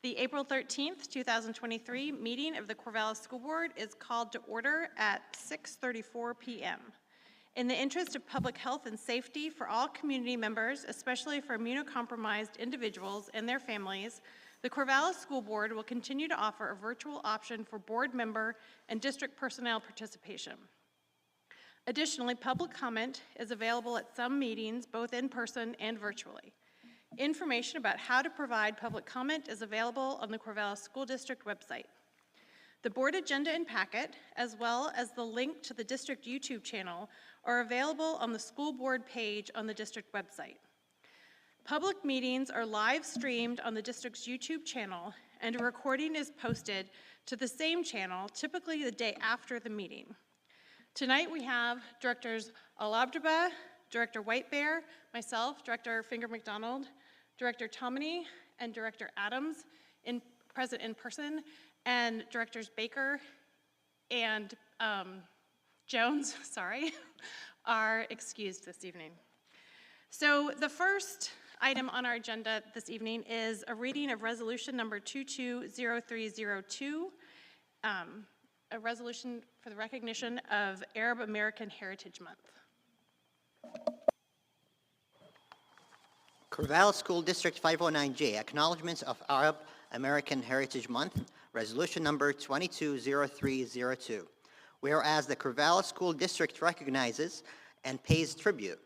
The April 13th, 2023 meeting of the Corvallis School Board is called to order at 6:34 p.m. In the interest of public health and safety for all community members, especially for immunocompromised individuals and their families, the Corvallis School Board will continue to offer a virtual option for board member and district personnel participation. Additionally, public comment is available at some meetings, both in person and virtually. Information about how to provide public comment is available on the Corvallis School District website. The board agenda and packet, as well as the link to the district YouTube channel, are available on the school board page on the district website. Public meetings are live streamed on the district's YouTube channel, and a recording is posted to the same channel, typically the day after the meeting. Tonight we have Directors Alabdaba, Director Whitebear, myself, Director Finger McDonald, Director Tomini, and Director Adams present in person, and Directors Baker and Jones, are excused this evening. So the first item on our agenda this evening is a reading of resolution number 220302, a resolution for the recognition of Arab American Heritage Month. Corvallis School District 509J, Acknowledgements of Arab American Heritage Month, resolution number 220302. Whereas the Corvallis School District recognizes and pays tribute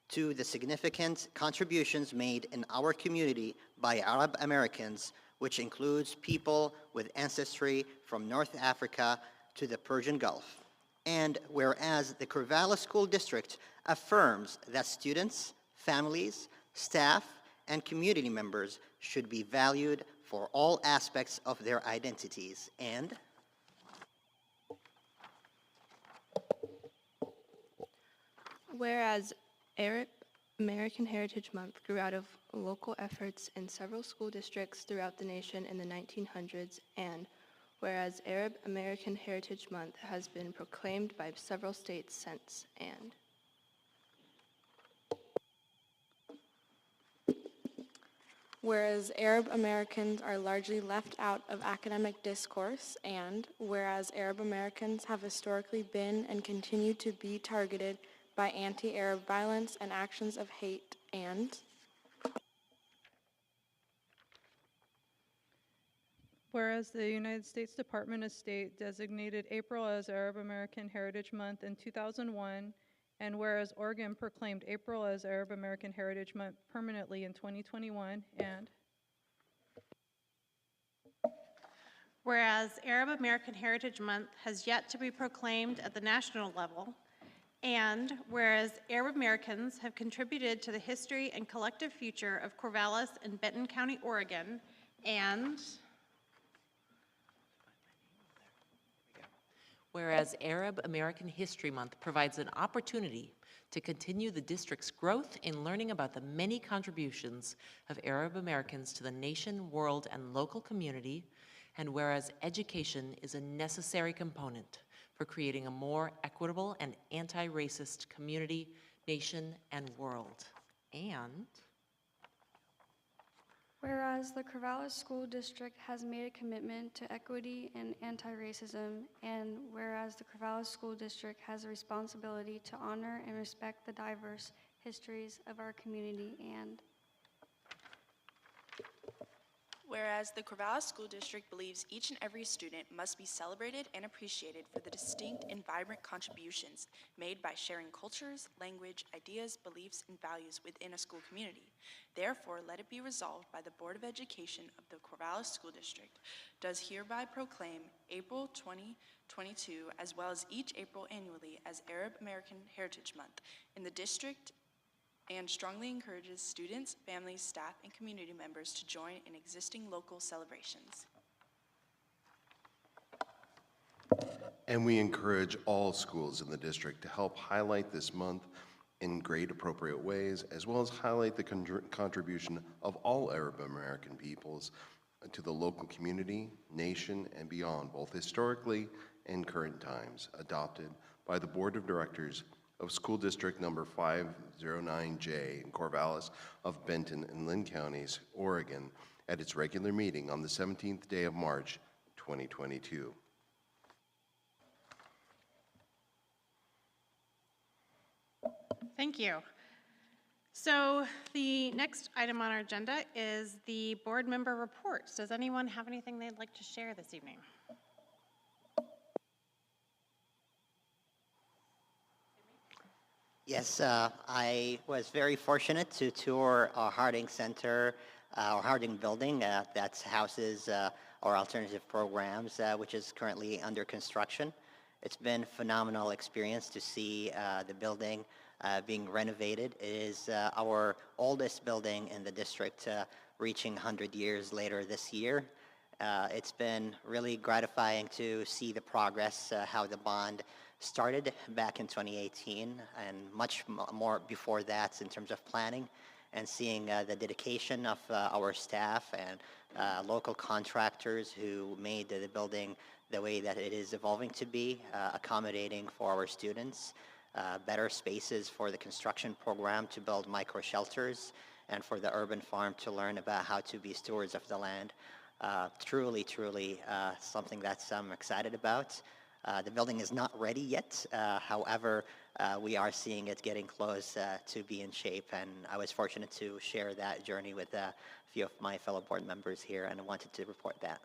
to the significant contributions made in our community by Arab Americans, which includes people with ancestry from North Africa to the Persian Gulf. And whereas the Corvallis School District affirms that students, families, staff, and community members should be valued for all aspects of their identities. And whereas Arab American Heritage Month grew out of local efforts in several school districts throughout the nation in the 1900s, and whereas Arab American Heritage Month has been proclaimed by several states since, and whereas Arab Americans are largely left out of academic discourse, and whereas Arab Americans have historically been and continue to be targeted by anti-Arab violence and actions of hate, and whereas the United States Department of State designated April as Arab American Heritage Month in 2001, and whereas Oregon proclaimed April as Arab American Heritage Month permanently in 2021, and whereas Arab American Heritage Month has yet to be proclaimed at the national level, and whereas Arab Americans have contributed to the history and collective future of Corvallis and Benton County, Oregon, and whereas Arab American History Month provides an opportunity to continue the district's growth in learning about the many contributions of Arab Americans to the nation, world, and local community, and whereas education is a necessary component for creating a more equitable and anti-racist community, nation, and world. And whereas the Corvallis School District has made a commitment to equity and anti-racism, and whereas the Corvallis School District has a responsibility to honor and respect the diverse histories of our community, and whereas the Corvallis School District believes each and every student must be celebrated and appreciated for the distinct and vibrant contributions made by sharing cultures, language, ideas, beliefs, and values within a school community. Therefore, let it be resolved by the Board of Education of the Corvallis School District does hereby proclaim April 2022, as well as each April annually, as Arab American Heritage Month in the district, and strongly encourages students, families, staff, and community members to join in existing local celebrations. And we encourage all schools in the district to help highlight this month in great appropriate ways, as well as highlight the contribution of all Arab American peoples to the local community, nation, and beyond, both historically and current times, adopted by the Board of Directors of School District number 509J in Corvallis of Benton and Lynn Counties, Oregon, at its regular meeting on the 17th day of March, 2022. Thank you. So the next item on our agenda is the board member reports. Does anyone have anything they'd like to share this evening? Yes, I was very fortunate to tour our Harding Center, our Harding building that houses our alternative programs, which is currently under construction. It's been a phenomenal experience to see the building being renovated. It is our oldest building in the district, reaching 100 years later this year. It's been really gratifying to see the progress, how the bond started back in 2018 and much more before that in terms of planning, and seeing the dedication of our staff and local contractors who made the building the way that it is evolving to be, accommodating for our students, better spaces for the construction program to build micro shelters, and for the urban farm to learn about how to be stewards of the land. Truly something that I'm excited about. The building is not ready yet. However, we are seeing it getting close to be in shape, and I was fortunate to share that journey with a few of my fellow board members here, and I wanted to report that.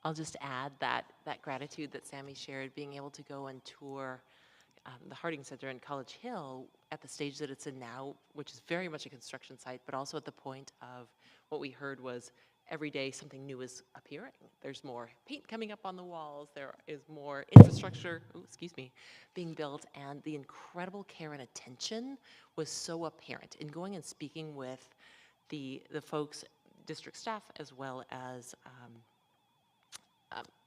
I'll just add that gratitude that Sammy shared, being able to go and tour the Harding Center in College Hill at the stage that it's in now, which is very much a construction site, but also at the point of what we heard was every day something new is appearing. There's more paint coming up on the walls, there is more infrastructure, being built, and the incredible care and attention was so apparent in going and speaking with the folks, district staff, as well as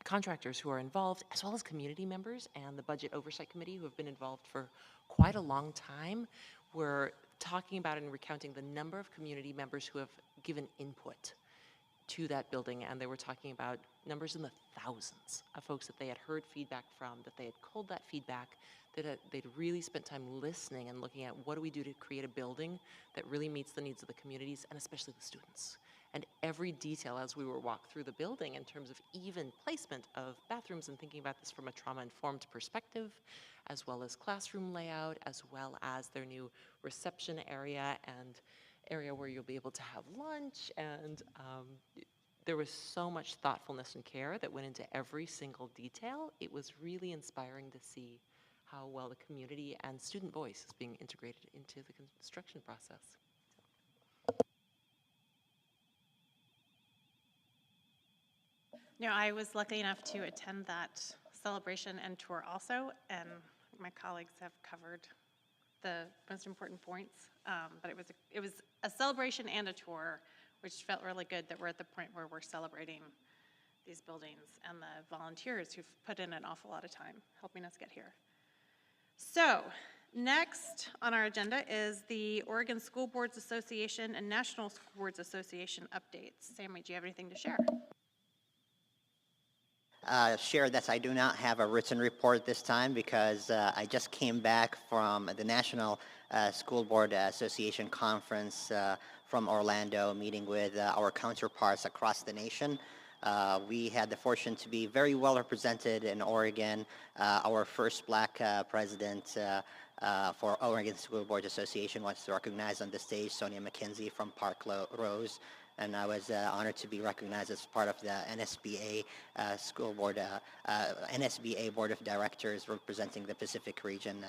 contractors who are involved, as well as community members and the Budget Oversight Committee who have been involved for quite a long time. We're talking about and recounting the number of community members who have given input to that building, and they were talking about numbers in the thousands of folks that they had heard feedback from, that they had culled that feedback, that they'd really spent time listening and looking at what do we do to create a building that really meets the needs of the communities and especially the students. And every detail as we were walked through the building in terms of even placement of bathrooms and thinking about this from a trauma-informed perspective, as well as classroom layout, as well as their new reception area and area where you'll be able to have lunch. And there was so much thoughtfulness and care that went into every single detail. It was really inspiring to see how well the community and student voice is being integrated into the construction process. No, I was lucky enough to attend that celebration and tour also, and my colleagues have covered the most important points. But it was a celebration and a tour, which felt really good that we're at the point where we're celebrating these buildings and the volunteers who've put in an awful lot of time helping us get here. So next on our agenda is the Oregon School Boards Association and National School Boards Association updates. Sammy, do you have anything to share? Share that I do not have a written report this time because I just came back from the National School Board Association conference from Orlando, meeting with our counterparts across the nation. We had the fortune to be very well represented in Oregon. Our first black president for Oregon School Board Association was recognized on the stage, Sonia McKenzie from Park Rose. And I was honored to be recognized as part of the NSBA School Board, NSBA Board of Directors representing the Pacific region,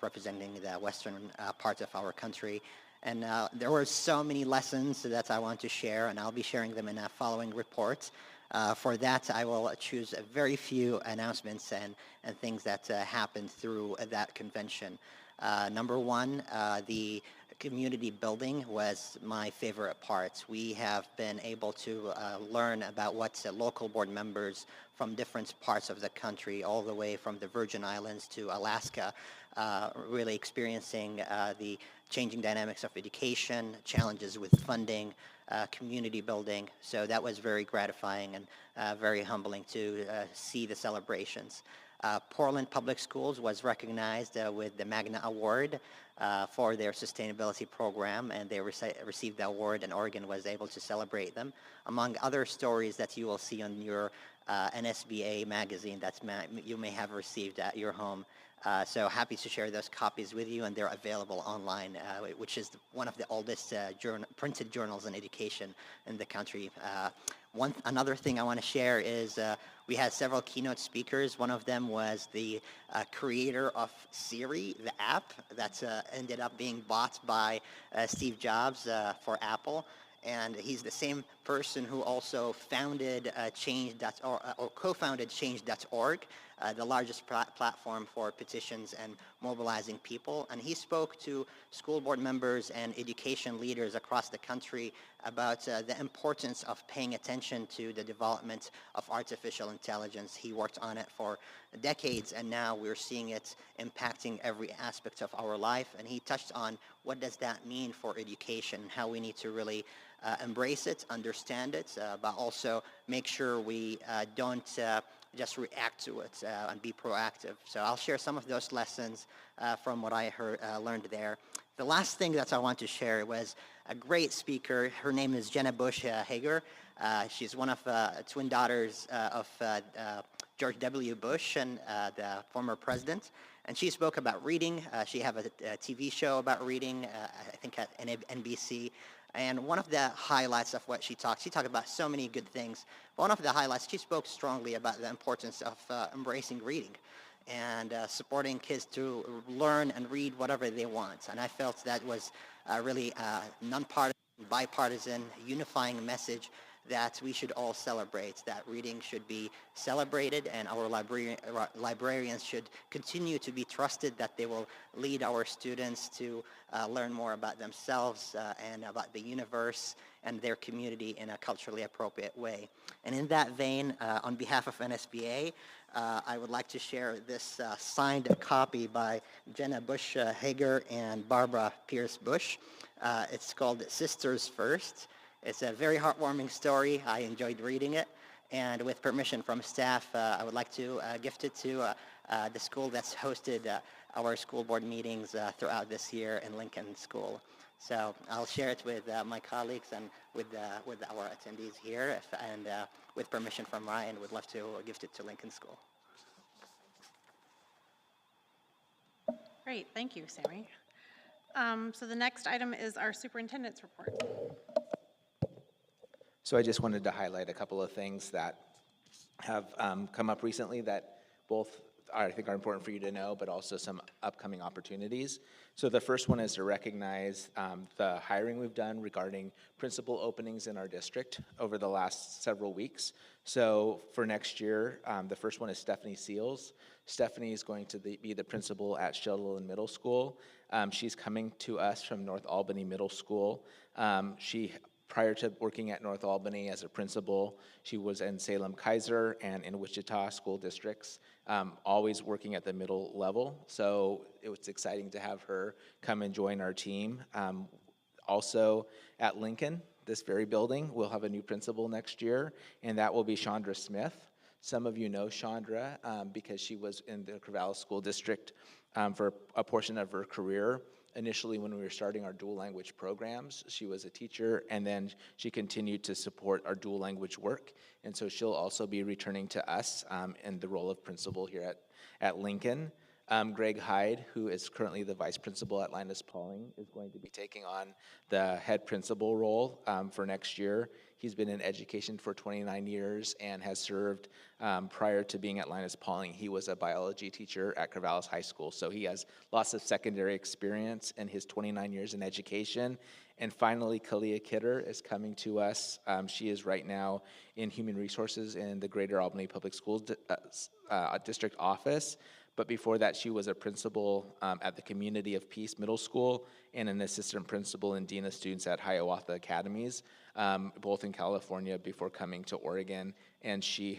representing the western parts of our country. And there were so many lessons that I want to share, and I'll be sharing them in a following report. For that, I will choose a very few announcements and things that happened through that convention. Number one, the community building was my favorite part. We have been able to learn about what local board members from different parts of the country, all the way from the Virgin Islands to Alaska, really experiencing the changing dynamics of education, challenges with funding, community building. So that was very gratifying and very humbling to see the celebrations. Portland Public Schools was recognized with the Magna Award for their sustainability program, and they received the award, and Oregon was able to celebrate them, among other stories that you will see on your NSBA magazine that you may have received at your home. So happy to share those copies with you, and they're available online, which is one of the oldest printed journals in education in the country. Another thing I want to share is we had several keynote speakers. One of them was the creator of Siri, the app that ended up being bought by Steve Jobs for Apple. And he's the same person who also founded or co-founded Change.org, the largest platform for petitions and mobilizing people. And he spoke to school board members and education leaders across the country about the importance of paying attention to the development of artificial intelligence. He worked on it for decades, and now we're seeing it impacting every aspect of our life. And he touched on what does that mean for education, how we need to really embrace it, understand it, but also make sure we don't just react to it and be proactive. So I'll share some of those lessons from what I learned there. The last thing that I want to share was a great speaker. Her name is Jenna Bush Hager. She's one of twin daughters of George W. Bush and the former president. And she spoke about reading. She has a TV show about reading, I think at NBC. And one of the highlights of what she talked about so many good things. One of the highlights, she spoke strongly about the importance of embracing reading and supporting kids to learn and read whatever they want. And I felt that was really nonpartisan, bipartisan, unifying message that we should all celebrate, that reading should be celebrated, and our librarians should continue to be trusted, that they will lead our students to learn more about themselves and about the universe and their community in a culturally appropriate way. And in that vein, on behalf of NSBA, I would like to share this signed copy by Jenna Bush Hager and Barbara Pierce Bush. It's called Sisters First. It's a very heartwarming story. I enjoyed reading it. And with permission from staff, I would like to gift it to the school that's hosted our school board meetings throughout this year in Lincoln School. So I'll share it with my colleagues and with our attendees here. And with permission from Ryan, would love to gift it to Lincoln School. Great, thank you, Sammy. So the next item is our superintendent's report. So I just wanted to highlight a couple of things that have come up recently that both I think are important for you to know, but also some upcoming opportunities. So the first one is to recognize the hiring we've done regarding principal openings in our district over the last several weeks. So for next year, the first one is Stephanie Seals. Stephanie is going to be the principal at Sheldon Middle School. She's coming to us from North Albany Middle School. Prior to working at North Albany as a principal, she was in Salem Kaiser and in Wichita school districts, always working at the middle level. So it was exciting to have her come and join our team. Also at Lincoln, this very building, we'll have a new principal next year, and that will be Chandra Smith. Some of you know Chandra because she was in the Corvallis School District for a portion of her career. Initially, when we were starting our dual language programs, she was a teacher, and then she continued to support our dual language work. And so she'll also be returning to us in the role of principal here at Lincoln. Greg Hyde, who is currently the vice principal at Linus Pauling, is going to be taking on the head principal role for next year. He's been in education for 29 years and has served prior to being at Linus Pauling. He was a biology teacher at Corvallis High School, so he has lots of secondary experience in his 29 years in education. And finally, Kalia Kidder is coming to us. She is right now in Human Resources in the Greater Albany Public Schools District Office. But before that, she was a principal at the Community of Peace Middle School and an assistant principal and dean of students at Hiawatha Academies, both in California before coming to Oregon. And she's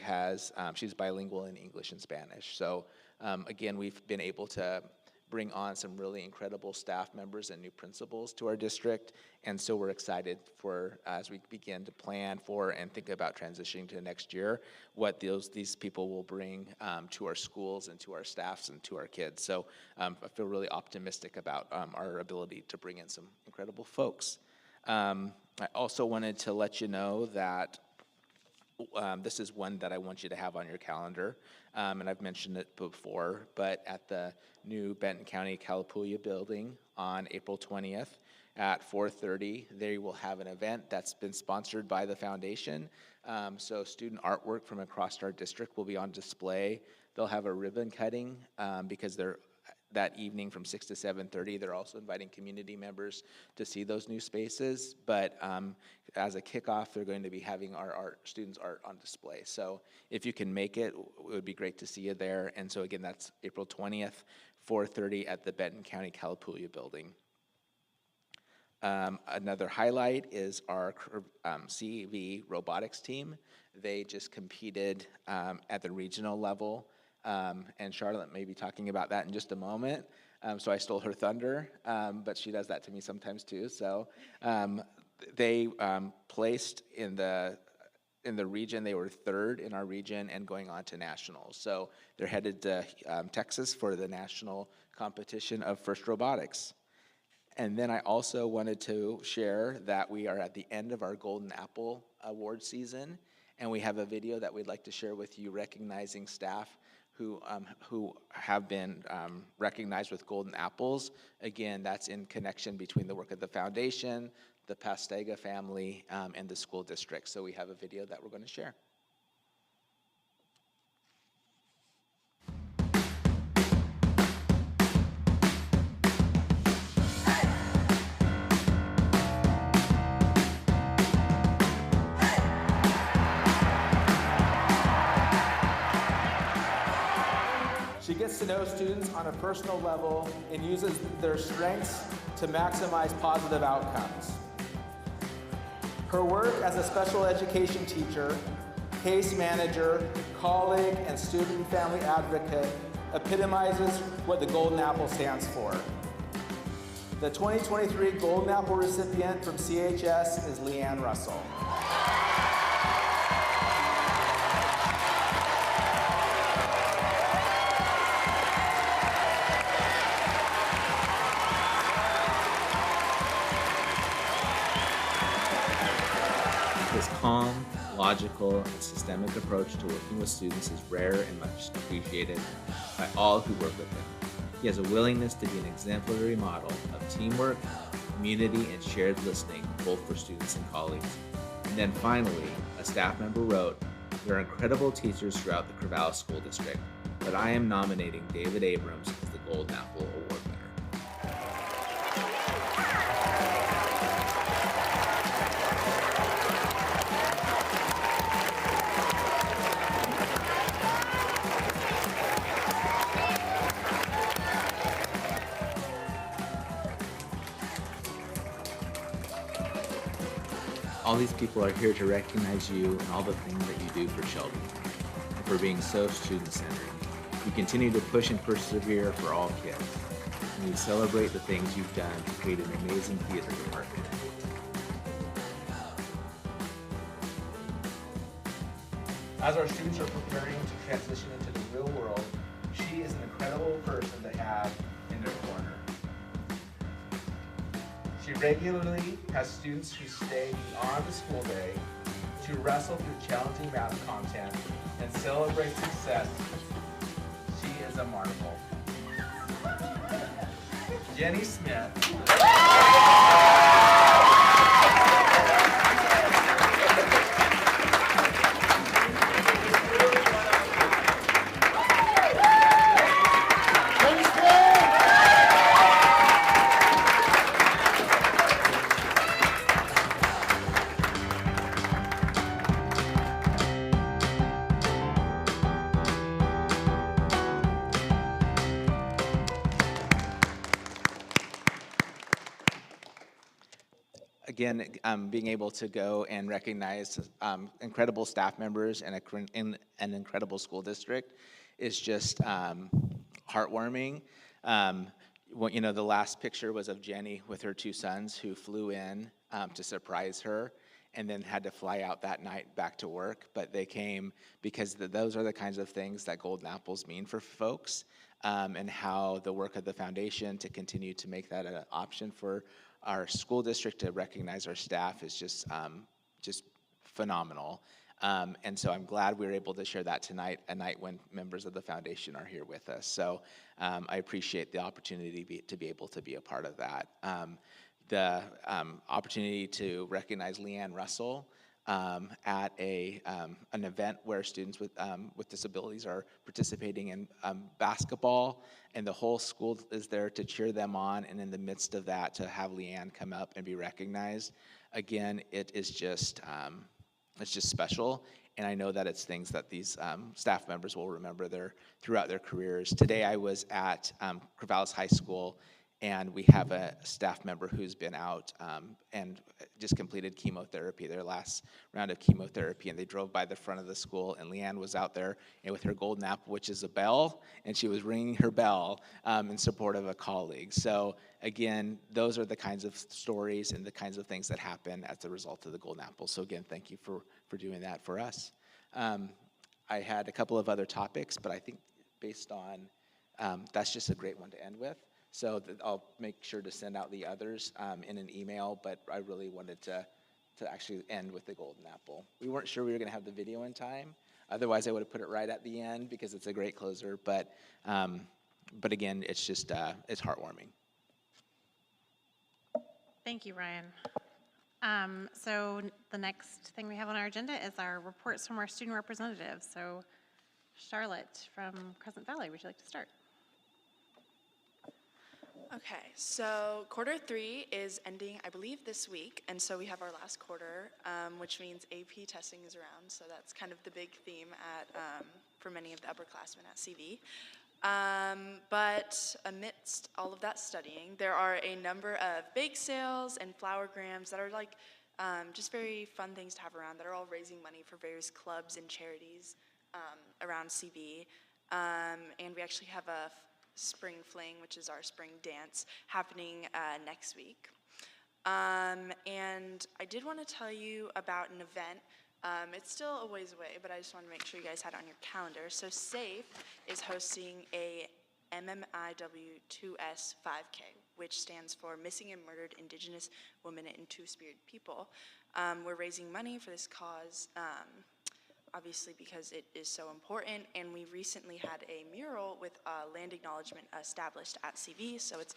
bilingual in English and Spanish. So again, we've been able to bring on some really incredible staff members and new principals to our district. And so we're excited for, as we begin to plan for and think about transitioning to next year, what these people will bring to our schools and to our staffs and to our kids. So I feel really optimistic about our ability to bring in some incredible folks. I also wanted to let you know that this is one that I want you to have on your calendar, and I've mentioned it before, but at the new Benton County Calapooya building on April 20th at 4:30, they will have an event that's been sponsored by the foundation. So student artwork from across our district will be on display. They'll have a ribbon cutting because that evening from 6 to 7:30, they're also inviting community members to see those new spaces. But as a kickoff, they're going to be having our students' art on display. So if you can make it, it would be great to see you there. And so again, that's April 20th, 4:30 at the Benton County Calapooya building. Another highlight is our CEV robotics team. They just competed at the regional level. And Charlotte may be talking about that in just a moment. So I stole her thunder, but she does that to me sometimes too. So they placed in the region. They were third in our region and going on to nationals. So they're headed to Texas for the national competition of FIRST Robotics. And then I also wanted to share that we are at the end of our Golden Apple Award season, and we have a video that we'd like to share with you recognizing staff who have been recognized with Golden Apples. Again, that's in connection between the work of the foundation, the Pastega family, and the school district. So we have a video that we're going to share. She gets to know students on a personal level and uses their strengths to maximize positive outcomes. Her work as a special education teacher, case manager, colleague, and student and family advocate epitomizes what the Golden Apple stands for. The 2023 Golden Apple recipient from CHS is Leanne Russell. His calm, logical, and systemic approach to working with students is rare and much appreciated by all who work with him. He has a willingness to be an exemplary model of teamwork, community, and shared listening, both for students and colleagues. And then finally, a staff member wrote, "There are incredible teachers throughout the Corvallis School District, but I am nominating David Abrams as the Golden Apple Award winner." All these people are here to recognize you and all the things that you do for children, and for being so student-centered. You continue to push and persevere for all kids, and we celebrate the things you've done to create an amazing theater department. As our students are preparing to transition into the real world, she is an incredible person to have in their corner. She regularly has students who stay beyond the school day to wrestle through challenging math content and celebrate success. She is a marvel. Jenny Smith. Again, being able to go and recognize incredible staff members and an incredible school district is just heartwarming. The last picture was of Jenny with her 2 sons who flew in to surprise her and then had to fly out that night back to work. But they came because those are the kinds of things that Golden Apples mean for folks, and how the work of the foundation to continue to make that an option for our school district to recognize our staff is just phenomenal. And so I'm glad we were able to share that tonight, a night when members of the foundation are here with us. So I appreciate the opportunity to be able to be a part of that. The opportunity to recognize Leanne Russell at an event where students with disabilities are participating in basketball, and the whole school is there to cheer them on, and in the midst of that, to have Leanne come up and be recognized. Again, it is just special, and I know that it's things that these staff members will remember throughout their careers. Today I was at Corvallis High School, and we have a staff member who's been out and just completed chemotherapy, their last round of chemotherapy, and they drove by the front of the school, and Leanne was out there and with her golden apple, which is a bell, and she was ringing her bell in support of a colleague. So again, those are the kinds of stories and the kinds of things that happen as a result of the golden apple. So again, thank you for doing that for us. I had a couple of other topics, but I think based on, that's just a great one to end with. So I'll make sure to send out the others in an email, but I really wanted to actually end with the golden apple. We weren't sure we were going to have the video in time. Otherwise, I would have put it right at the end because it's a great closer. But again, it's just it's heartwarming. Thank you, Ryan. So the next thing we have on our agenda is our reports from our student representatives. So Charlotte from Crescent Valley, would you like to start? Okay, so quarter 3 is ending, I believe, this week, and so we have our last quarter, which means AP testing is around, so that's kind of the big theme for many of the upperclassmen at CV. But amidst all of that studying, there are a number of bake sales and flowergrams that are like just very fun things to have around that are all raising money for various clubs and charities around CV. And we actually have a Spring Fling, which is our spring dance, happening next week. And I did want to tell you about an event. It's still a ways away, but I just want to make sure you guys had it on your calendar. So SAFE is hosting a MMIW2S 5K, which stands for Missing and Murdered Indigenous Women and Two-Spirit People. We're raising money for this cause, obviously because it is so important, and we recently had a mural with land acknowledgement established at CV, so it's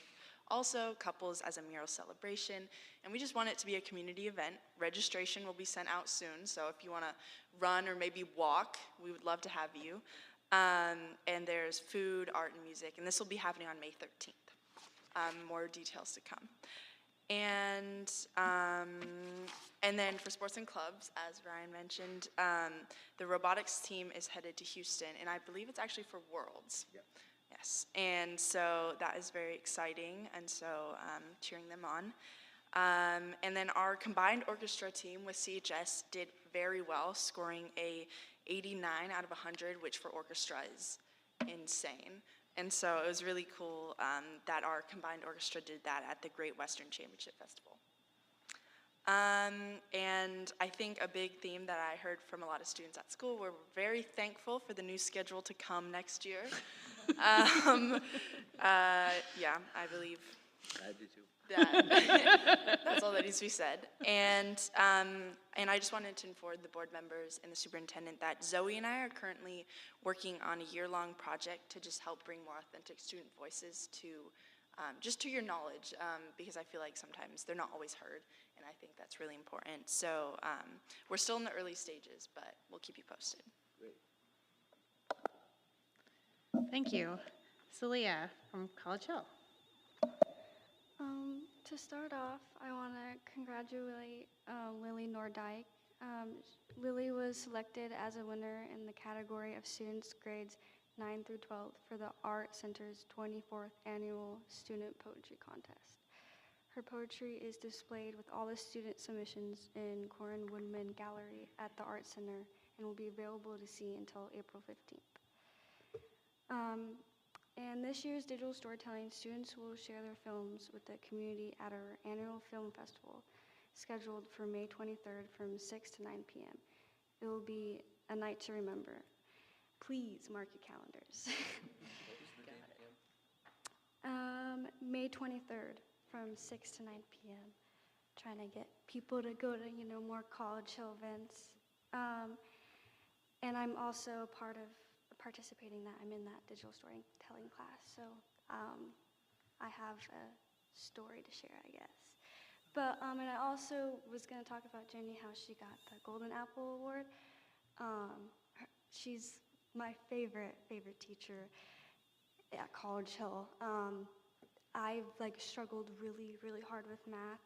also couples as a mural celebration, and we just want it to be a community event. Registration will be sent out soon, so if you want to run or maybe walk, we would love to have you. And there's food, art, and music, and this will be happening on May 13th. More details to come. And then for sports and clubs, as Ryan mentioned, the robotics team is headed to Houston, and I believe it's actually for Worlds. Yep. Yes, and so that is very exciting, and so cheering them on. And then our combined orchestra team with CHS did very well, scoring a 89 out of 100, which for orchestra is insane. And so it was really cool that our combined orchestra did that at the Great Western Championship Festival. And I think a big theme that I heard from a lot of students at school, we're very thankful for the new schedule to come next year. Yeah, I believe I do too. That's all that needs to be said. And I just wanted to inform the board members and the superintendent that Zoe and I are currently working on a year-long project to just help bring more authentic student voices to just to your knowledge, because I feel like sometimes they're not always heard, and I think that's really important. So we're still in the early stages, but we'll keep you posted. Great. Thank you. Celia from College Hill. To start off, I want to congratulate Lily Nordyke. Lily was selected as a winner in the category of students grades 9 through 12 for the Art Center's 24th annual student poetry contest. Her poetry is displayed with all the student submissions in Corin Woodman Gallery at the Art Center and will be available to see until April 15th. And this year's digital storytelling, students will share their films with the community at our annual film festival, scheduled for May 23rd from 6 to 9 p.m. It will be a night to remember. Please mark your calendars. May 23rd from 6 to 9 p.m. Trying to get people to go to, more College Hill events. And I'm also a part of participating that. I'm in that digital storytelling class, so I have a story to share, I guess. But, and I also was gonna talk about Jenny, how she got the Golden Apple Award. She's my favorite teacher at College Hill. I've struggled really hard with math,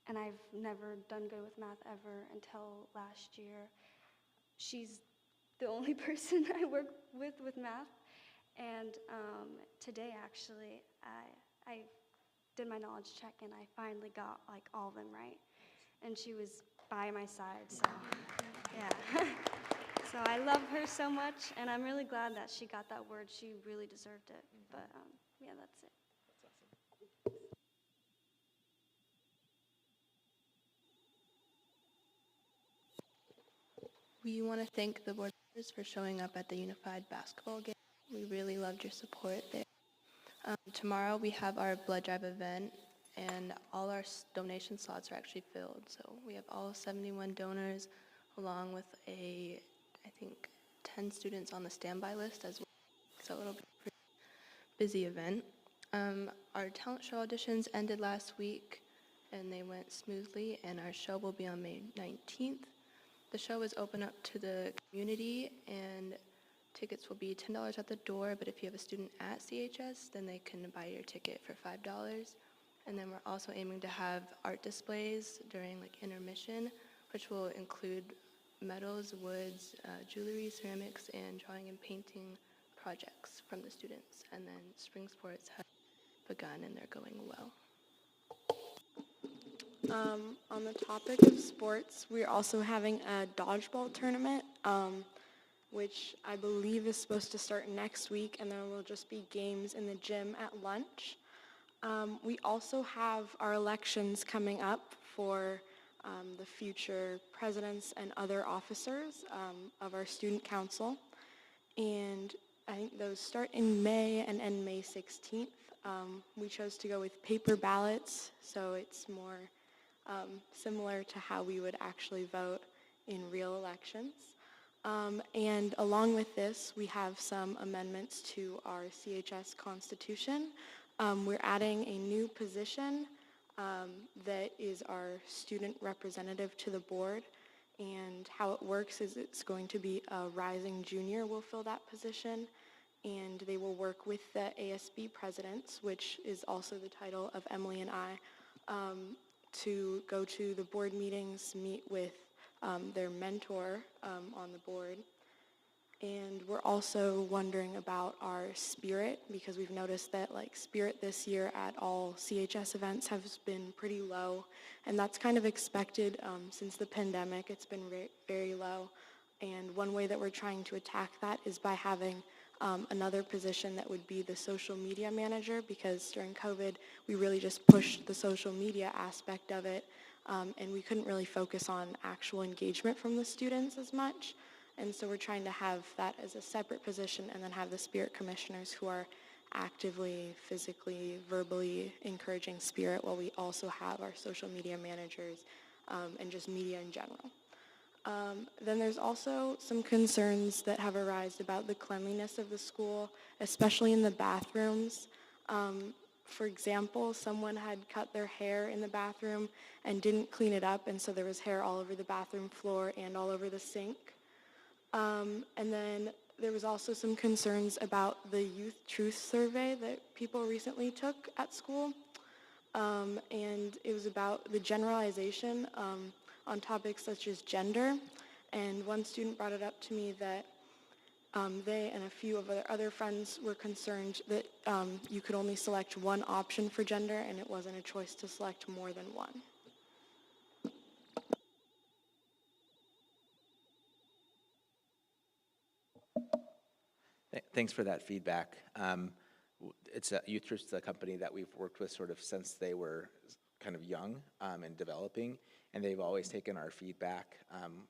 and I've never done good with math ever until last year. She's the only person I work with math, and today actually I did my knowledge check and I finally got all of them right, and she was by my side, so yeah. So I love her so much, and I'm really glad that she got that word. She really deserved it. But yeah, that's it. We want to thank the board members for showing up at the Unified Basketball game. We really loved your support there. Tomorrow we have our blood drive event, and all our donation slots are actually filled. So we have all 71 donors, along with I think 10 students on the standby list as well. So it'll be a pretty busy event. Our talent show auditions ended last week, and they went smoothly, and our show will be on May 19th. The show is open up to the community, and tickets will be $10 at the door, but if you have a student at CHS, then they can buy your ticket for $5. And then we're also aiming to have art displays during intermission, which will include metals, woods, jewelry, ceramics, and drawing and painting projects from the students. And then spring sports have begun, and they're going well. On the topic of sports, we're also having a dodgeball tournament, which I believe is supposed to start next week, and there will just be games in the gym at lunch. We also have our elections coming up for the future presidents and other officers of our student council, and I think those start in May and end May 16th. We chose to go with paper ballots, so it's more similar to how we would actually vote in real elections. And along with this, we have some amendments to our CHS Constitution. We're adding a new position that is our student representative to the board. And how it works is it's going to be a rising junior will fill that position, and they will work with the ASB presidents, which is also the title of Emily and I, to go to the board meetings, meet with their mentor on the board. And we're also wondering about our spirit, because we've noticed that spirit this year at all CHS events has been pretty low, and that's kind of expected since the pandemic. It's been very low, and one way that we're trying to attack that is by having another position that would be the social media manager, because during COVID we really just pushed the social media aspect of it, and we couldn't really focus on actual engagement from the students as much. And so we're trying to have that as a separate position, and then have the spirit commissioners who are actively, physically, verbally encouraging spirit, while we also have our social media managers and just media in general. Then there's also some concerns that have arisen about the cleanliness of the school, especially in the bathrooms. For example, someone had cut their hair in the bathroom and didn't clean it up, and so there was hair all over the bathroom floor and all over the sink. And then there was also some concerns about the youth truth survey that people recently took at school. And it was about the generalization on topics such as gender. And one student brought it up to me that they and a few of their other friends were concerned that you could only select one option for gender, and it wasn't a choice to select more than one. thanks for that feedback. Youth Trip's the company that we've worked with sort of since they were kind of young and developing, and they've always taken our feedback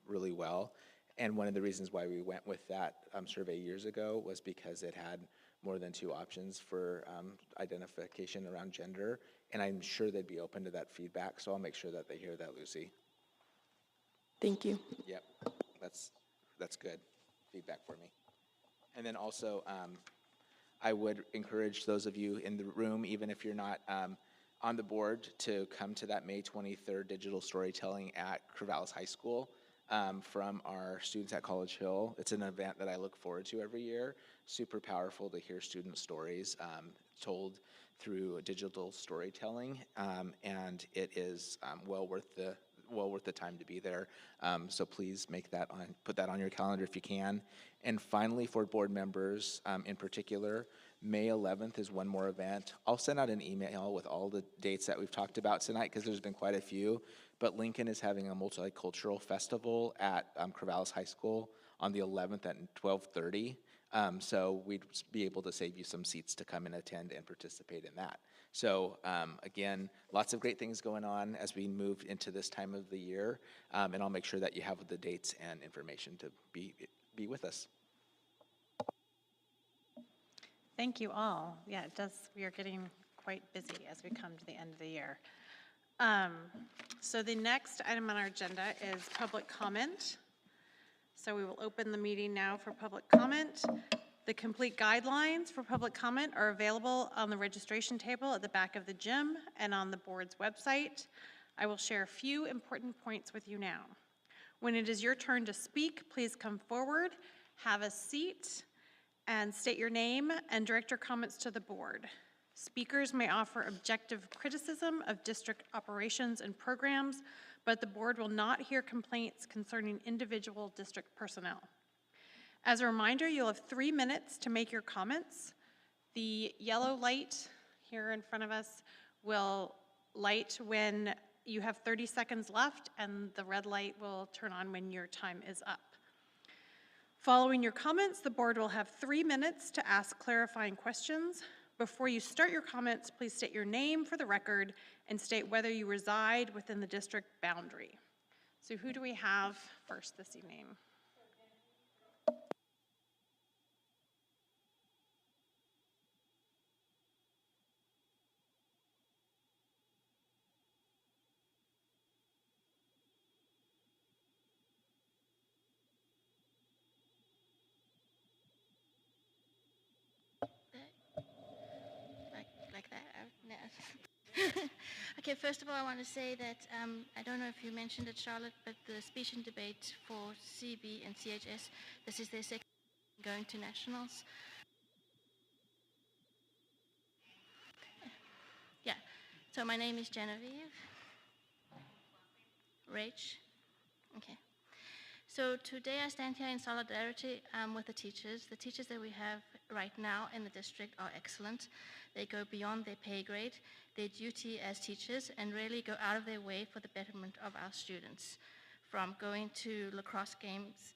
really well. And one of the reasons why we went with that survey years ago was because it had more than 2 options for identification around gender, and I'm sure they'd be open to that feedback, so I'll make sure that they hear that, Lucy. Thank you. Yep, that's good feedback for me. And then also, I would encourage those of you in the room, even if you're not on the board, to come to that May 23rd digital storytelling at Corvallis High School from our students at College Hill. It's an event that I look forward to every year. Super powerful to hear student stories told through digital storytelling, and it is well worth the time to be there. So please put that on your calendar if you can. And finally, for board members in particular, May 11th is one more event. I'll send out an email with all the dates that we've talked about tonight because there's been quite a few. But Lincoln is having a multicultural festival at Corvallis High School on the 11th at 12:30. So we'd be able to save you some seats to come and attend and participate in that. So again, lots of great things going on as we move into this time of the year, and I'll make sure that you have the dates and information to be with us. Thank you all. Yeah, it does. We are getting quite busy as we come to the end of the year. So the next item on our agenda is public comment. So we will open the meeting now for public comment. The complete guidelines for public comment are available on the registration table at the back of the gym and on the board's website. I will share a few important points with you now. When it is your turn to speak, please come forward, have a seat, and state your name and direct your comments to the board. Speakers may offer objective criticism of district operations and programs, but the board will not hear complaints concerning individual district personnel. As a reminder, you'll have 3 minutes to make your comments. The yellow light here in front of us will light when you have 30 seconds left, and the red light will turn on when your time is up. Following your comments, the board will have 3 minutes to ask clarifying questions. Before you start your comments, please state your name for the record and state whether you reside within the district boundary. So who do we have first this evening? Like that? No. Okay, first of all, I want to say that I don't know if you mentioned it, Charlotte, but the speech and debate for CB and CHS, this is their second going to nationals. Yeah, so my name is Genevieve. Rach. Okay. So today I stand here in solidarity with the teachers. The teachers that we have right now in the district are excellent. They go beyond their pay grade, their duty as teachers, and really go out of their way for the betterment of our students, from going to lacrosse games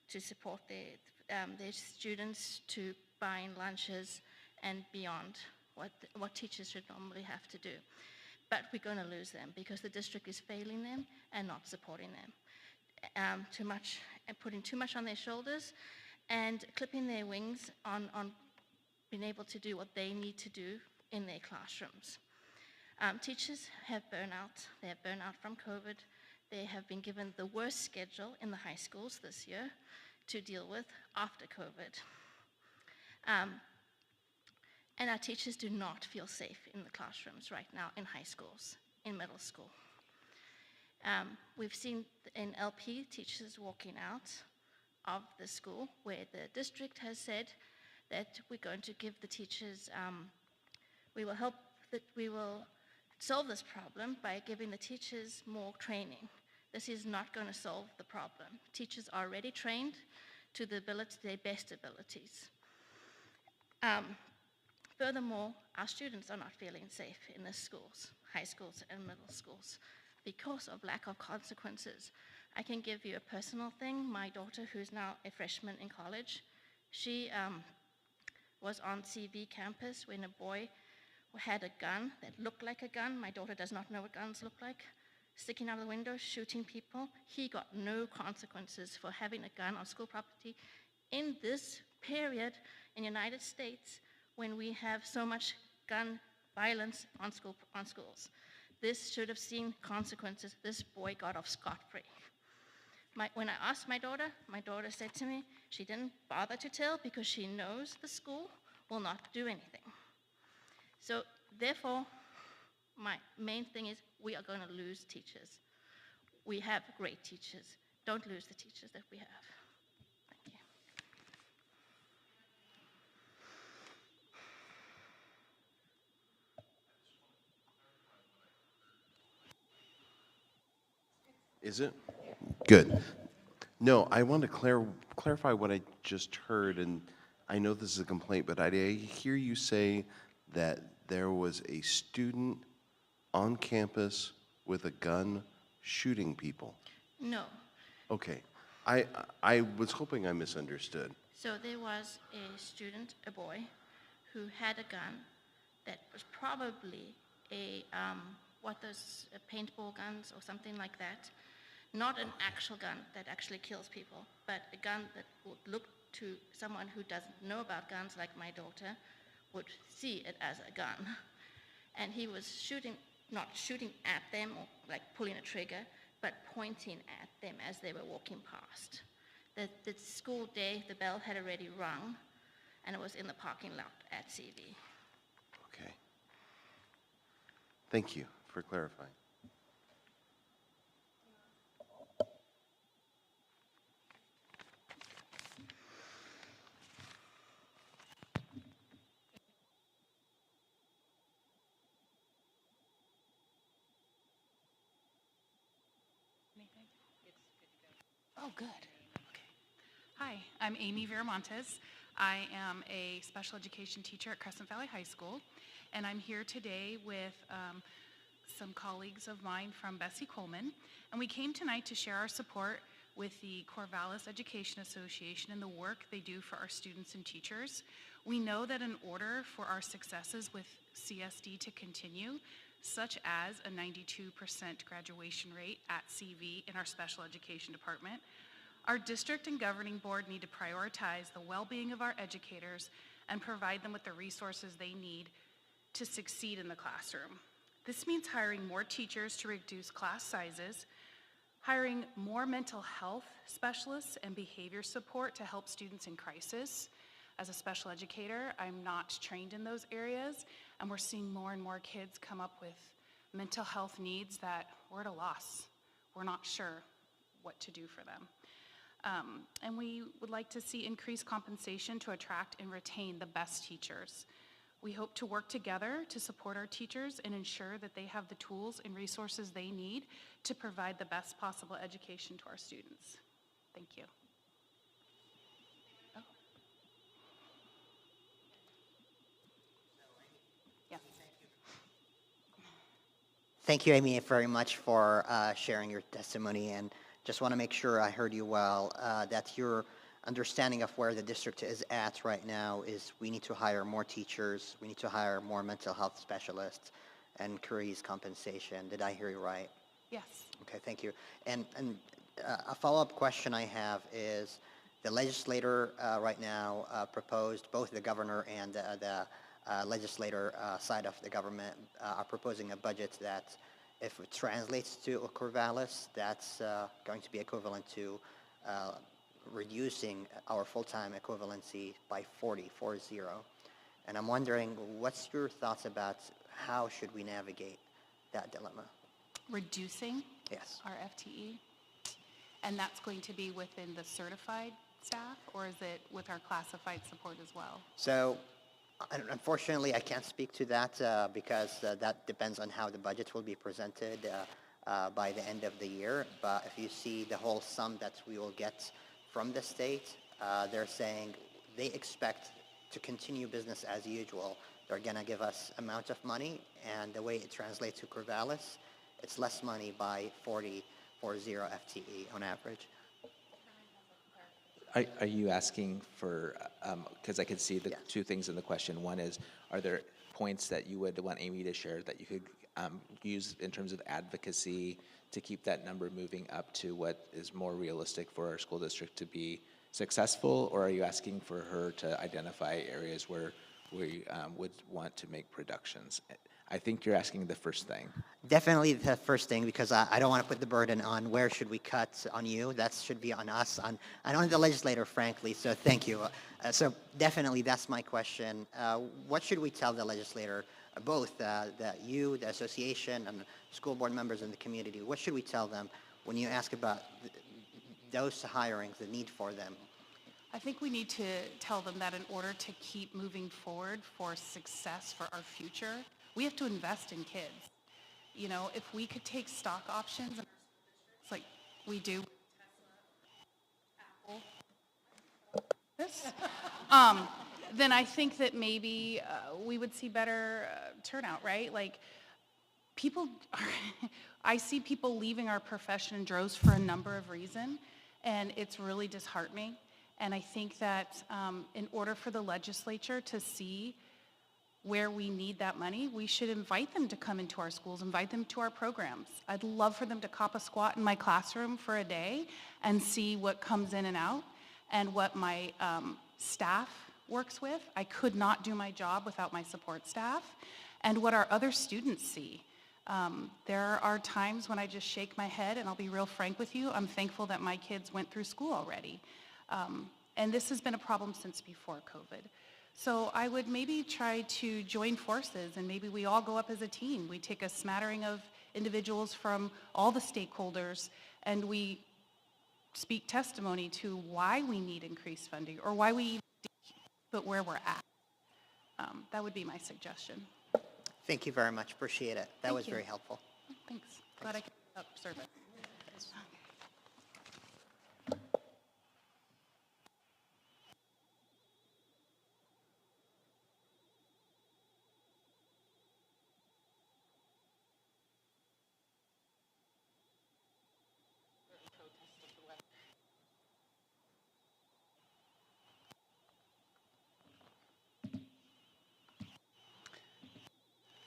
to support their students, to buying lunches and beyond what teachers should normally have to do. But we're going to lose them because the district is failing them and not supporting them. Too much, and putting too much on their shoulders and clipping their wings on being able to do what they need to do in their classrooms. Teachers have burnout. They have burnout from COVID. They have been given the worst schedule in the high schools this year to deal with after COVID. And our teachers do not feel safe in the classrooms right now in high schools, in middle school. We've seen in LP teachers walking out of the school where the district has said that we're going to give the teachers, we will solve this problem by giving the teachers more training. This is not going to solve the problem. Teachers are already trained to their best abilities. Furthermore, our students are not feeling safe in the schools, high schools and middle schools, because of lack of consequences. I can give you a personal thing. My daughter, who's now a freshman in college, she was on CV campus when a boy had a gun that looked like a gun. My daughter does not know what guns look like. Sticking out of the window, shooting people. He got no consequences for having a gun on school property in this period in the United States when we have so much gun violence on schools. This should have seen consequences. This boy got off scot-free. When I asked my daughter said to me she didn't bother to tell because she knows the school will not do anything. So therefore, my main thing is we are going to lose teachers. We have great teachers. Don't lose the teachers that we have. Thank you. Is it? Good. No, I want to clarify what I just heard, and I know this is a complaint, but I hear you say that there was a student on campus with a gun shooting people. No. Okay. I was hoping I misunderstood. So there was a student, a boy, who had a gun that was probably paintball guns or something like that. Not an actual gun that actually kills people, but a gun that would look to someone who doesn't know about guns, like my daughter, would see it as a gun. And he was not shooting at them or like pulling a trigger, but pointing at them as they were walking past. The school day, the bell had already rung, and it was in the parking lot at CV. Okay. Thank you for clarifying. Oh, good. Okay. Hi, I'm Amy Viramontes. I am a special education teacher at Crescent Valley High School, and I'm here today with some colleagues of mine from Bessie Coleman, and we came tonight to share our support with the Corvallis Education Association and the work they do for our students and teachers. We know that in order for our successes with CSD to continue, such as a 92% graduation rate at CV in our special education department, our district and governing board need to prioritize the well-being of our educators and provide them with the resources they need to succeed in the classroom. This means hiring more teachers to reduce class sizes, hiring more mental health specialists and behavior support to help students in crisis. As a special educator, I'm not trained in those areas, and we're seeing more and more kids come up with mental health needs that we're at a loss. We're not sure what to do for them. And we would like to see increased compensation to attract and retain the best teachers. We hope to work together to support our teachers and ensure that they have the tools and resources they need to provide the best possible education to our students. Thank you. Oh. Yeah. Thank you, Amy, very much for sharing your testimony, and just want to make sure I heard you well, that your understanding of where the district is at right now is we need to hire more teachers, we need to hire more mental health specialists, and increase compensation. Did I hear you right? Yes. Okay, thank you. And a follow-up question I have is, the legislator right now proposed, both the governor and the legislator side of the government are proposing a budget that, if it translates to Corvallis, that's going to be equivalent to reducing our full-time equivalency by 40. And I'm wondering, what's your thoughts about how should we navigate that dilemma? Reducing Yes. our FTE? And that's going to be within the certified staff, or is it with our classified support as well? So, unfortunately, I can't speak to that because that depends on how the budget will be presented by the end of the year. But if you see the whole sum that we will get from the state, they're saying they expect to continue business as usual. They're going to give us amount of money, and the way it translates to Corvallis, it's less money by 40 FTE on average. Are you asking for, because I could see the two things in the question. One is, are there points that you would want Amy to share that you could use in terms of advocacy to keep that number moving up to what is more realistic for our school district to be successful? Or are you asking for her to identify areas where we would want to make reductions? I think you're asking the first thing. Definitely the first thing, because I don't want to put the burden on where should we cut on you. That should be on us, on the legislator, frankly. So thank you. So definitely that's my question. What should we tell the legislator, both you, the association, and school board members in the community? What should we tell them when you ask about those hirings, the need for them? I think we need to tell them that in order to keep moving forward for success for our future, we have to invest in kids. You know, if we could take stock options in our school districts like we do with Tesla, Apple, then I think that maybe we would see better turnout, right? Like people are, I see people leaving our profession in droves for a number of reasons, and it's really disheartening. And I think that in order for the legislature to see where we need that money, we should invite them to come into our schools, invite them to our programs. I'd love for them to cop a squat in my classroom for a day and see what comes in and out and what my staff works with. I could not do my job without my support staff, and what our other students see. There are times when I just shake my head, and I'll be real frank with you, I'm thankful that my kids went through school already. And this has been a problem since before COVID. So I would maybe try to join forces, and maybe we all go up as a team. We take a smattering of individuals from all the stakeholders, and we speak testimony to why we need increased funding or why we but where we're at. That would be my suggestion. Thank you very much. Appreciate it. That was very helpful. Thanks. Glad I could serve it.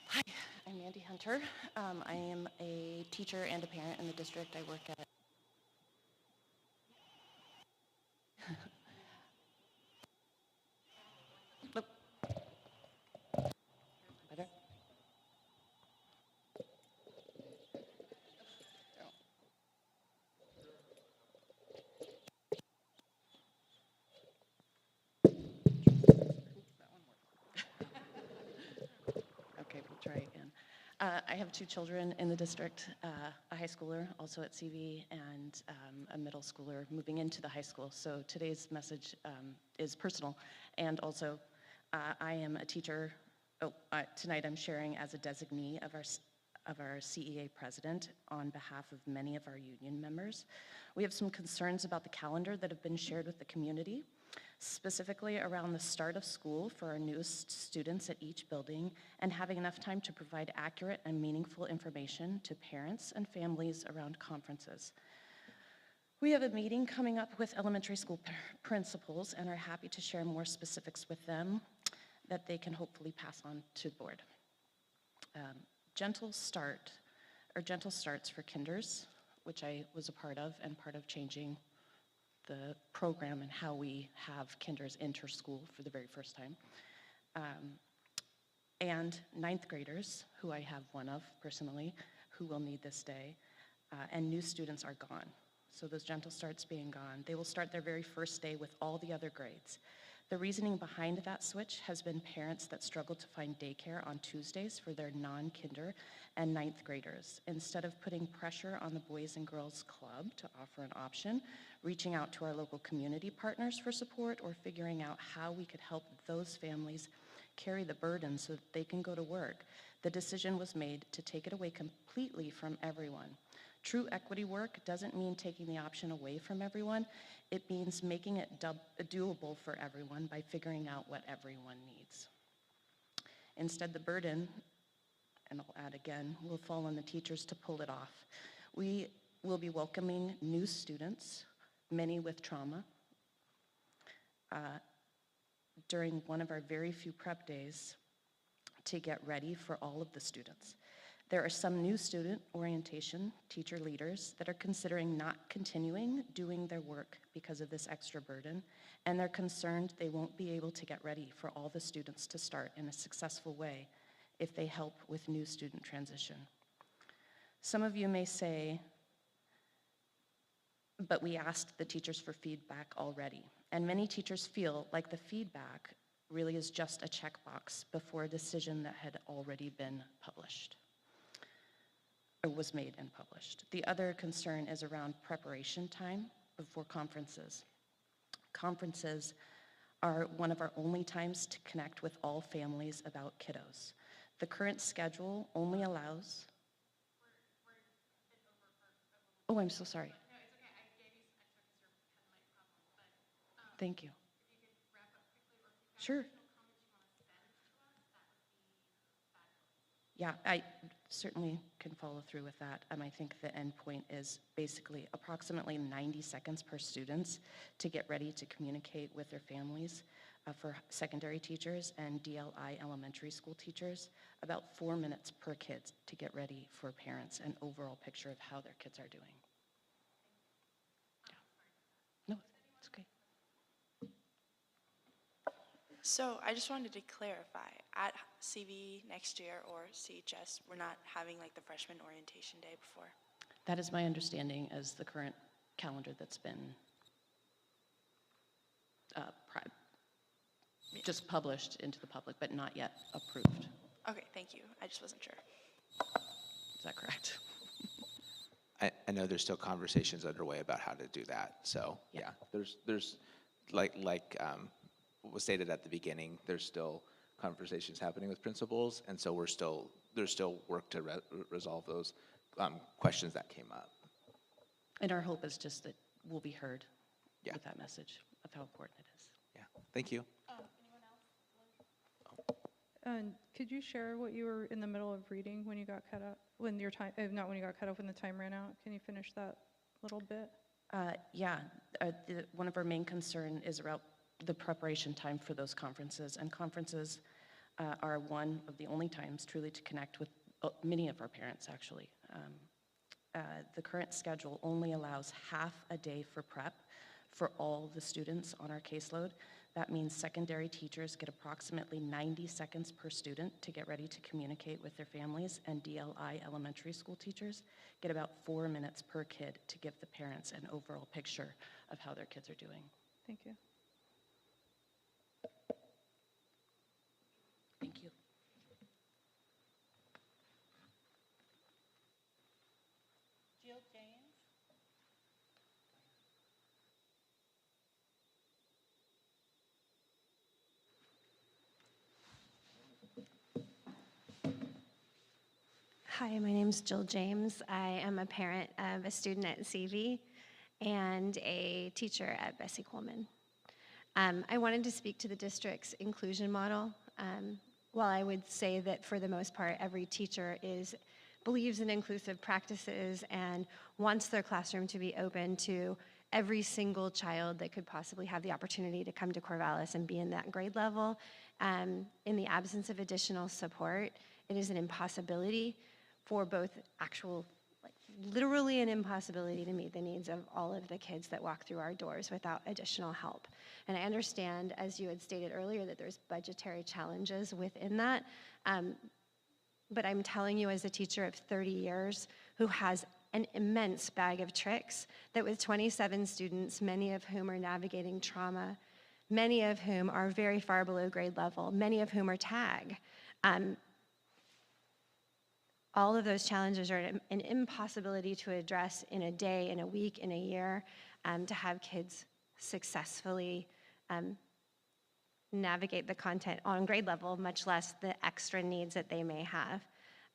Hi, I'm Mandy Hunter. I am a teacher and a parent in the district. I work at Better? Okay, we'll try again. I have two children in the district, a high schooler also at CV and a middle schooler moving into the high school. So today's message is personal, and also I am a teacher. Tonight I'm sharing as a designee of our CEA president on behalf of many of our union members. We have some concerns about the calendar that have been shared with the community, specifically around the start of school for our newest students at each building and having enough time to provide accurate and meaningful information to parents and families around conferences. We have a meeting coming up with elementary school principals and are happy to share more specifics with them that they can hopefully pass on to the board. Gentle starts for kinders, which I was a part of and part of changing the program and how we have kinders enter school for the very first time. And ninth graders, who I have one of personally, who will need this day, and new students are gone. So those gentle starts being gone, they will start their very first day with all the other grades. The reasoning behind that switch has been parents that struggle to find daycare on Tuesdays for their non-kinder and ninth graders. Instead of putting pressure on the Boys and Girls Club to offer an option, reaching out to our local community partners for support, or figuring out how we could help those families carry the burden so that they can go to work, the decision was made to take it away completely from everyone. True equity work doesn't mean taking the option away from everyone. It means making it doable for everyone by figuring out what everyone needs. Instead, the burden, and I'll add again, will fall on the teachers to pull it off. We will be welcoming new students, many with trauma, during one of our very few prep days to get ready for all of the students. There are some new student orientation teacher leaders that are considering not continuing doing their work because of this extra burden, and they're concerned they won't be able to get ready for all the students to start in a successful way if they help with new student transition. Some of you may say, but we asked the teachers for feedback already. And many teachers feel like the feedback really is just a checkbox before a decision that had already been published, or was made and published. The other concern is around preparation time before conferences. Conferences are one of our only times to connect with all families about kiddos. The current schedule only allows... Oh, I'm so sorry. Thank you. Sure. Yeah, I certainly can follow through with that. I think the end point is basically approximately 90 seconds per student to get ready to communicate with their families for secondary teachers and DLI elementary school teachers, about 4 minutes per kid to get ready for parents, an overall picture of how their kids are doing. Yeah. No, it's okay. So I just wanted to clarify, at CV next year or CHS, we're not having like the freshman orientation day before? That is my understanding as the current calendar that's been just published into the public, but not yet approved. Okay, thank you. I just wasn't sure. Is that correct? I know there's still conversations underway about how to do that. So yeah, there's like was stated at the beginning, there's still conversations happening with principals, and so there's still work to resolve those questions that came up. And our hope is just that we'll be heard Yeah. with that message of how important it is. Yeah, thank you. Could you share what you were in the middle of reading when you got cut out, when your time, not when you got cut off, when the time ran out? Can you finish that little bit? One of our main concern is about the preparation time for those conferences, and conferences are one of the only times truly to connect with many of our parents, actually. The current schedule only allows half a day for prep for all the students on our caseload. That means secondary teachers get approximately 90 seconds per student to get ready to communicate with their families, and DLI elementary school teachers get about 4 minutes per kid to give the parents an overall picture of how their kids are doing. Thank you. Thank you. Jill James? Hi, my name is Jill James. I am a parent of a student at CV and a teacher at Bessie Coleman. I wanted to speak to the district's inclusion model. While I would say that for the most part, every teacher believes in inclusive practices and wants their classroom to be open to every single child that could possibly have the opportunity to come to Corvallis and be in that grade level. In the absence of additional support, it is an impossibility for both literally an impossibility to meet the needs of all of the kids that walk through our doors without additional help. And I understand, as you had stated earlier, that there's budgetary challenges within that. But I'm telling you, as a teacher of 30 years who has an immense bag of tricks, that with 27 students, many of whom are navigating trauma, many of whom are very far below grade level, many of whom are TAG, all of those challenges are an impossibility to address in a day, in a week, in a year, to have kids successfully navigate the content on grade level, much less the extra needs that they may have.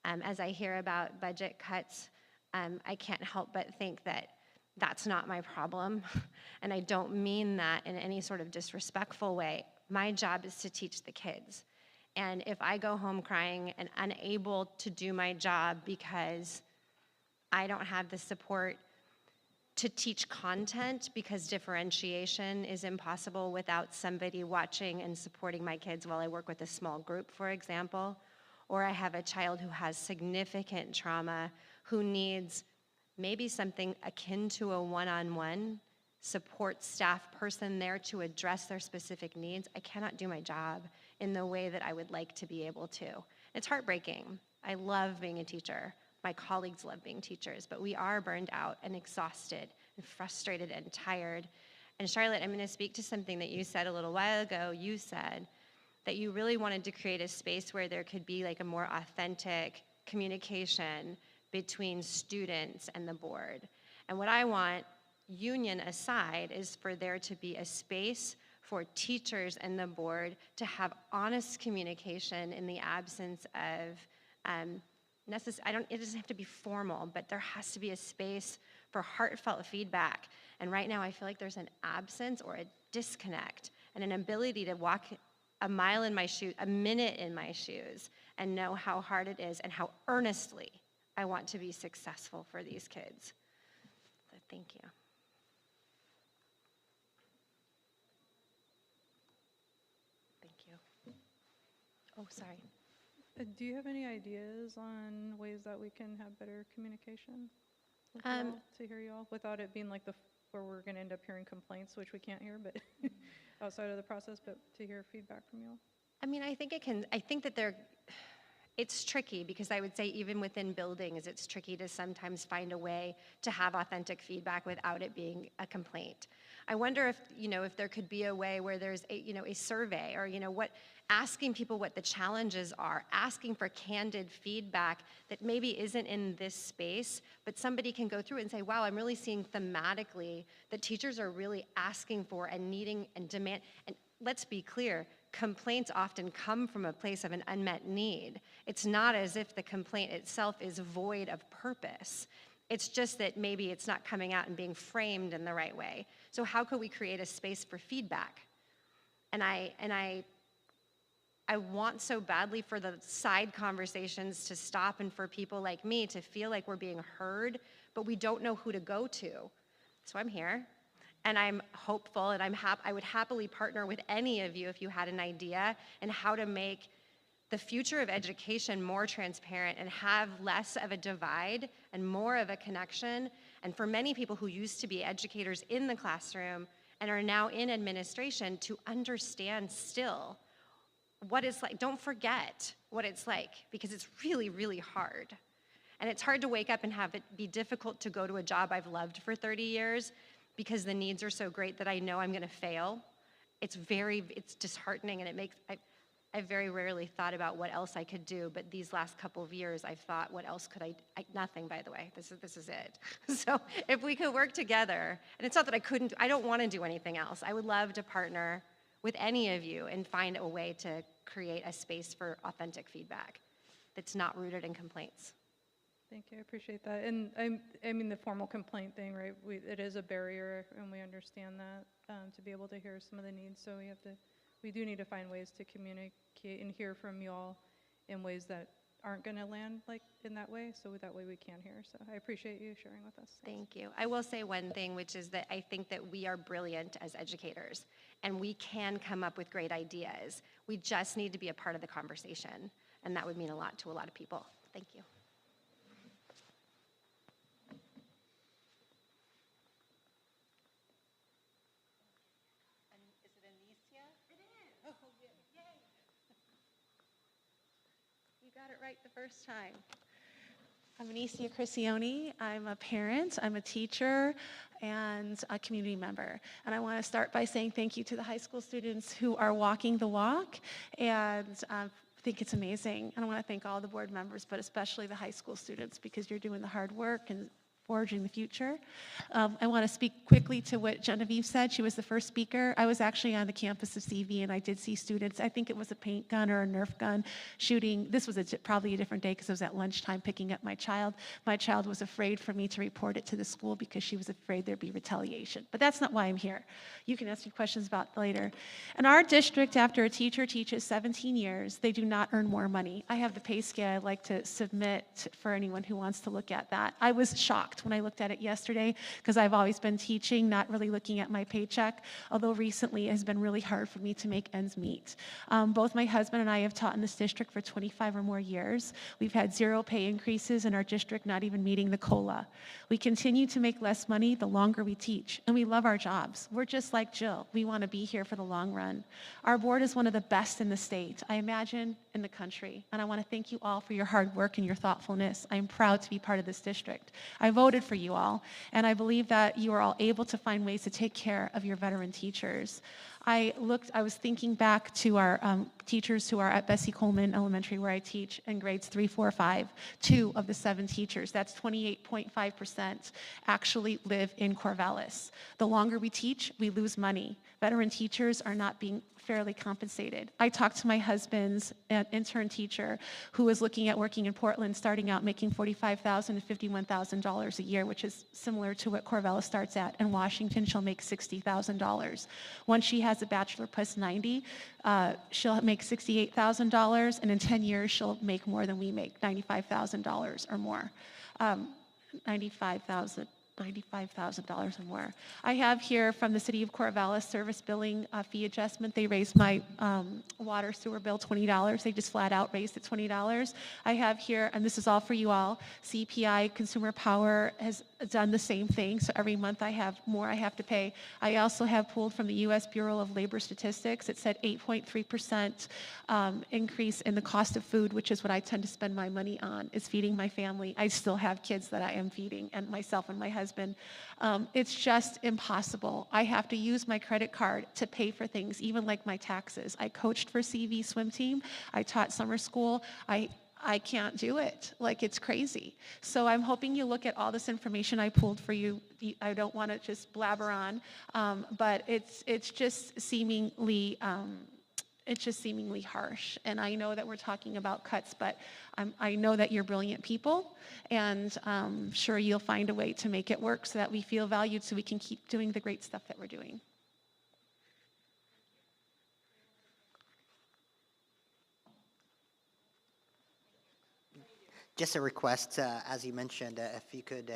As I hear about budget cuts, I can't help but think that that's not my problem, and I don't mean that in any sort of disrespectful way. My job is to teach the kids. And if I go home crying and unable to do my job because I don't have the support to teach content because differentiation is impossible without somebody watching and supporting my kids while I work with a small group, for example. Or I have a child who has significant trauma who needs maybe something akin to a one-on-one support staff person there to address their specific needs. I cannot do my job in the way that I would like to be able to. It's heartbreaking. I love being a teacher. My colleagues love being teachers, but we are burned out and exhausted and frustrated and tired. And Charlotte, I'm going to speak to something that you said a little while ago. You said that you really wanted to create a space where there could be like a more authentic communication between students and the board. And what I want, union aside, is for there to be a space for teachers and the board to have honest communication in the absence of it doesn't have to be formal, but there has to be a space for heartfelt feedback. And right now I feel like there's an absence or a disconnect and an ability to walk a mile in my shoes, a minute in my shoes, and know how hard it is and how earnestly I want to be successful for these kids. So thank you. Thank you. Oh, sorry. Do you have any ideas on ways that we can have better communication with y'all, to hear y'all, without it being like where we're going to end up hearing complaints, which we can't hear, but outside of the process, but to hear feedback from y'all? I mean, I think it's tricky because I would say even within buildings, it's tricky to sometimes find a way to have authentic feedback without it being a complaint. I wonder if there could be a way where there's a survey or asking people what the challenges are, asking for candid feedback that maybe isn't in this space, but somebody can go through it and say, wow, I'm really seeing thematically that teachers are really asking for and needing and demand. And let's be clear, complaints often come from a place of an unmet need. It's not as if the complaint itself is void of purpose. It's just that maybe it's not coming out and being framed in the right way. So how could we create a space for feedback? And I want so badly for the side conversations to stop and for people like me to feel like we're being heard, but we don't know who to go to. So I'm here. And I'm hopeful, and I would happily partner with any of you if you had an idea and how to make the future of education more transparent and have less of a divide and more of a connection. And for many people who used to be educators in the classroom and are now in administration to understand still what it's like. Don't forget what it's like, because it's really, really hard. And it's hard to wake up and have it be difficult to go to a job I've loved for 30 years because the needs are so great that I know I'm going to fail. It's disheartening, and I very rarely thought about what else I could do, but these last couple of years I've thought, what else could I nothing, by the way, this is it. So if we could work together, and it's not that I don't want to do anything else. I would love to partner with any of you and find a way to create a space for authentic feedback that's not rooted in complaints. Thank you, I appreciate that. And I mean the formal complaint thing, right? It is a barrier, and we understand that, to be able to hear some of the needs. So we do need to find ways to communicate and hear from y'all in ways that aren't going to land like in that way, so that way we can hear. So I appreciate you sharing with us. Thank you. I will say one thing, which is that I think that we are brilliant as educators, and we can come up with great ideas. We just need to be a part of the conversation, and that would mean a lot to a lot of people. Thank you. Got it right the first time. I'm Anicia Criscione. I'm a parent, I'm a teacher, and a community member. And I want to start by saying thank you to the high school students who are walking the walk, and I think it's amazing. And I want to thank all the board members, but especially the high school students, because you're doing the hard work and forging the future. I want to speak quickly to what Genevieve said. She was the first speaker. I was actually on the campus of CV, and I did see students. I think it was a paint gun or a Nerf gun shooting. This was probably a different day because I was at lunchtime picking up my child. My child was afraid for me to report it to the school because she was afraid there'd be retaliation. But that's not why I'm here. You can ask me questions about it later. In our district, after a teacher teaches 17 years, they do not earn more money. I have the pay scale I'd like to submit for anyone who wants to look at that. I was shocked. shocked when I looked at it yesterday because I've always been teaching, not really looking at my paycheck, although recently it has been really hard for me to make ends meet. Both my husband and I have taught in this district for 25 or more years. We've had 0 pay increases in our district, not even meeting the COLA. We continue to make less money the longer we teach, and we love our jobs. We're just like Jill. We want to be here for the long run. Our board is one of the best in the state, I imagine, in the country, and I want to thank you all for your hard work and your thoughtfulness. I'm proud to be part of this district. I voted for you all, and I believe that you are all able to find ways to take care of your veteran teachers. I was thinking back to our teachers who are at Bessie Coleman Elementary, where I teach, in grades 3, 4, 5. 2 of the 7 teachers, that's 28.5%, actually live in Corvallis. The longer we teach, we lose money. Veteran teachers are not being fairly compensated. I talked to my husband's intern teacher who was looking at working in Portland, starting out making $45,000 to $51,000 a year, which is similar to what Corvallis starts at. In Washington, she'll make $60,000. Once she has a bachelor plus 90, she'll make $68,000, and in 10 years, she'll make more than we make, $95,000 or more. $95,000 or more. I have here from the city of Corvallis service billing fee adjustment. They raised my water sewer bill $20. They just flat out raised it $20. I have here, and this is all for you all, CPI, Consumer Power, has done the same thing. So every month I have more I have to pay. I also have pulled from the U.S. Bureau of Labor Statistics. It said 8.3% increase in the cost of food, which is what I tend to spend my money on, is feeding my family. I still have kids that I am feeding, and myself and my husband. It's just impossible. I have to use my credit card to pay for things, even like my taxes. I coached for CV swim team. I taught summer school. I can't do it. Like, it's crazy. So I'm hoping you look at all this information I pulled for you. I don't want to just blabber on, but it's just seemingly harsh. And I know that we're talking about cuts, but I know that you're brilliant people, and I'm sure you'll find a way to make it work so that we feel valued, so we can keep doing the great stuff that we're doing. Just a request, as you mentioned, if you could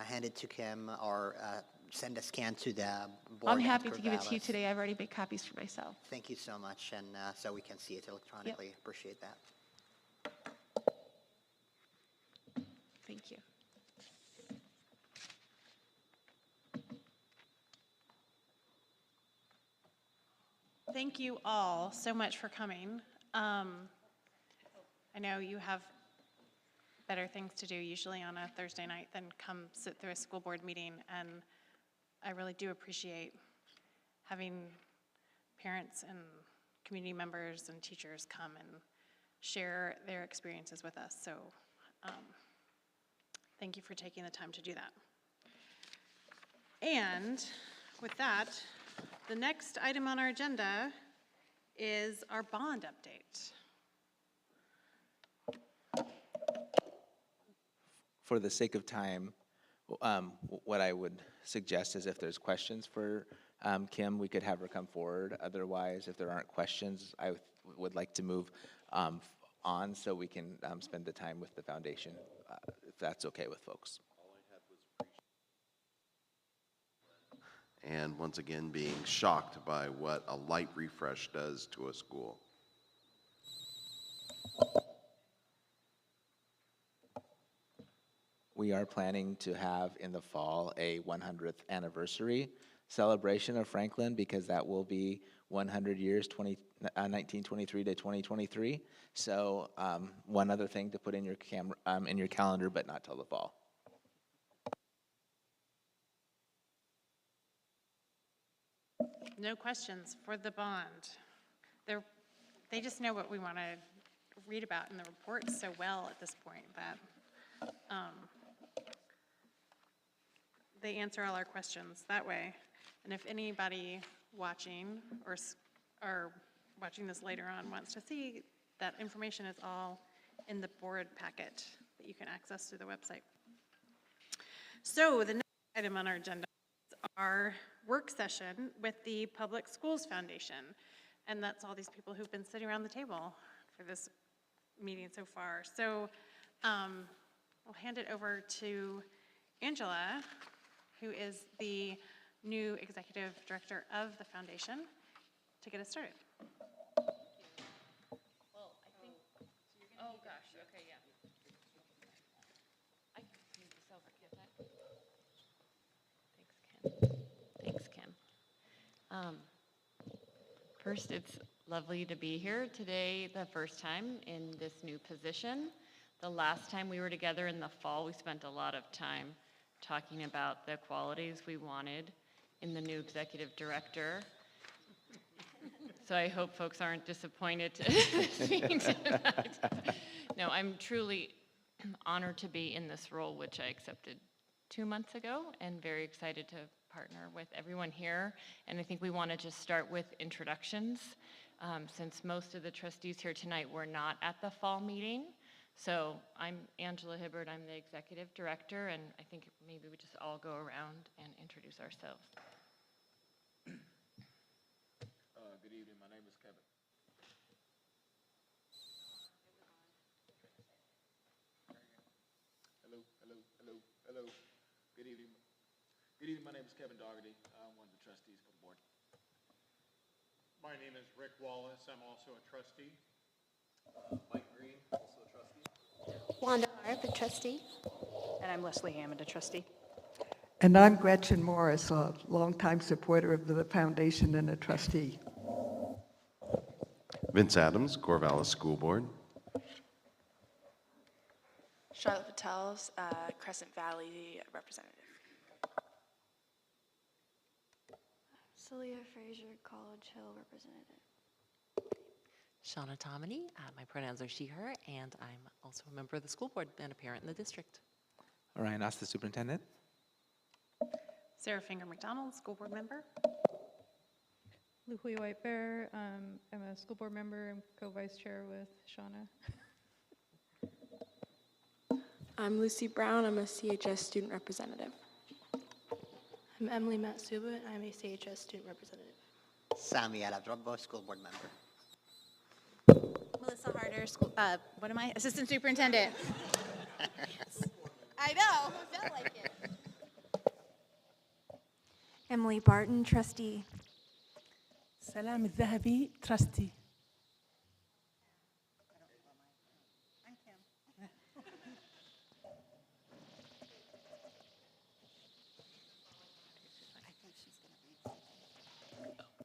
hand it to Kim or send a scan to the board. I'm happy at to give it to you Corvallis. today. I've already made copies for myself. Thank you so much, and so we can see it electronically. Appreciate that. Thank you. Thank you all so much for coming. I know you have better things to do usually on a Thursday night than come sit through a school board meeting, and I really do appreciate having parents and community members and teachers come and share their experiences with us. So thank you for taking the time to do that. And with that, the next item on our agenda is our bond update. For the sake of time, what I would suggest is if there's questions for Kim, we could have her come forward. Otherwise, if there aren't questions, I would like to move on so we can spend the time with the foundation, if that's okay with folks. And once again, being shocked by what a light refresh does to a school. We are planning to have in the fall a 100th anniversary celebration of Franklin, because that will be 100 years, 1923 to 2023. So one other thing to put in your calendar, but not till the fall. No questions for the bond. They just know what we want to read about in the report so well at this point that they answer all our questions that way. And if anybody watching or watching this later on wants to see, that information is all in the board packet that you can access through the website. So the next item on our agenda is our work session with the Public Schools Foundation. And that's all these people who've been sitting around the table for this meeting so far. So I'll hand it over to Angela, who is the new executive director of the foundation, to get us started. Well, I think, oh gosh, okay, yeah. I can move this over, get that? Thanks, Kim. First, it's lovely to be here today, the first time in this new position. The last time we were together in the fall, we spent a lot of time talking about the qualities we wanted in the new executive director. So I hope folks aren't disappointed to see tonight. No, I'm truly honored to be in this role, which I accepted 2 months ago, and very excited to partner with everyone here. And I think we want to just start with introductions, since most of the trustees here tonight were not at the fall meeting. So I'm Angela Hibbard, I'm the executive director, and I think maybe we just all go around and introduce ourselves. Good evening, my name is Kevin. Hello, hello, hello, hello. Good evening. Good evening, my name is Kevin Dougherty. I'm one of the trustees for the board. My name is Rick Wallace. I'm also a trustee. Mike Green, also a trustee. Wanda Harp, a trustee. And I'm Leslie Hammond, a trustee. And I'm Gretchen Morris, a longtime supporter of the foundation and a trustee. Vince Adams, Corvallis School Board. Charlotte Patel's Crescent Valley representative. Celia Frazier, College Hill representative. Shauna Tomini, my pronouns are she, her, and I'm also a member of the school board and a parent in the district. Ryan Oss, the superintendent. Sarah Finger McDonald, school board member. Lu Hui White Bear, I'm a school board member and co-vice chair with Shauna. I'm Lucy Brown. I'm a CHS student representative. I'm Emily Matsuba, and I'm a CHS student representative. Sami Aladrobo, school board member. Melissa Harder, school, what am I? Assistant superintendent. I know, I felt like it. Emily Barton, trustee. Salam Zahabi, trustee.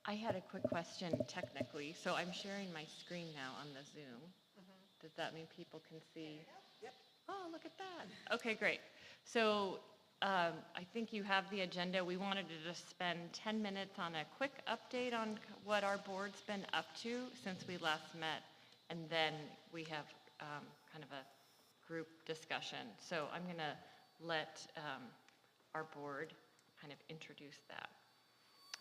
I had a quick question technically. So I'm sharing my screen now on the Zoom. Does that mean people can see? Yep. Oh, look at that. Okay, great. So I think you have the agenda. We wanted to just spend 10 minutes on a quick update on what our board's been up to since we last met. And then we have kind of a group discussion. So I'm going to let our board kind of introduce that.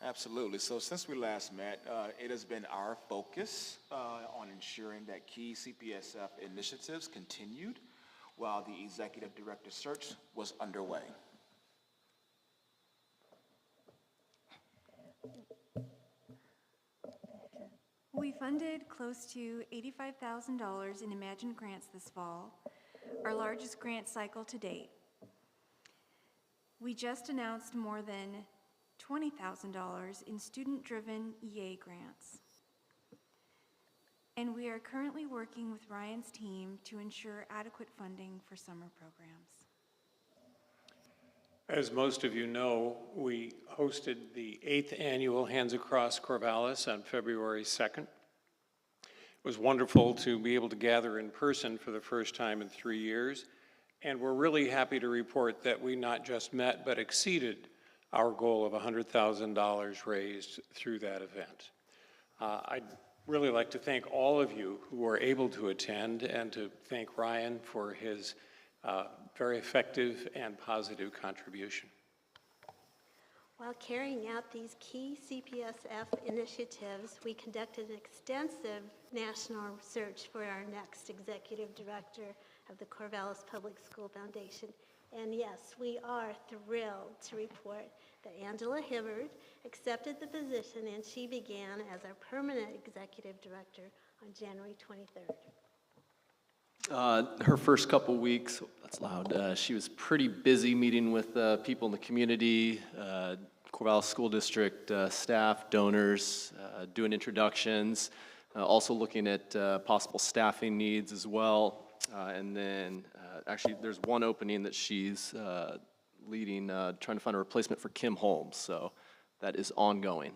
Absolutely. So since we last met, it has been our focus on ensuring that key CPSF initiatives continued while the executive director search was underway. We funded close to $85,000 in Imagine grants this fall, our largest grant cycle to date. We just announced more than $20,000 in student-driven EA grants. And we are currently working with Ryan's team to ensure adequate funding for summer programs. As most of you know, we hosted the 8th annual Hands Across Corvallis on February 2nd. It was wonderful to be able to gather in person for the first time in 3 years, and we're really happy to report that we not just met but exceeded our goal of $100,000 raised through that event. I'd really like to thank all of you who were able to attend and to thank Ryan for his very effective and positive contribution. While carrying out these key CPSF initiatives, we conducted an extensive national search for our next executive director of the Corvallis Public School Foundation. And yes, we are thrilled to report that Angela Hibbard accepted the position, and she began as our permanent executive director on January 23rd. Her first couple weeks, that's loud, she was pretty busy meeting with people in the community, Corvallis School District staff, donors, doing introductions, also looking at possible staffing needs as well. And then actually there's one opening that she's leading, trying to find a replacement for Kim Holmes. So that is ongoing.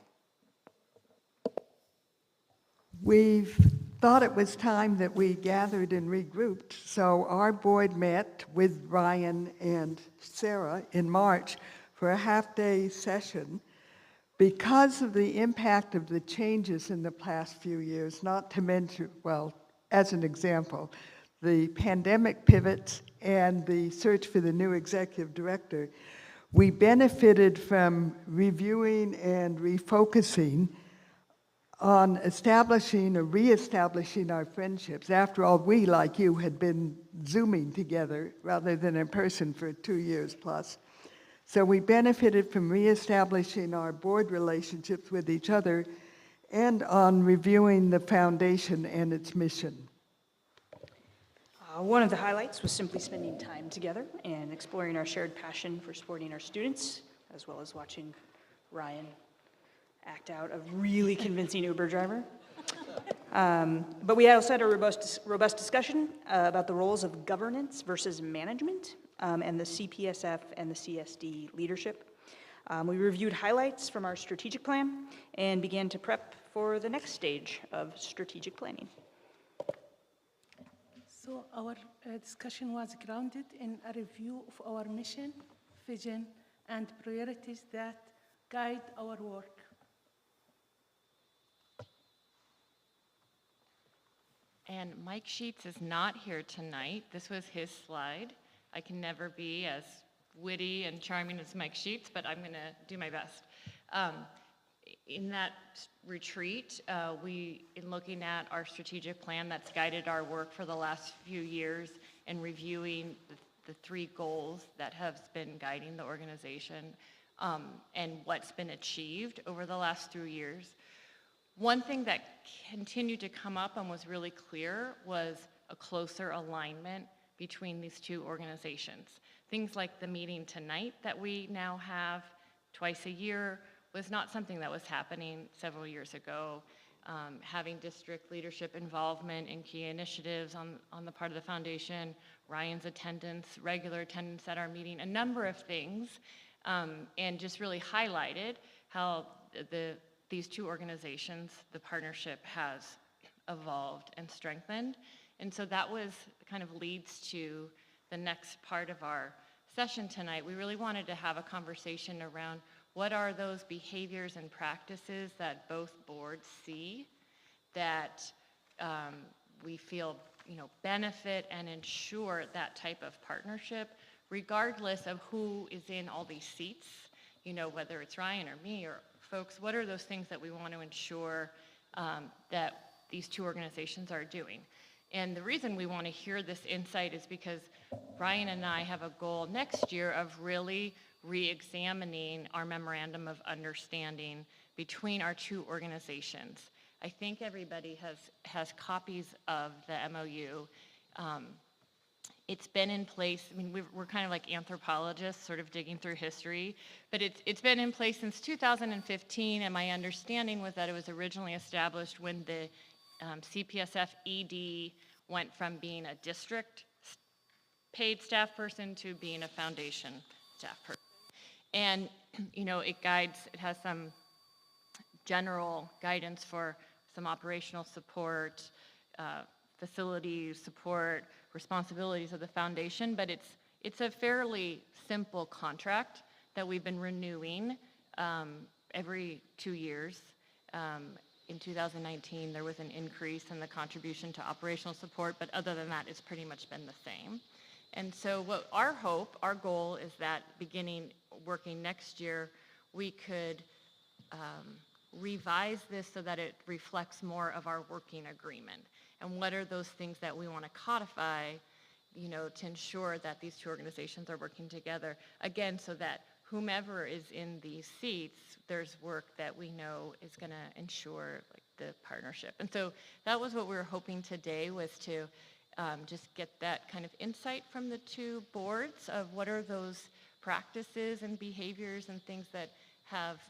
We've thought it was time that we gathered and regrouped, so our board met with Ryan and Sarah in March for a half-day session. Because of the impact of the changes in the past few years, not to mention, well, as an example, the pandemic pivots and the search for the new executive director, we benefited from reviewing and refocusing on establishing or reestablishing our friendships. After all, we, like you, had been Zooming together rather than in person for 2 years plus. So we benefited from reestablishing our board relationships with each other and on reviewing the foundation and its mission. One of the highlights was simply spending time together and exploring our shared passion for supporting our students, as well as watching Ryan act out a really convincing Uber driver. But we also had a robust discussion about the roles of governance versus management and the CPSF and the CSD leadership. We reviewed highlights from our strategic plan and began to prep for the next stage of strategic planning. So our discussion was grounded in a review of our mission, vision, and priorities that guide our work. And Mike Sheets is not here tonight. This was his slide. I can never be as witty and charming as Mike Sheets, but I'm going to do my best. In that retreat, in looking at our strategic plan that's guided our work for the last few years and reviewing the 3 goals that have been guiding the organization and what's been achieved over the last 3 years, one thing that continued to come up and was really clear was a closer alignment between these 2 organizations. Things like the meeting tonight that we now have twice a year was not something that was happening several years ago. Having district leadership involvement in key initiatives on the part of the foundation, Ryan's attendance, regular attendance at our meeting, a number of things, and just really highlighted how these 2 organizations, the partnership has evolved and strengthened. And so that kind of leads to the next part of our session tonight. We really wanted to have a conversation around what are those behaviors and practices that both boards see that we feel benefit and ensure that type of partnership, regardless of who is in all these seats, whether it's Ryan or me or folks. What are those things that we want to ensure that these 2 organizations are doing? And the reason we want to hear this insight is because Ryan and I have a goal next year of really re-examining our memorandum of understanding between our 2 organizations. I think everybody has copies of the MOU. It's been in place. I mean, we're kind of like anthropologists, sort of digging through history, but it's been in place since 2015, and my understanding was that it was originally established when the CPSF ED went from being a district paid staff person to being a foundation staff person. And, it has some general guidance for some operational support, facility support, responsibilities of the foundation, but it's a fairly simple contract that we've been renewing every 2 years. In 2019, there was an increase in the contribution to operational support, but other than that, it's pretty much been the same. And so what our goal is that beginning working next year, we could revise this so that it reflects more of our working agreement. And what are those things that we want to codify, to ensure that these 2 organizations are working together, again, so that whomever is in these seats, there's work that we know is going to ensure the partnership. And so that was what we were hoping today, was to just get that kind of insight from the two boards of what are those practices and behaviors and things that have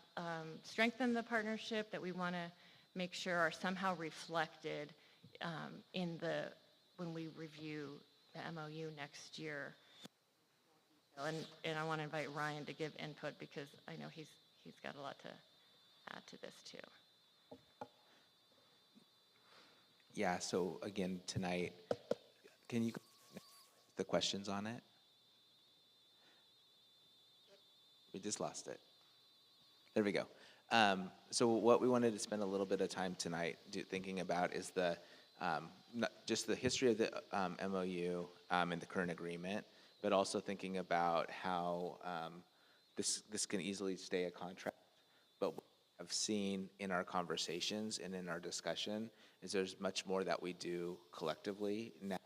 strengthened the partnership that we want to make sure are somehow reflected when we review the MOU next year. And I want to invite Ryan to give input because I know he's got a lot to add to this too. Yeah, so again, tonight, can you the questions on it? We just lost it. There we go. So what we wanted to spend a little bit of time tonight thinking about is not just the history of the MOU and the current agreement, but also thinking about how this can easily stay a contract. But what I've seen in our conversations and in our discussion is there's much more that we do collectively now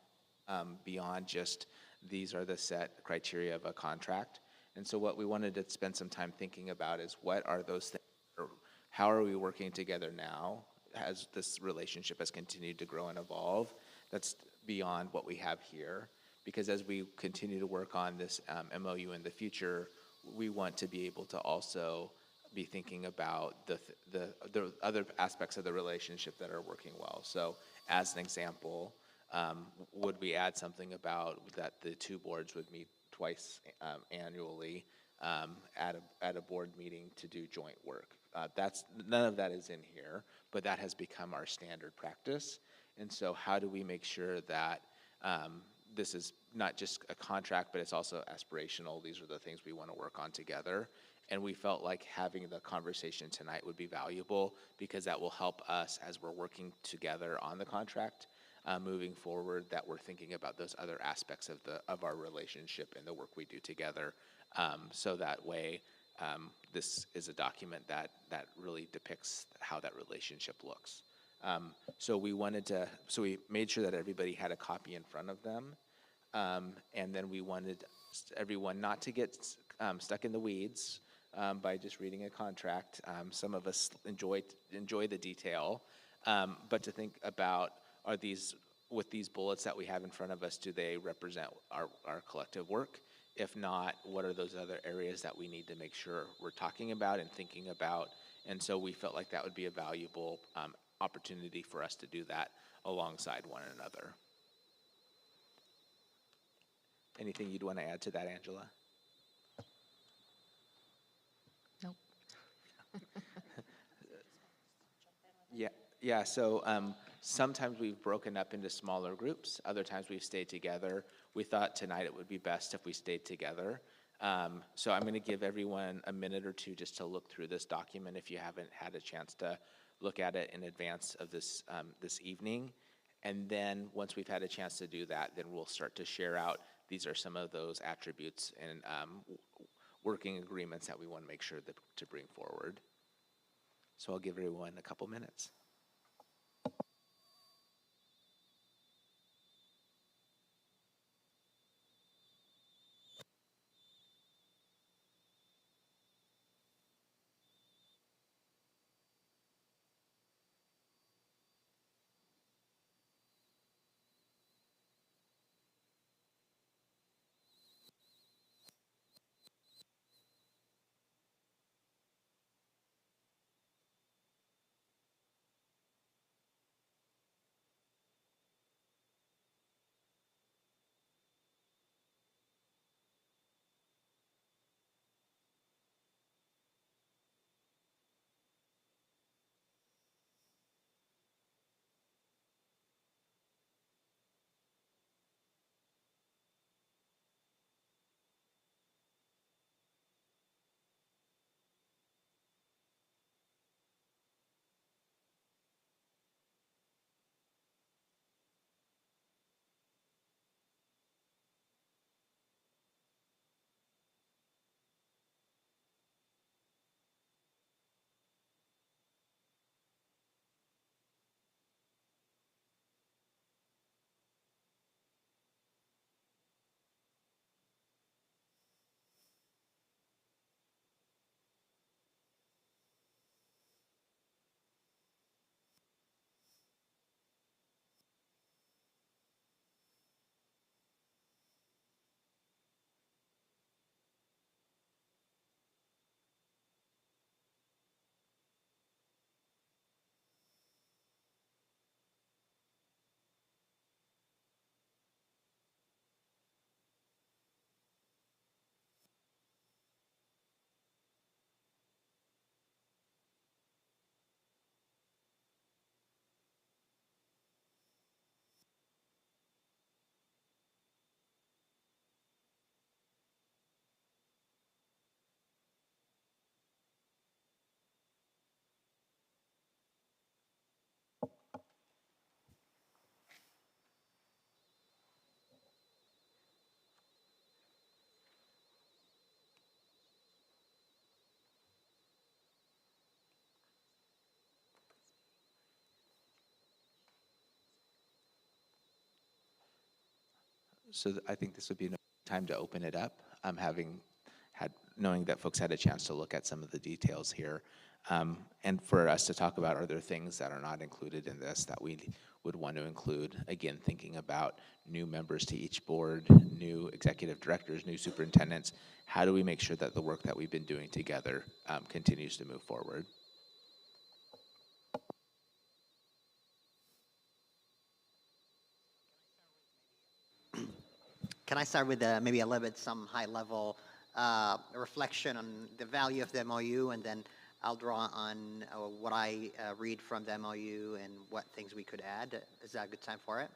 beyond just these are the set criteria of a contract. And so what we wanted to spend some time thinking about is what are those things, or how are we working together now as this relationship has continued to grow and evolve that's beyond what we have here. Because as we continue to work on this MOU in the future, we want to be able to also be thinking about the other aspects of the relationship that are working well. So as an example, would we add something about that the two boards would meet twice annually at a board meeting to do joint work? None of that is in here, but that has become our standard practice. And so how do we make sure that this is not just a contract, but it's also aspirational? These are the things we want to work on together. And we felt like having the conversation tonight would be valuable because that will help us as we're working together on the contract moving forward, that we're thinking about those other aspects of our relationship and the work we do together. So that way, this is a document that really depicts how that relationship looks. So we made sure that everybody had a copy in front of them. And then we wanted everyone not to get stuck in the weeds by just reading a contract. Some of us enjoy the detail, but to think about, with these bullets that we have in front of us, do they represent our collective work? If not, what are those other areas that we need to make sure we're talking about and thinking about? And so we felt like that would be a valuable opportunity for us to do that alongside one another. Anything you'd want to add to that, Angela? Nope. Yeah. So sometimes we've broken up into smaller groups. Other times we've stayed together. We thought tonight it would be best if we stayed together. So I'm going to give everyone a minute or two just to look through this document if you haven't had a chance to look at it in advance of this evening. And then once we've had a chance to do that, then we'll start to share out these are some of those attributes and working agreements that we want to make sure to bring forward. So I'll give everyone a couple minutes. So I think this would be a time to open it up, knowing that folks had a chance to look at some of the details here, and for us to talk about, are there things that are not included in this that we would want to include? Again, thinking about new members to each board, new executive directors, new superintendents. How do we make sure that the work that we've been doing together continues to move forward? Can I start with maybe a little bit some high-level reflection on the value of the MOU, and then I'll draw on what I read from the MOU and what things we could add. Is that a good time for it?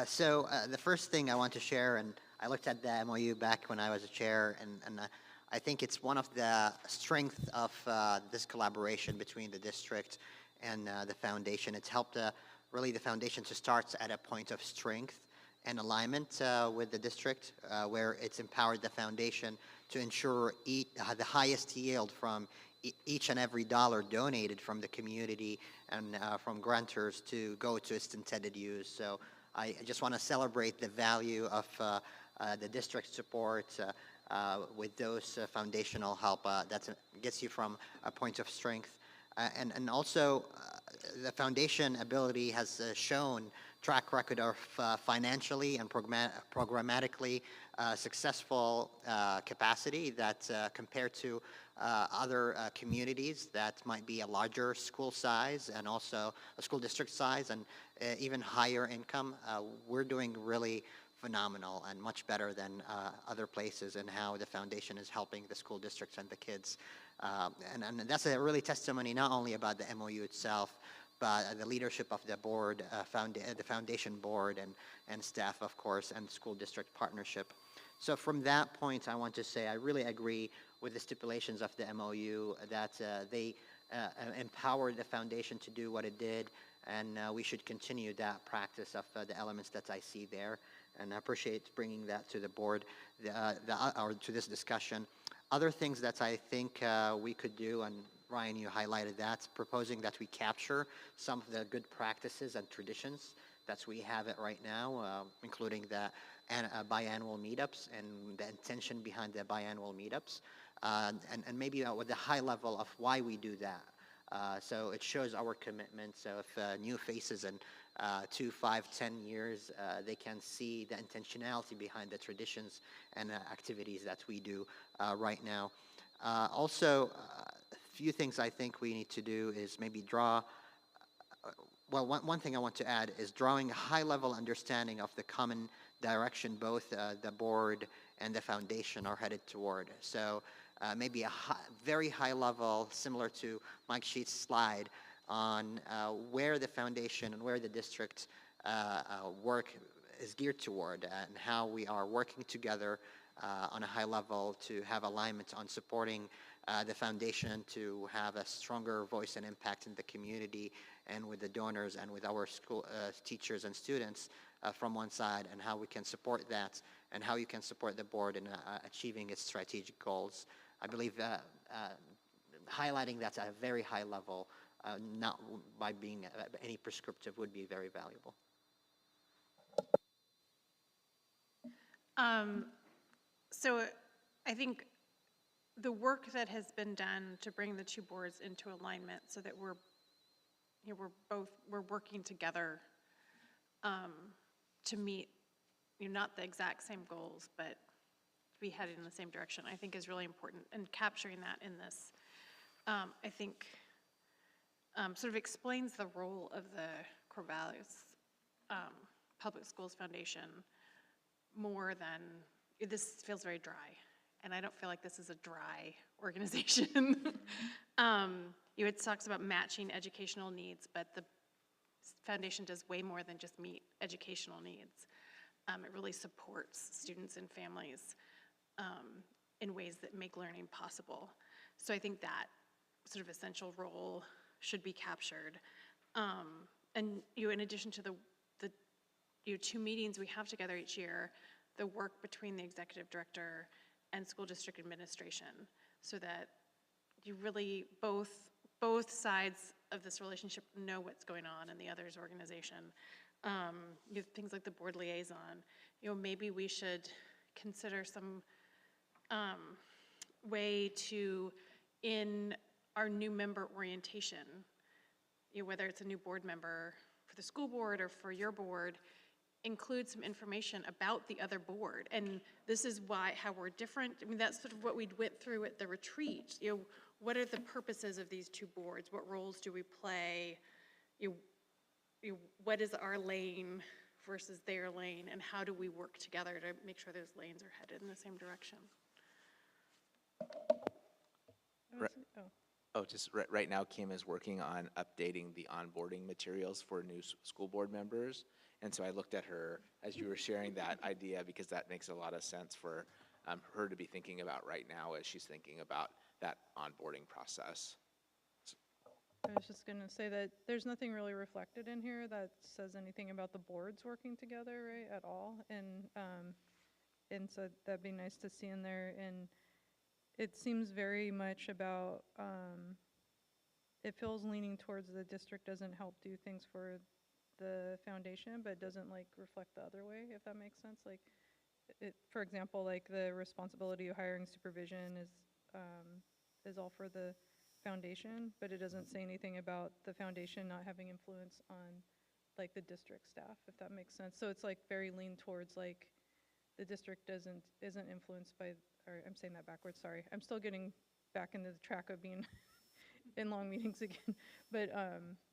So the first thing I want to share, and I looked at the MOU back when I was a chair, and I think it's one of the strengths of this collaboration between the district and the foundation. It's helped really the foundation to start at a point of strength and alignment with the district, where it's empowered the foundation to ensure the highest yield from each and every dollar donated from the community and from grantors to go to its intended use. So I just want to celebrate the value of the district support with those foundational help that gets you from a point of strength. And also the foundation ability has shown track record of financially and programmatically successful capacity that compared to other communities that might be a larger school size and also a school district size and even higher income, we're doing really phenomenal and much better than other places in how the foundation is helping the school districts and the kids. And that's a really testimony not only about the MOU itself, but the leadership of the board, the foundation board and staff, of course, and school district partnership. So from that point, I want to say I really agree with the stipulations of the MOU that they empowered the foundation to do what it did, and we should continue that practice of the elements that I see there. And I appreciate bringing that to the board or to this discussion. Other things that I think we could do, and Ryan, you highlighted that, proposing that we capture some of the good practices and traditions that we have it right now, including the biannual meetups and the intention behind the biannual meetups, and maybe with the high level of why we do that. So it shows our commitment. So if new faces in 2, 5, 10 years, they can see the intentionality behind the traditions and activities that we do right now. Also, a few things I think we need to do is maybe draw, well, one thing I want to add is drawing a high-level understanding of the common direction both the board and the foundation are headed toward. So maybe a very high level, similar to Mike Sheets' slide, on where the foundation and where the district work is geared toward and how we are working together on a high level to have alignment on supporting the foundation to have a stronger voice and impact in the community and with the donors and with our school teachers and students from one side, and how we can support that and how you can support the board in achieving its strategic goals. I believe highlighting that at a very high level, not by being any prescriptive, would be very valuable. So I think the work that has been done to bring the two boards into alignment so that we're working together to meet, not the exact same goals, but to be headed in the same direction, I think is really important. And capturing that in this, I think, sort of explains the role of the Corvallis Public Schools Foundation more than, this feels very dry. And I don't feel like this is a dry organization. It talks about matching educational needs, but the foundation does way more than just meet educational needs. It really supports students and families in ways that make learning possible. So I think that sort of essential role should be captured. And in addition to the 2 meetings we have together each year, the work between the executive director and school district administration, so that you really both sides of this relationship know what's going on in the other's organization. You have things like the board liaison. maybe we should consider some way to, in our new member orientation, whether it's a new board member for the school board or for your board, include some information about the other board. And this is how we're different. I mean, that's sort of what we went through at the retreat. What are the purposes of these two boards? What roles do we play? What is our lane versus their lane, and how do we work together to make sure those lanes are headed in the same direction? Just right now, Kim is working on updating the onboarding materials for new school board members. And so I looked at her as you were sharing that idea, because that makes a lot of sense for her to be thinking about right now as she's thinking about that onboarding process. I was just going to say that there's nothing really reflected in here that says anything about the boards working together, right, at all. And so that'd be nice to see in there. And it seems very much about, it feels leaning towards the district doesn't help do things for the foundation, but doesn't like reflect the other way, if that makes sense. Like, for example, like the responsibility of hiring supervision is all for the foundation, but it doesn't say anything about the foundation not having influence on like the district staff, if that makes sense. So it's like very lean towards like the district isn't influenced by, or I'm saying that backwards, sorry. I'm still getting back into the track of being in long meetings again. But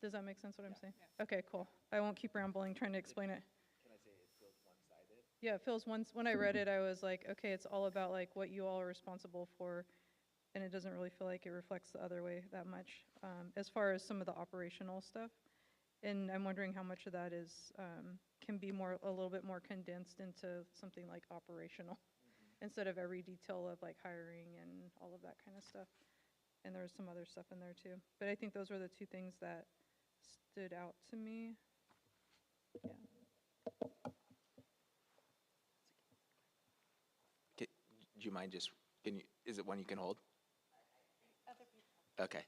does that make sense what I'm saying? Yeah. Okay, cool. I won't keep rambling trying to explain it. Can I say it feels one-sided? Yeah, it feels when I read it, I was like, okay, it's all about like what you all are responsible for, and it doesn't really feel like it reflects the other way that much, as far as some of the operational stuff. And I'm wondering how much of that is can be a little bit more condensed into something like operational, instead of every detail of like hiring and all of that kind of stuff. And there was some other stuff in there too. But I think those were the two things that stood out to me. Yeah. Do you mind just, is it one you can hold? Okay.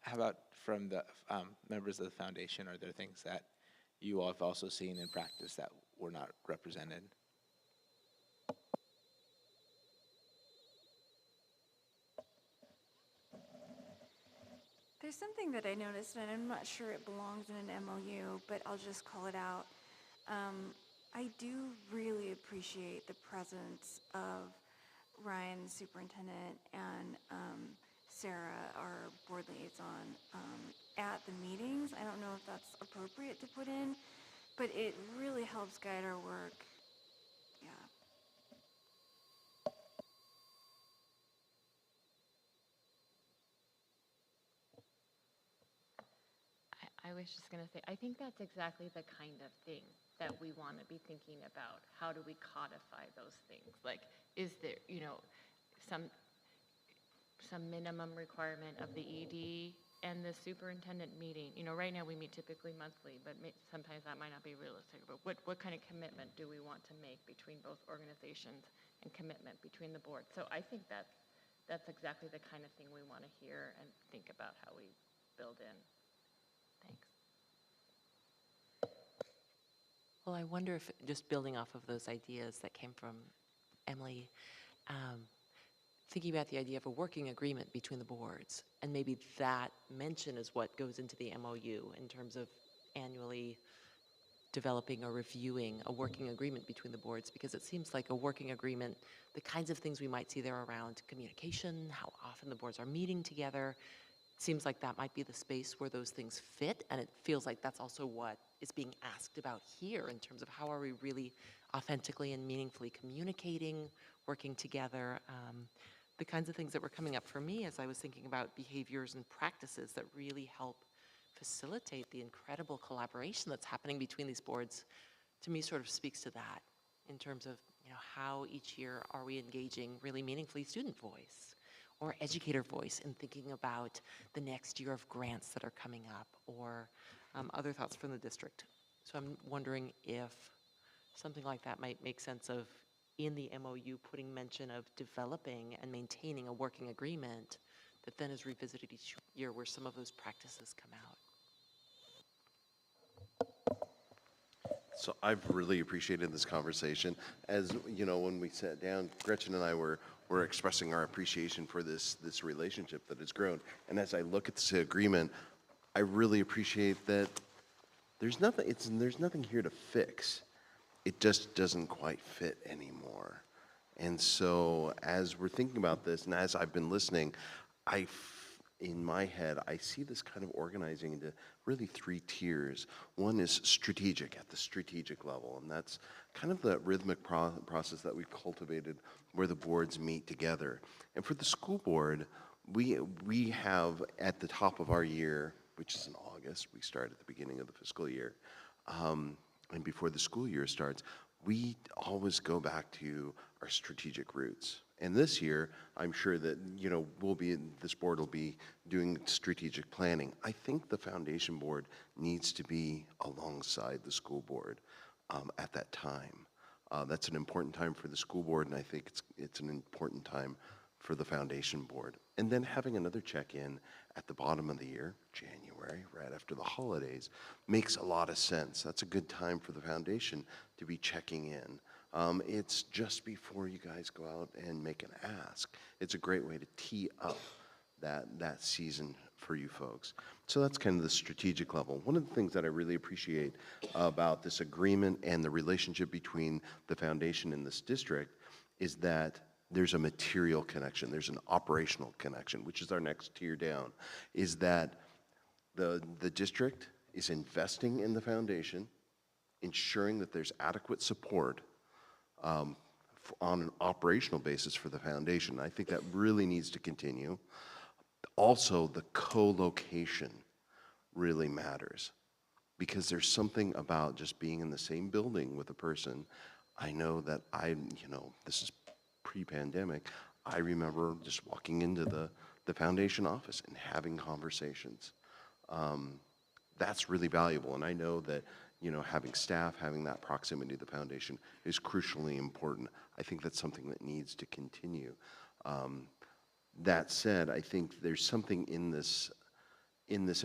How about from the members of the foundation, are there things that you all have also seen in practice that were not represented? There's something that I noticed, and I'm not sure it belongs in an MOU, but I'll just call it out. I do really appreciate the presence of Ryan, the superintendent, and Sarah, our board liaison, at the meetings. I don't know if that's appropriate to put in, but it really helps guide our work. Yeah. I was just going to say, I think that's exactly the kind of thing that we want to be thinking about. How do we codify those things? Like, is there, some minimum requirement of the ED and the superintendent meeting? Right now we meet typically monthly, but sometimes that might not be realistic. But what kind of commitment do we want to make between both organizations and commitment between the board? So I think that's exactly the kind of thing we want to hear and think about how we build in. Thanks. Well, I wonder if, just building off of those ideas that came from Emily, thinking about the idea of a working agreement between the boards, and maybe that mention is what goes into the MOU in terms of annually developing or reviewing a working agreement between the boards, because it seems like a working agreement, the kinds of things we might see there around communication, how often the boards are meeting together, it seems like that might be the space where those things fit, and it feels like that's also what is being asked about here in terms of how are we really authentically and meaningfully communicating, working together. The kinds of things that were coming up for me as I was thinking about behaviors and practices that really help facilitate the incredible collaboration that's happening between these boards, to me sort of speaks to that in terms of how each year are we engaging really meaningfully student voice or educator voice in thinking about the next year of grants that are coming up, or other thoughts from the district. So I'm wondering if something like that might make sense of, in the MOU, putting mention of developing and maintaining a working agreement that then is revisited each year where some of those practices come out. So I've really appreciated this conversation. As you know, when we sat down, Gretchen and I were expressing our appreciation for this relationship that has grown. And as I look at this agreement, I really appreciate that there's nothing here to fix. It just doesn't quite fit anymore. And so as we're thinking about this, and as I've been listening, in my head, I see this kind of organizing into really 3 tiers. One is strategic, at the strategic level, and that's kind of the rhythmic process that we've cultivated where the boards meet together. And for the school board, we have at the top of our year, which is in August, we start at the beginning of the fiscal year, and before the school year starts, we always go back to our strategic roots. And this year, I'm sure that, you know, this board will be doing strategic planning. I think the foundation board needs to be alongside the school board at that time. That's an important time for the school board, and I think it's an important time for the foundation board. And then having another check-in at the bottom of the year, January, right after the holidays, makes a lot of sense. That's a good time for the foundation to be checking in. It's just before you guys go out and make an ask. It's a great way to tee up that season for you folks. So that's kind of the strategic level. One of the things that I really appreciate about this agreement and the relationship between the foundation and this district is that there's a material connection, there's an operational connection, which is our next tier down, is that the district is investing in the foundation, ensuring that there's adequate support on an operational basis for the foundation. I think that really needs to continue. Also, the co-location really matters because there's something about just being in the same building with a person. I know that this is pre-pandemic. I remember just walking into the foundation office and having conversations. That's really valuable, and I know that having staff, having that proximity to the foundation is crucially important. I think that's something that needs to continue. That said, I think there's something in this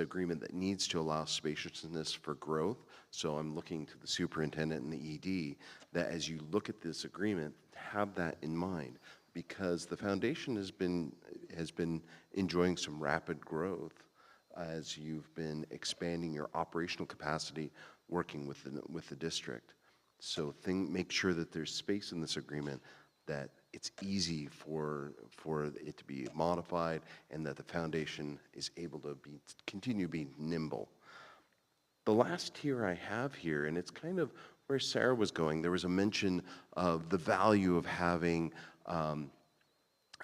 agreement that needs to allow spaciousness for growth. So I'm looking to the superintendent and the ED that as you look at this agreement, have that in mind, because the foundation has been enjoying some rapid growth as you've been expanding your operational capacity working with the district. So make sure that there's space in this agreement that it's easy for it to be modified and that the foundation is able to continue being nimble. The last tier I have here, and it's kind of where Sarah was going, there was a mention of the value of having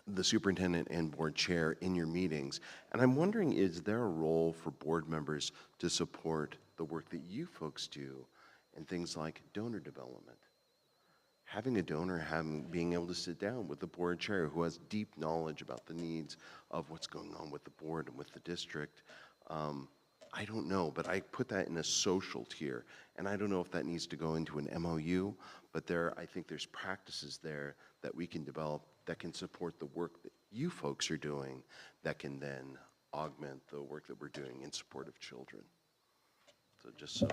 the superintendent and board chair in your meetings. And I'm wondering, is there a role for board members to support the work that you folks do in things like donor development? Having a donor, being able to sit down with the board chair who has deep knowledge about the needs of what's going on with the board and with the district. I don't know, but I put that in a social tier. And I don't know if that needs to go into an MOU, but I think there's practices there that we can develop that can support the work that you folks are doing that can then augment the work that we're doing in support of children. So just some.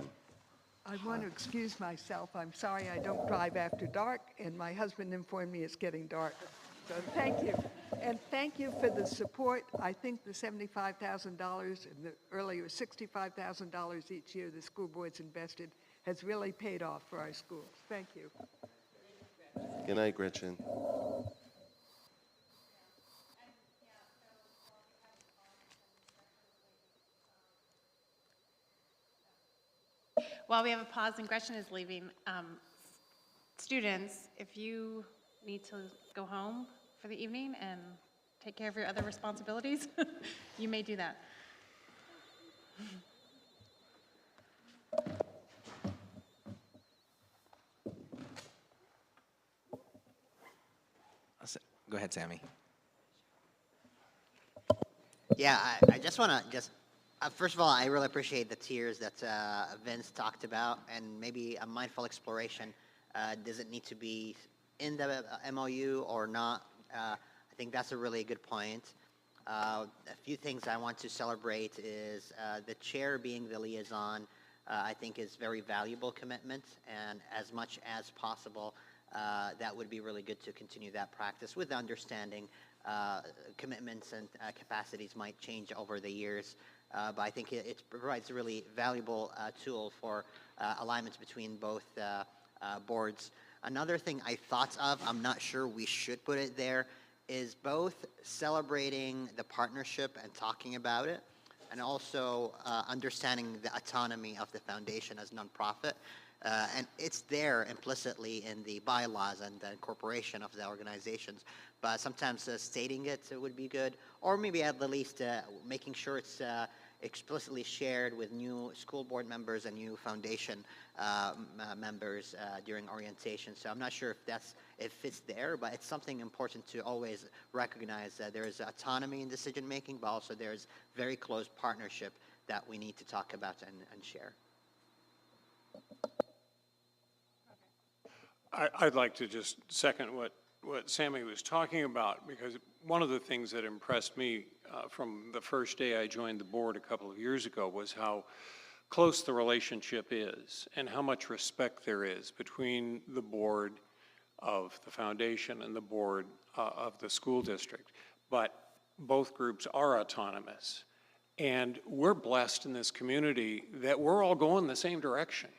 I want to excuse myself. I'm sorry I don't drive after dark, and my husband informed me it's getting dark. So thank you. And thank you for the support. I think the $75,000 and the earlier $65,000 each year the school board's invested has really paid off for our schools. Thank you. Good night, Gretchen. While we have a pause and Gretchen is leaving, students, if you need to go home for the evening and take care of your other responsibilities, you may do that. Go ahead, Sammy. Yeah, I just want to first of all, I really appreciate the tiers that Vince talked about, and maybe a mindful exploration. Does it need to be in the MOU or not? I think that's a really good point. A few things I want to celebrate is the chair being the liaison I think is very valuable commitment, and as much as possible, that would be really good to continue that practice with the understanding commitments and capacities might change over the years. But I think it provides a really valuable tool for alignments between both boards. Another thing I thought of, I'm not sure we should put it there, is both celebrating the partnership and talking about it, and also understanding the autonomy of the foundation as nonprofit. And it's there implicitly in the bylaws and the incorporation of the organizations. But sometimes stating it would be good, or maybe at the least making sure it's explicitly shared with new school board members and new foundation members during orientation. So I'm not sure if it's there, but it's something important to always recognize that there is autonomy in decision making, but also there's very close partnership that we need to talk about and share. I'd like to just second what Sammy was talking about, because one of the things that impressed me from the first day I joined the board a couple of years ago was how close the relationship is and how much respect there is between the board of the foundation and the board of the school district. But both groups are autonomous. And we're blessed in this community that we're all going the same direction.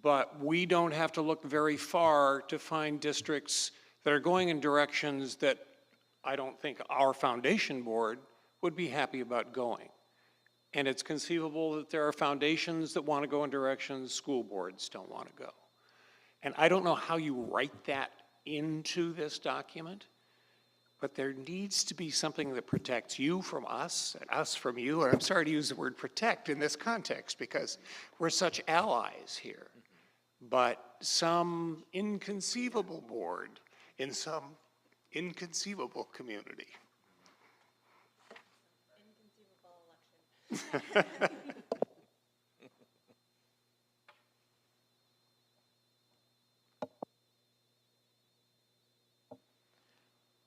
But we don't have to look very far to find districts that are going in directions that I don't think our foundation board would be happy about going. And it's conceivable that there are foundations that want to go in directions school boards don't want to go. And I don't know how you write that into this document, but there needs to be something that protects you from us and us from you. And I'm sorry to use the word protect in this context because we're such allies here. But some inconceivable board in some inconceivable community. Inconceivable election.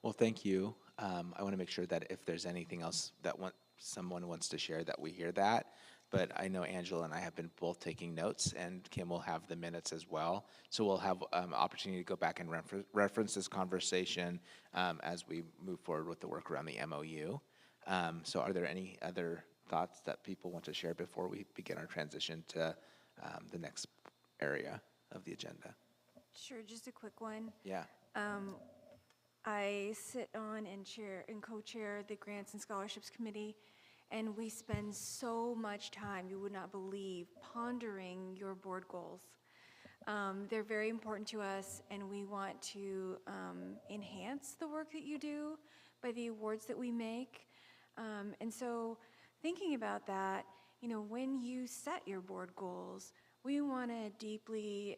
Well, thank you. I want to make sure that if there's anything else that someone wants to share, that we hear that. But I know Angela and I have been both taking notes, and Kim will have the minutes as well. So we'll have opportunity to go back and reference this conversation as we move forward with the work around the MOU. So are there any other thoughts that people want to share before we begin our transition to the next area of the agenda? Sure, just a quick one. Yeah. I sit on and co-chair the Grants and Scholarships Committee, and we spend so much time, you would not believe, pondering your board goals. They're very important to us, and we want to enhance the work that you do by the awards that we make. And so thinking about that, when you set your board goals, we want to deeply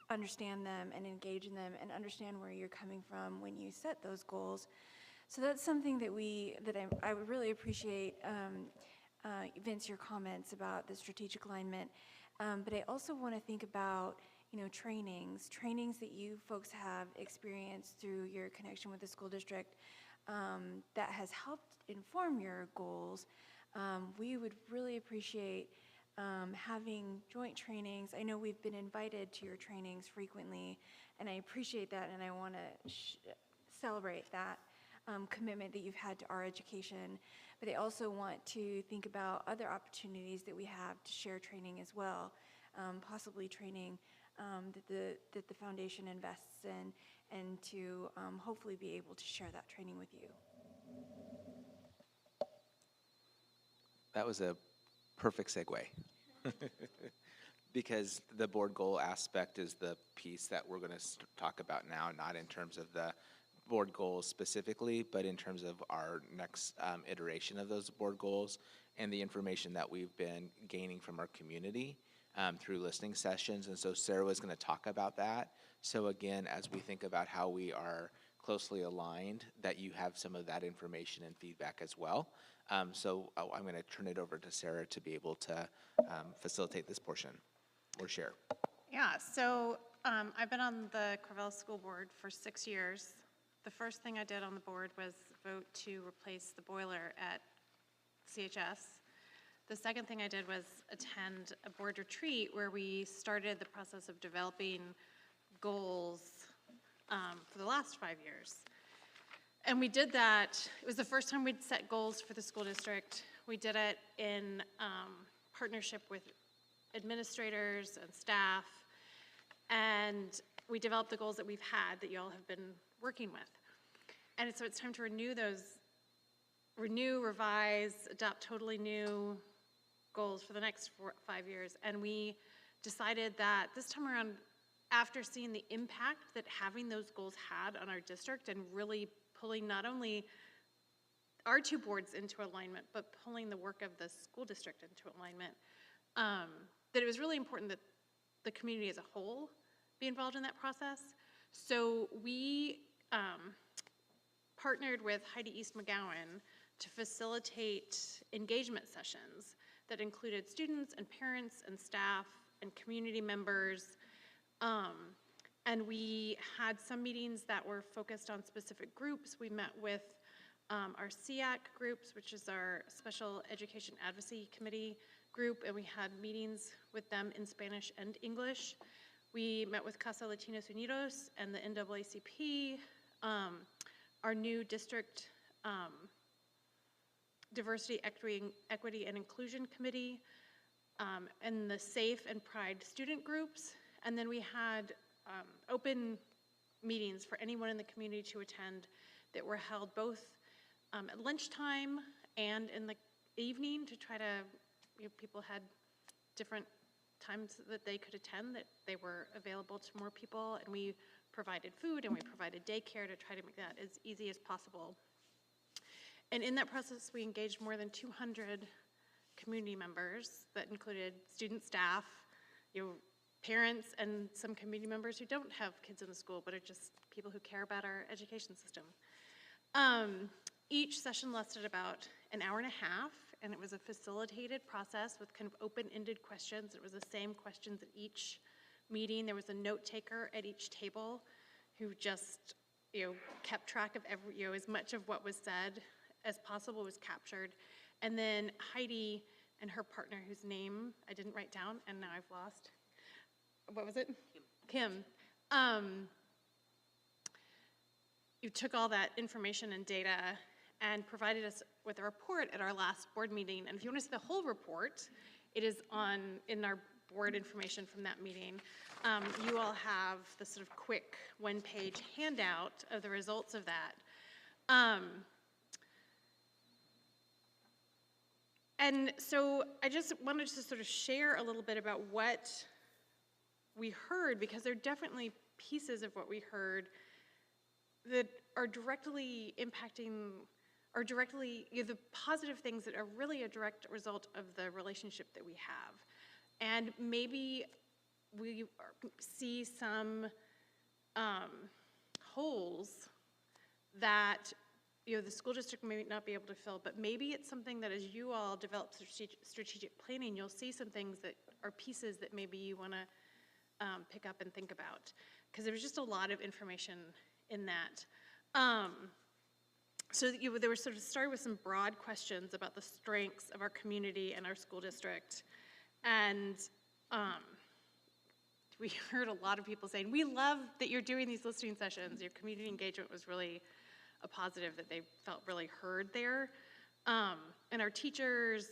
understand them and engage in them and understand where you're coming from when you set those goals. So that's something that I would really appreciate, Vince, your comments about the strategic alignment. But I also want to think about, trainings that you folks have experienced through your connection with the school district that has helped inform your goals. We would really appreciate having joint trainings. I know we've been invited to your trainings frequently, and I appreciate that, and I want to celebrate that commitment that you've had to our education. But I also want to think about other opportunities that we have to share training as well, possibly training that the foundation invests in, and to hopefully be able to share that training with you. That was a perfect segue. Because the board goal aspect is the piece that we're going to talk about now, not in terms of the board goals specifically, but in terms of our next iteration of those board goals and the information that we've been gaining from our community through listening sessions. And so Sarah was going to talk about that. So again, as we think about how we are closely aligned, that you have some of that information and feedback as well. So I'm going to turn it over to Sarah to be able to facilitate this portion or share. Yeah, so I've been on the Corvallis School Board for 6 years. The first thing I did on the board was vote to replace the boiler at CHS. The second thing I did was attend a board retreat where we started the process of developing goals for the last 5 years. And we did that, it was the first time we'd set goals for the school district. We did it in partnership with administrators and staff, and we developed the goals that we've had that you all have been working with. And so it's time to renew those, revise, adopt totally new goals for the next 5 years. And we decided that this time around, after seeing the impact that having those goals had on our district and really pulling not only our two boards into alignment, but pulling the work of the school district into alignment, that it was really important that the community as a whole be involved in that process. So we partnered with Heidi East McGowan to facilitate engagement sessions that included students and parents and staff and community members. And we had some meetings that were focused on specific groups. We met with our SEAC groups, which is our Special Education Advocacy Committee group, and we had meetings with them in Spanish and English. We met with Casa Latinos Unidos and the NAACP, our new district Diversity, Equity, and Inclusion Committee, and the SAFE and Pride student groups. And then we had open meetings for anyone in the community to attend that were held both at lunchtime and in the evening to try to, people had different times that they could attend, that they were available to more people, and we provided food and we provided daycare to try to make that as easy as possible. And in that process, we engaged more than 200 community members that included student, staff, parents, and some community members who don't have kids in the school, but are just people who care about our education system. Each session lasted about an hour and a half, and it was a facilitated process with kind of open-ended questions. It was the same questions at each meeting. There was a note taker at each table who just, kept track of as much of what was said as possible was captured. And then Heidi and her partner, whose name I didn't write down, and now I've lost. What was it? Kim. You took all that information and data and provided us with a report at our last board meeting. And if you want to see the whole report, it is in our board information from that meeting. You all have the sort of quick one-page handout of the results of that. And so I just wanted to sort of share a little bit about what we heard, because there are definitely pieces of what we heard that are directly impacting, or directly, the positive things that are really a direct result of the relationship that we have. And maybe we see some holes that the school district may not be able to fill, but maybe it's something that as you all develop strategic planning, you'll see some things that are pieces that maybe you want to pick up and think about, because there was just a lot of information in that. So they were sort of started with some broad questions about the strengths of our community and our school district. And we heard a lot of people saying, we love that you're doing these listening sessions. Your community engagement was really a positive, that they felt really heard there. And our teachers,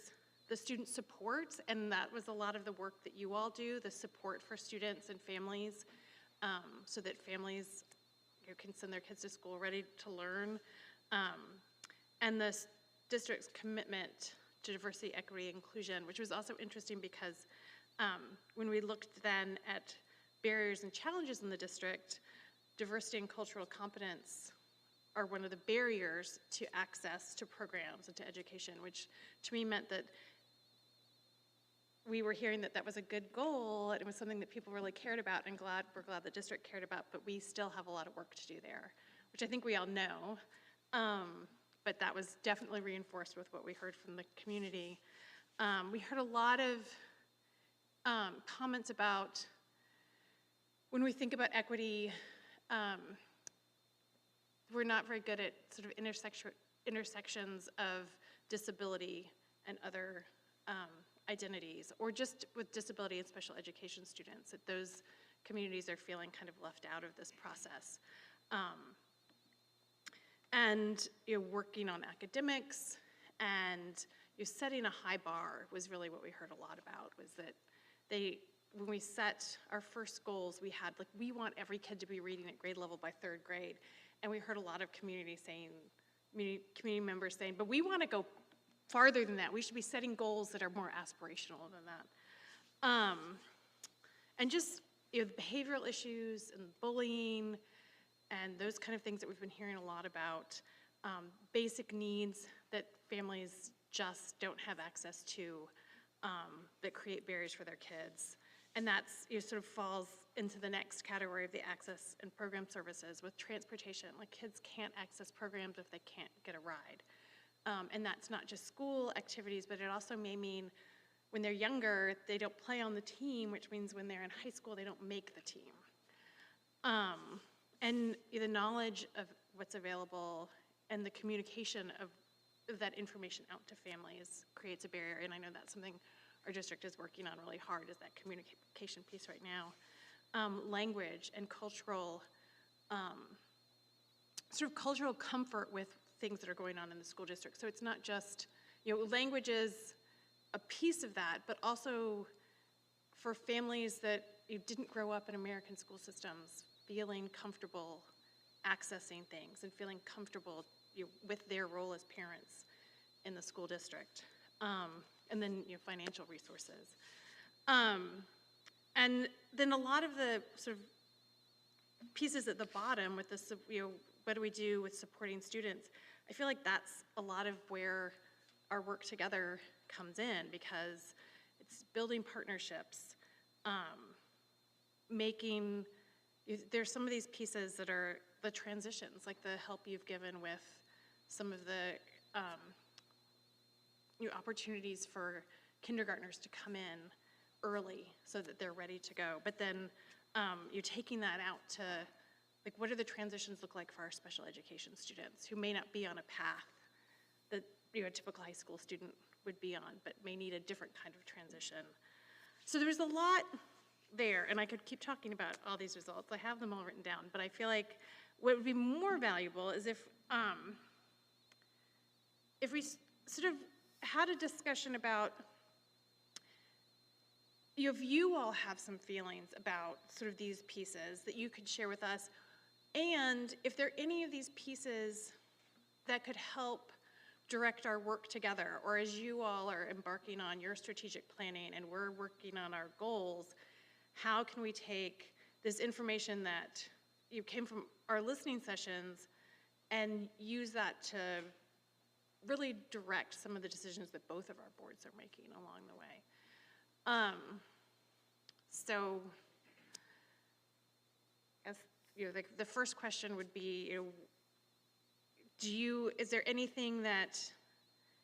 the student support, and that was a lot of the work that you all do, the support for students and families, so that families can send their kids to school ready to learn. And the district's commitment to diversity, equity, inclusion, which was also interesting because when we looked then at barriers and challenges in the district, diversity and cultural competence are one of the barriers to access to programs and to education, which to me meant that we were hearing that that was a good goal, and it was something that people really cared about, and we're glad the district cared about, but we still have a lot of work to do there, which I think we all know. But that was definitely reinforced with what we heard from the community. We heard a lot of comments about when we think about equity, we're not very good at sort of intersections of disability and other identities, or just with disability and special education students, that those communities are feeling kind of left out of this process. And working on academics and setting a high bar was really what we heard a lot about, was that when we set our first goals, we had, like, we want every kid to be reading at grade level by 3rd grade. And we heard a lot of community members saying, but we want to go farther than that. We should be setting goals that are more aspirational than that. And just the behavioral issues and bullying and those kind of things that we've been hearing a lot about, basic needs that families just don't have access to, that create barriers for their kids. And that's sort of falls into the next category of the access and program services with transportation. Like, kids can't access programs if they can't get a ride. And that's not just school activities, but it also may mean when they're younger, they don't play on the team, which means when they're in high school, they don't make the team. And the knowledge of what's available and the communication of that information out to families creates a barrier. And I know that's something our district is working on really hard, is that communication piece right now. Language and cultural, sort of cultural comfort with things that are going on in the school district. So it's not just, language is a piece of that, but also for families that didn't grow up in American school systems, feeling comfortable accessing things and feeling comfortable with their role as parents in the school district. And then financial resources. And then a lot of the sort of pieces at the bottom with this, what do we do with supporting students? I feel like that's a lot of where our work together comes in, because it's building partnerships, there's some of these pieces that are the transitions, like the help you've given with some of the opportunities for kindergartners to come in early so that they're ready to go. But then you're taking that out to, like, what do the transitions look like for our special education students who may not be on a path that a typical high school student would be on, but may need a different kind of transition. So there's a lot there, and I could keep talking about all these results. I have them all written down, but I feel like what would be more valuable is if we sort of had a discussion about, if you all have some feelings about sort of these pieces that you could share with us, and if there are any of these pieces that could help direct our work together, or as you all are embarking on your strategic planning and we're working on our goals, how can we take this information that came from our listening sessions and use that to really direct some of the decisions that both of our boards are making along the way. So, as the first question would be, is there anything that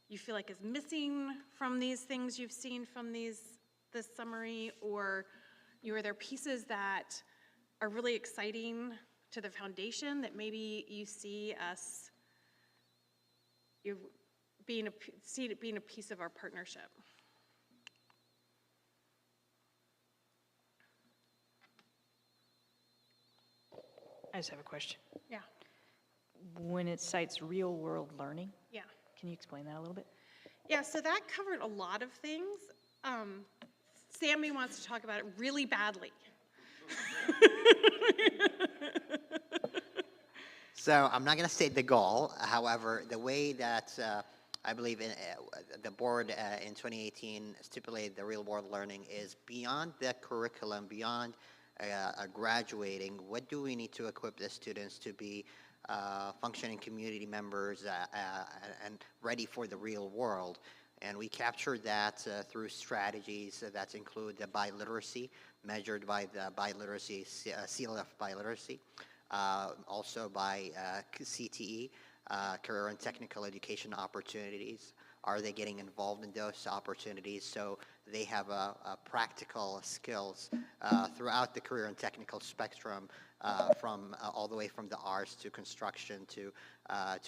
you feel like is missing from these things you've seen from this summary, or are there pieces that are really exciting to the foundation that maybe you see us being a piece of our partnership? I just have a question. Yeah. When it cites real-world learning, Yeah. can you explain that a little bit? Yeah, so that covered a lot of things. Sammy wants to talk about it really badly. So I'm not going to state the goal. However, the way that I believe the board in 2018 stipulated the real-world learning is beyond the curriculum, beyond graduating. What do we need to equip the students to be functioning community members and ready for the real world? And we captured that through strategies that include the biliteracy, measured by the biliteracy, seal of biliteracy, also by CTE, career and technical education opportunities, are they getting involved in those opportunities so they have a practical skills throughout the career and technical spectrum, from all the way from the arts to construction to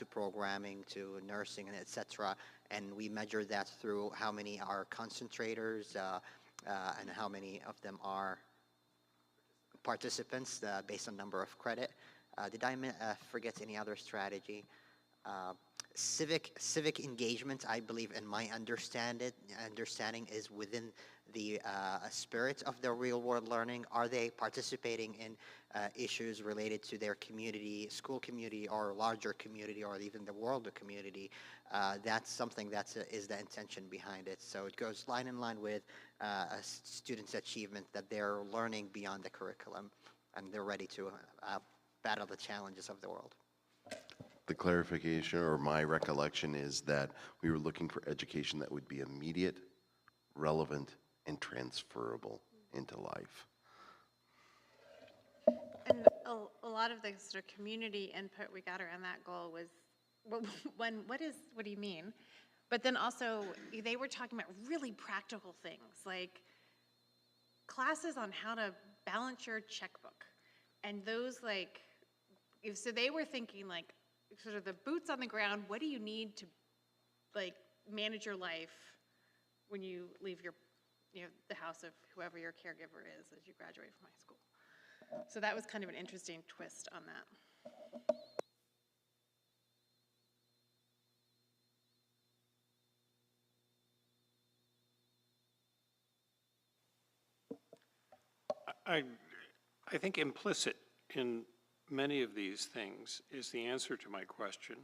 programming to nursing and etc. And we measure that through how many are concentrators and how many of them are participants based on number of credit. Did I forget any other strategy? Civic engagement, I believe, in my understanding, is within the spirit of the real world learning. Are they participating in issues related to their community, school community, or larger community, or even the world community? That's something that is the intention behind it. So it goes line in line with a student's achievement, that they're learning beyond the curriculum and they're ready to battle the challenges of the world. The clarification, or my recollection, is that we were looking for education that would be immediate, relevant, and transferable into life. And a lot of the sort of community input we got around that goal was, what do you mean? But then also, they were talking about really practical things, like classes on how to balance your checkbook. And those, like, so they were thinking, like, sort of the boots on the ground, what do you need to, like, manage your life when you leave your, the house of whoever your caregiver is as you graduate from high school. So that was kind of an interesting twist on that. I think implicit in many of these things is the answer to my question.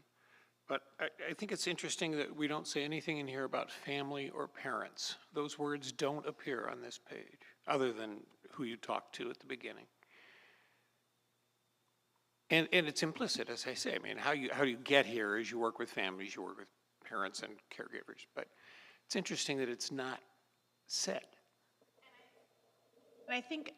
But I think it's interesting that we don't say anything in here about family or parents. Those words don't appear on this page, other than who you talked to at the beginning. And it's implicit, as I say. I mean, how you get here is you work with families, you work with parents and caregivers. But it's interesting that it's not said. And I think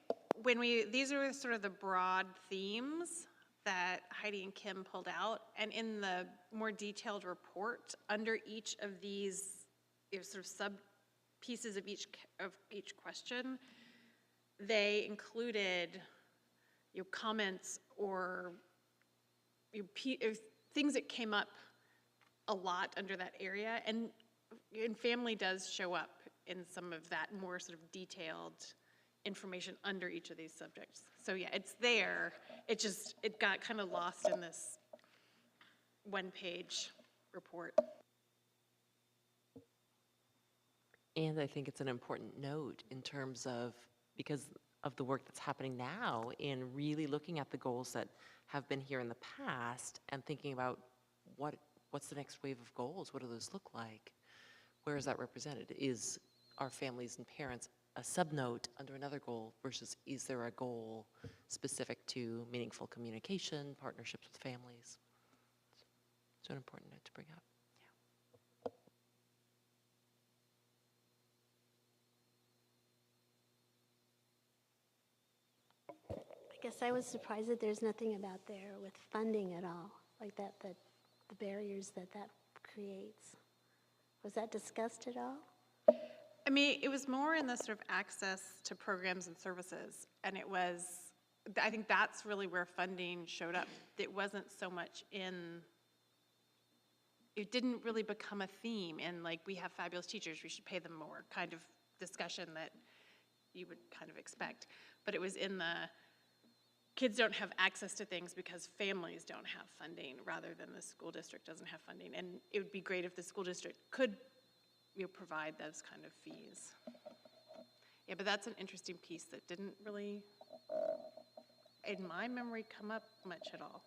these are sort of the broad themes that Heidi and Kim pulled out, and in the more detailed report, under each of these sort of sub pieces of each question, they included comments or things that came up a lot under that area, and family does show up in some of that more sort of detailed information under each of these subjects. So yeah, it's there. It got kind of lost in this one-page report. And I think it's an important note in terms of, because of the work that's happening now in really looking at the goals that have been here in the past and thinking about what's the next wave of goals? What do those look like? Where is that represented? Is our families and parents a subnote under another goal versus is there a goal specific to meaningful communication, partnerships with families? So an important note to bring up. I guess I was surprised that there's nothing about there with funding at all, like that the barriers that creates. Was that discussed at all? I mean, it was more in the sort of access to programs and services, and I think that's really where funding showed up. It wasn't so much it didn't really become a theme in, like, we have fabulous teachers, we should pay them more kind of discussion that you would kind of expect. But it was in the kids don't have access to things because families don't have funding, rather than the school district doesn't have funding. And it would be great if the school district could provide those kind of fees. Yeah, but that's an interesting piece that didn't really, in my memory, come up much at all.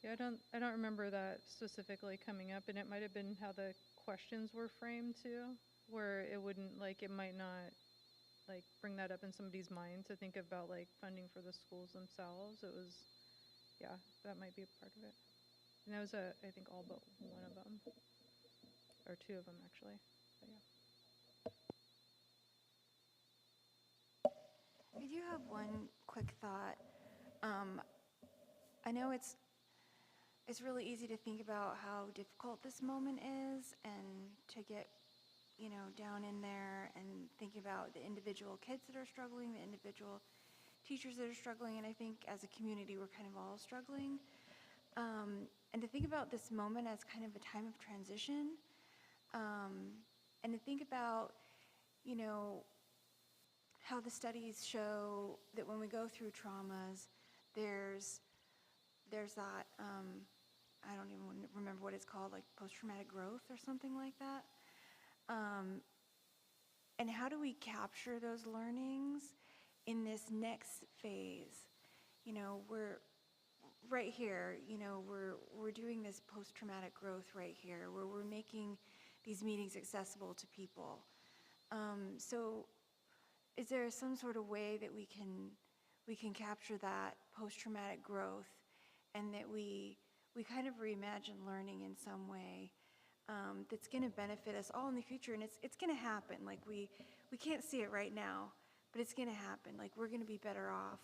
Yeah, I don't remember that specifically coming up, and it might have been how the questions were framed too, where it might not bring that up in somebody's mind to think about funding for the schools themselves. It was, yeah, that might be a part of it. And that was I think all but one of them, or two of them actually, but yeah. I do have one quick thought. I know it's really easy to think about how difficult this moment is and to get, you know, down in there and think about the individual kids that are struggling, the individual teachers that are struggling, and I think as a community we're kind of all struggling. And to think about this moment as kind of a time of transition, and to think about, you know, how the studies show that when we go through traumas, there's that, I don't even remember what it's called, like post-traumatic growth or something like that. And how do we capture those learnings in this next phase? You know, we're right here, you know, we're doing this post-traumatic growth right here, where we're making these meetings accessible to people. So is there some sort of way that we can capture that post-traumatic growth, and that we kind of reimagine learning in some way that's going to benefit us all in the future? And it's going to happen. Like we can't see it right now, but it's going to happen. Like we're going to be better off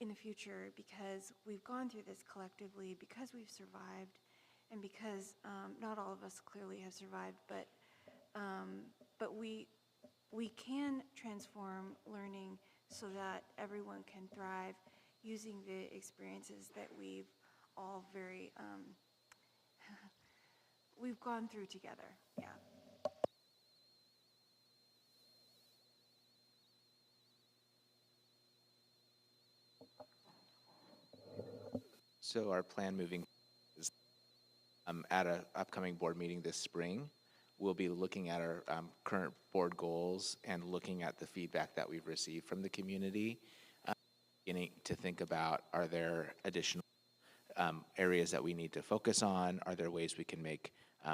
in the future because we've gone through this collectively, because we've survived, and because not all of us clearly have survived, but we can transform learning so that everyone can thrive using the experiences that we've all we've gone through together. Yeah. So our plan moving is at an upcoming board meeting this spring, we'll be looking at our current board goals and looking at the feedback that we've received from the community, beginning to think about, are there additional areas that we need to focus on? Are there ways we can make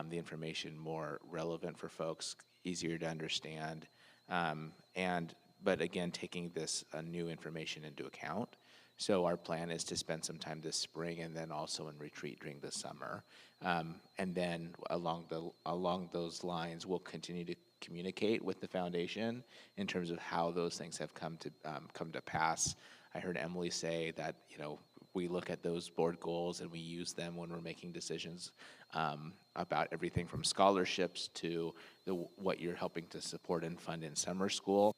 the information more relevant for folks, easier to understand? But again, taking this new information into account. So our plan is to spend some time this spring and then also in retreat during the summer. And then along those lines, we'll continue to communicate with the foundation in terms of how those things have come to pass. I heard Emily say that, you know, we look at those board goals and we use them when we're making decisions about everything from scholarships to what you're helping to support and fund in summer school.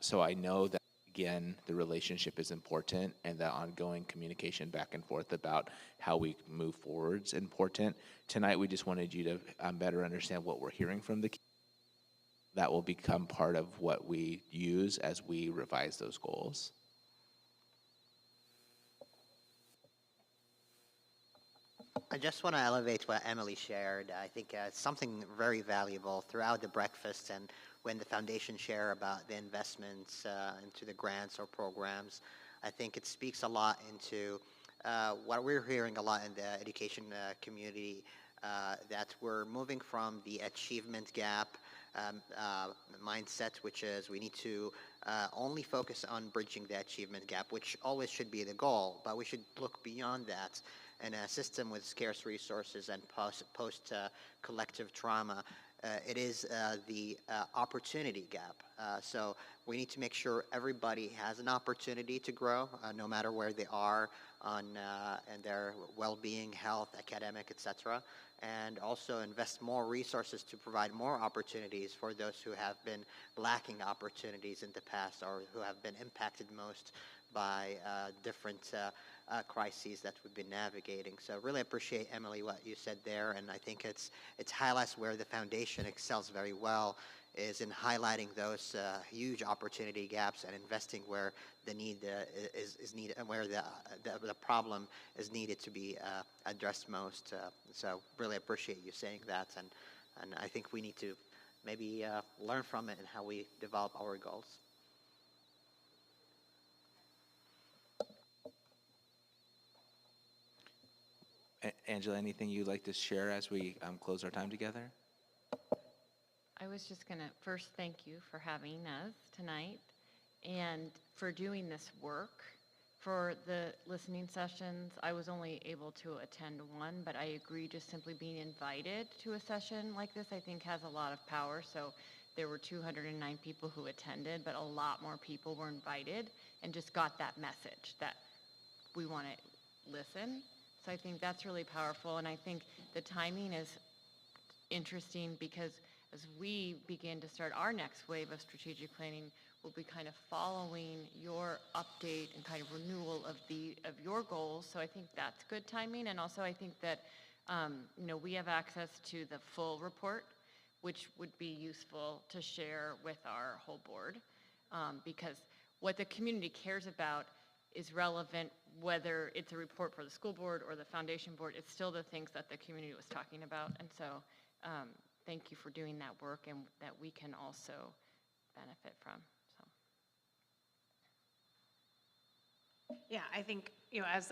So I know that, again, the relationship is important, and the ongoing communication back and forth about how we move forward is important. Tonight, we just wanted you to better understand what we're hearing from the community. That will become part of what we use as we revise those goals. I just want to elevate what Emily shared. I think it's something very valuable throughout the breakfast and when the foundation share about the investments into the grants or programs. I think it speaks a lot into what we're hearing a lot in the education community, that we're moving from the achievement gap mindset, which is we need to only focus on bridging the achievement gap, which always should be the goal, but we should look beyond that. In a system with scarce resources and post collective trauma, it is the opportunity gap. So we need to make sure everybody has an opportunity to grow, no matter where they are and their well-being, health, academic, etc. And also invest more resources to provide more opportunities for those who have been lacking opportunities in the past or who have been impacted most by different crises that we've been navigating. So really appreciate, Emily, what you said there, and I think it's highlights where the foundation excels very well is in highlighting those huge opportunity gaps and investing where the need is needed and where the problem is needed to be addressed most. So really appreciate you saying that, and I think we need to maybe learn from it and how we develop our goals. Angela, anything you'd like to share as we close our time together? I was just going to first thank you for having us tonight and for doing this work. For the listening sessions, I was only able to attend one, but I agree just simply being invited to a session like this, I think, has a lot of power. So there were 209 people who attended, but a lot more people were invited and just got that message that we want to listen. So I think that's really powerful, and I think the timing is interesting because as we begin to start our next wave of strategic planning, we'll be kind of following your update and kind of renewal of your goals. So I think that's good timing, and also I think that we have access to the full report, which would be useful to share with our whole board, because what the community cares about is relevant whether it's a report for the school board or the foundation board. It's still the things that the community was talking about, and so thank you for doing that work and that we can also benefit from. So. Yeah, I think, as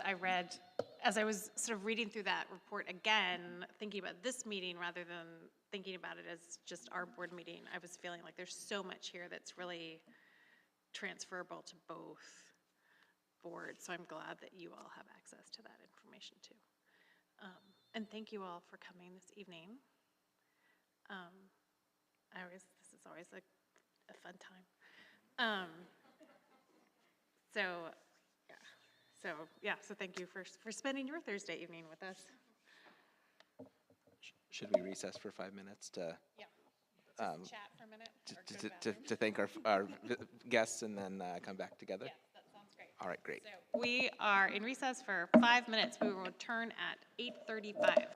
I was sort of reading through that report again, thinking about this meeting rather than thinking about it as just our board meeting, I was feeling like there's so much here that's really transferable to both boards. So I'm glad that you all have access to that information too. And thank you all for coming this evening. This is always a fun time. So thank you for spending your Thursday evening with us. Should we recess for 5 minutes to Chat for a minute? to thank our guests and then come back together? Yes, that sounds great. All right, great. So we are in recess for 5 minutes. We will return at 8:35.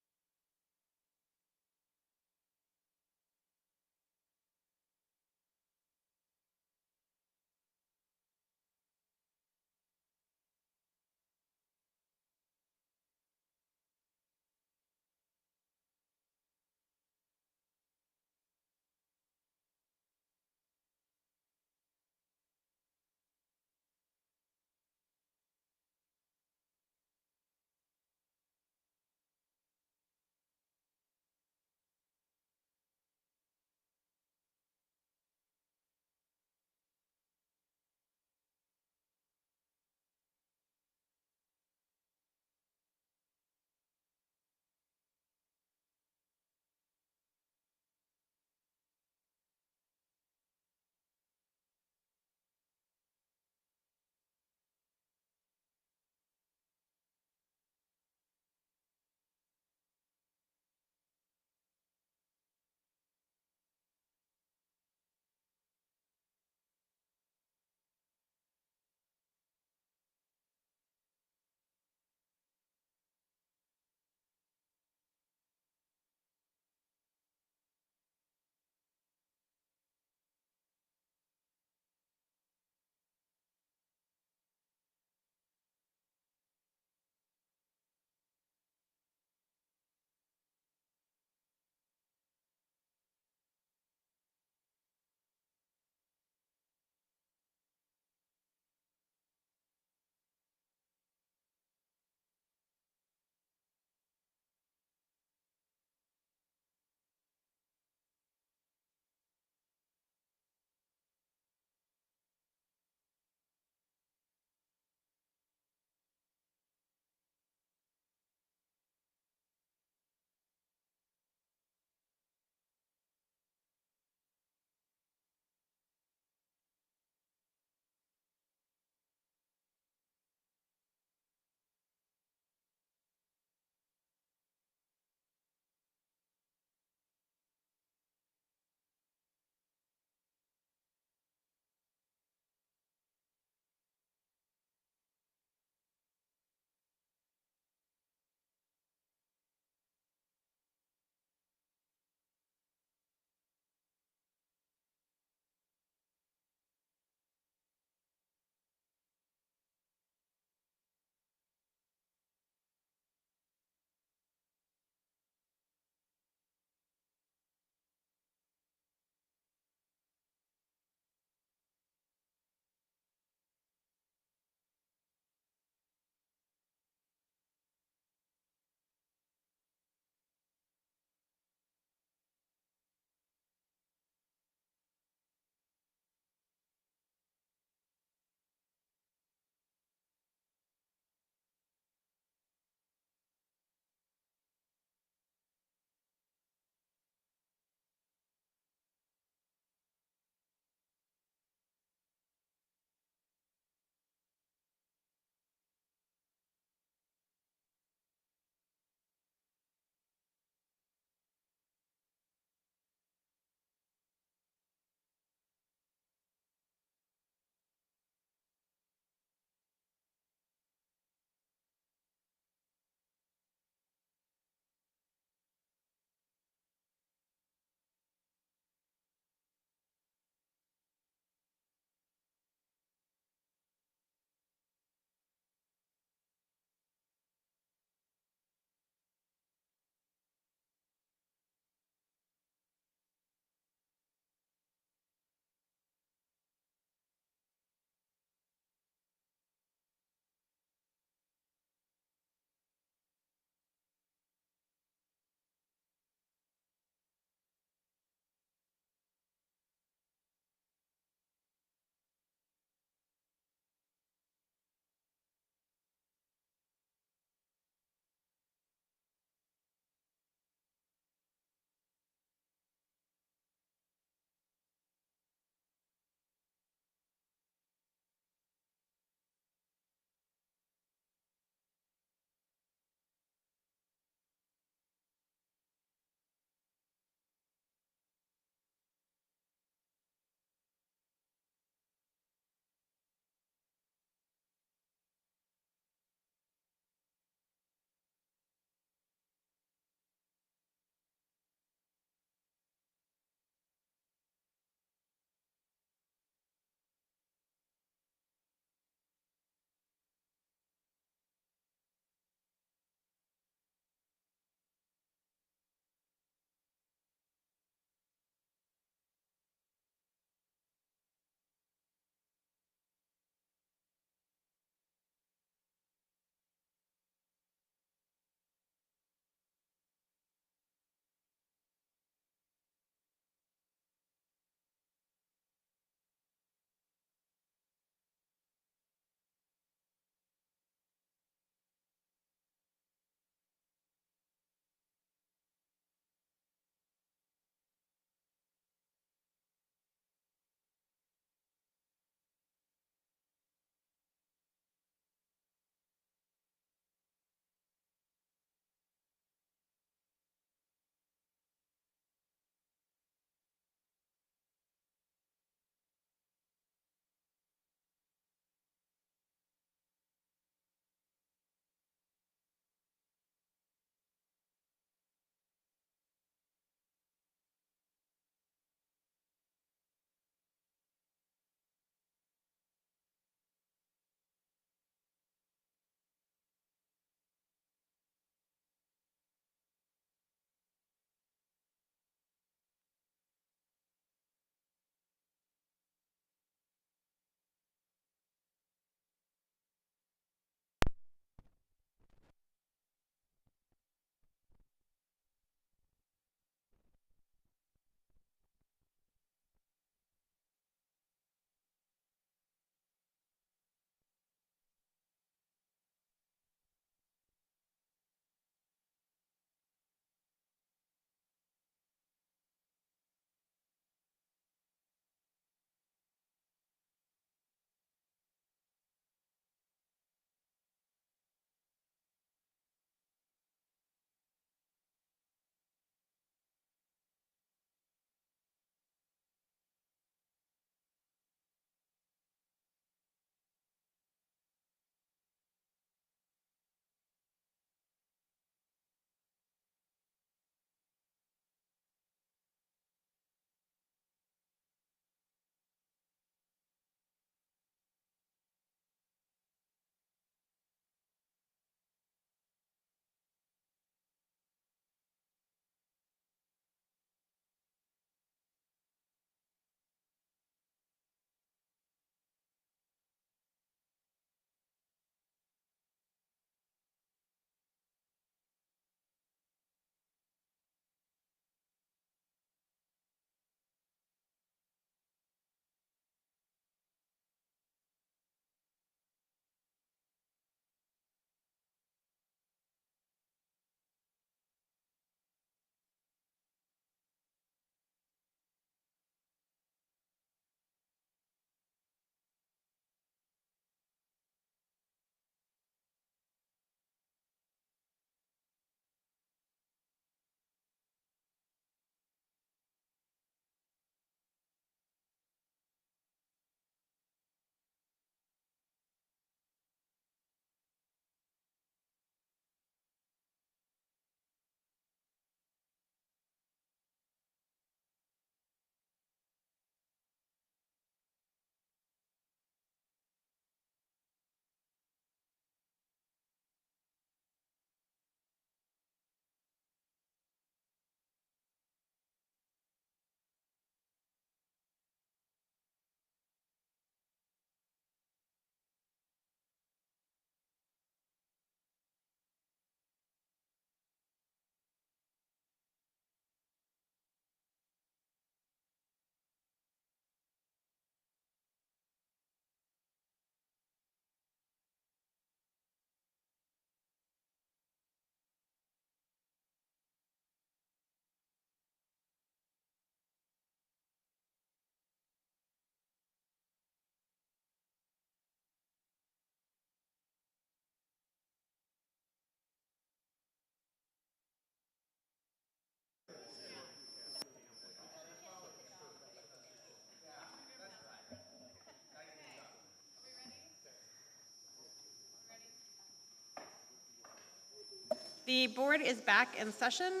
The board is back in session,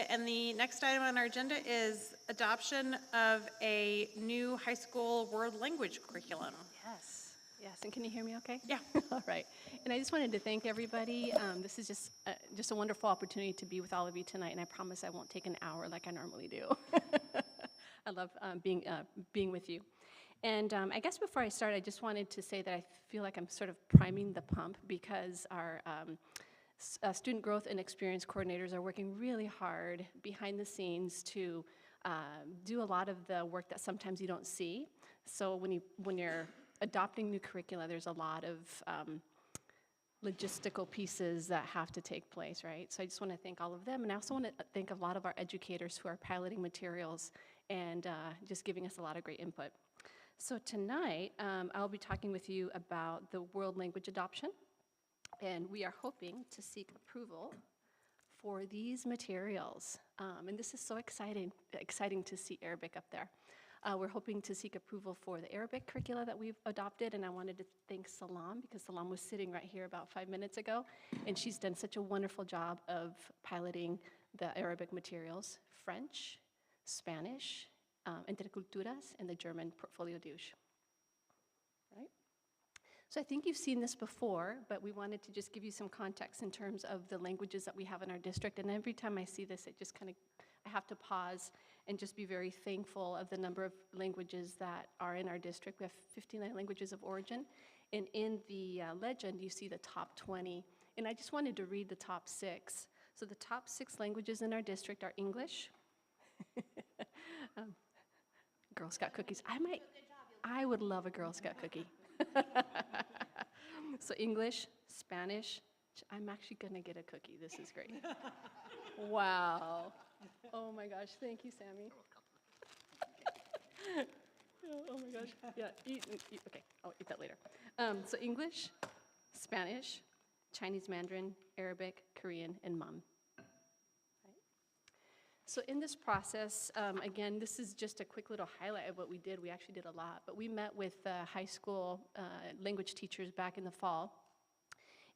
and the next item on our agenda is adoption of a new high school world language curriculum. Yes, yes, and can you hear me okay? Yeah. All right, and I just wanted to thank everybody. This is just a wonderful opportunity to be with all of you tonight, and I promise I won't take an hour like I normally do. I love being with you. And I guess before I start, I just wanted to say that I feel like I'm sort of priming the pump because our student growth and experience coordinators are working really hard behind the scenes to do a lot of the work that sometimes you don't see. So when you're adopting new curricula, there's a lot of logistical pieces that have to take place, right? So I just want to thank all of them, and I also want to thank a lot of our educators who are piloting materials and just giving us a lot of great input. So tonight, I'll be talking with you about the world language adoption, and we are hoping to seek approval for these materials. And this is so exciting to see Arabic up there. We're hoping to seek approval for the Arabic curricula that we've adopted, and I wanted to thank Salam, because Salam was sitting right here about 5 minutes ago, and she's done such a wonderful job of piloting the Arabic materials, French, Spanish, Entre Culturas, and the German Portfolio Douche. Right? So I think you've seen this before, but we wanted to just give you some context in terms of the languages that we have in our district, and every time I see this, it just kind of, I have to pause and just be very thankful of the number of languages that are in our district. We have 59 languages of origin, and in the legend, you see the top 20, and I just wanted to read the top 6. So the top 6 languages in our district are English, Girl Scout cookies. I would love a Girl Scout cookie. So English, Spanish. I'm actually gonna get a cookie. This is great. Wow. Oh my gosh, thank you, Sammy. Oh my gosh, yeah, eat, okay, I'll eat that later. So English, Spanish, Chinese Mandarin, Arabic, Korean, and Hmong. So in this process, again, this is just a quick little highlight of what we did. We actually did a lot, but we met with high school language teachers back in the fall,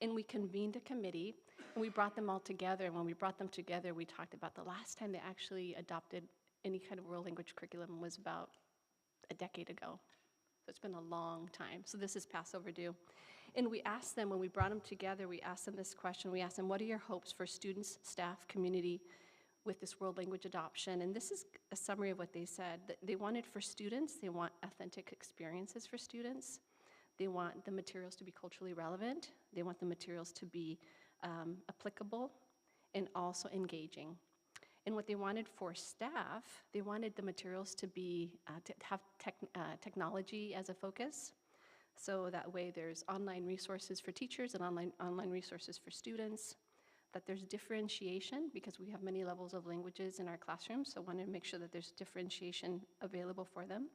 and we convened a committee, and we brought them all together, and when we brought them together, we talked about the last time they actually adopted any kind of world language curriculum was about a decade ago. So it's been a long time. So this is past overdue. And we asked them, when we brought them together, we asked them this question. We asked them, what are your hopes for students, staff, community, with this world language adoption? And this is a summary of what they said. They wanted for students, they want authentic experiences for students. They want the materials to be culturally relevant. They want the materials to be applicable and also engaging. And what they wanted for staff, they wanted the materials to be, to have technology as a focus. So that way there's online resources for teachers and online resources for students. That there's differentiation, because we have many levels of languages in our classrooms, so I wanted to make sure that there's differentiation available for them,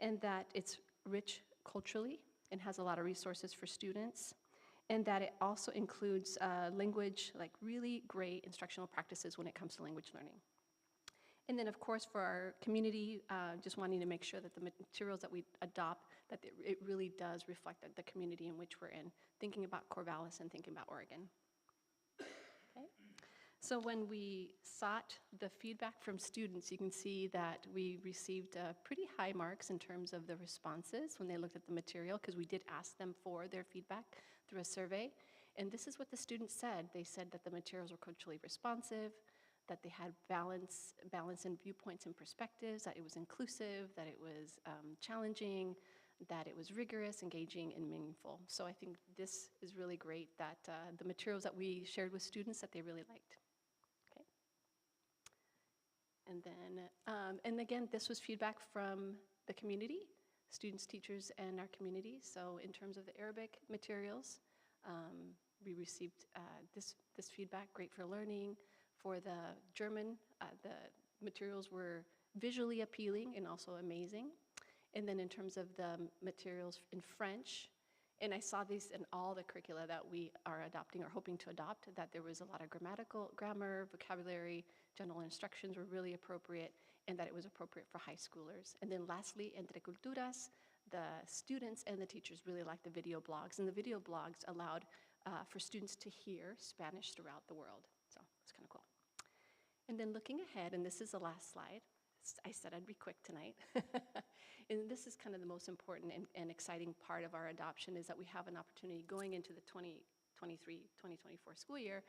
and that it's rich culturally and has a lot of resources for students, and that it also includes language, like really great instructional practices when it comes to language learning. And then, of course, for our community, just wanting to make sure that the materials that we adopt, that it really does reflect the community in which we're in, thinking about Corvallis and thinking about Oregon. So when we sought the feedback from students, you can see that we received pretty high marks in terms of the responses when they looked at the material, because we did ask them for their feedback through a survey. And this is what the students said. They said that the materials were culturally responsive, that they had balance in viewpoints and perspectives, that it was inclusive, that it was challenging, that it was rigorous, engaging, and meaningful. So I think this is really great, that the materials that we shared with students, that they really liked. And then, and again, this was feedback from the community, students, teachers, and our community. So in terms of the Arabic materials, we received this feedback, great for learning. For the German, the materials were visually appealing and also amazing. And then in terms of the materials in French, and I saw these in all the curricula that we are adopting or hoping to adopt, that there was a lot of grammar, vocabulary, general instructions were really appropriate, and that it was appropriate for high schoolers. And then lastly, Entre Culturas, the students and the teachers really liked the video blogs, and the video blogs allowed for students to hear Spanish throughout the world. So it's kind of cool. And then looking ahead, and this is the last slide. I said I'd be quick tonight. And this is kind of the most important and exciting part of our adoption, is that we have an opportunity going into the 2023-2024 school year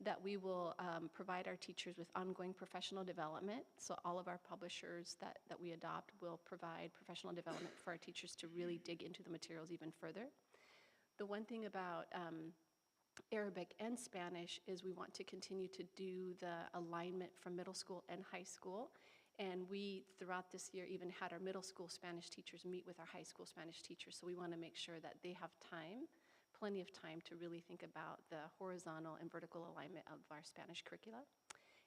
that we will provide our teachers with ongoing professional development. So all of our publishers that we adopt will provide professional development for our teachers to really dig into the materials even further. The one thing about Arabic and Spanish is we want to continue to do the alignment from middle school and high school. And we, throughout this year, even had our middle school Spanish teachers meet with our high school Spanish teachers. So we want to make sure that they have time, plenty of time, to really think about the horizontal and vertical alignment of our Spanish curricula.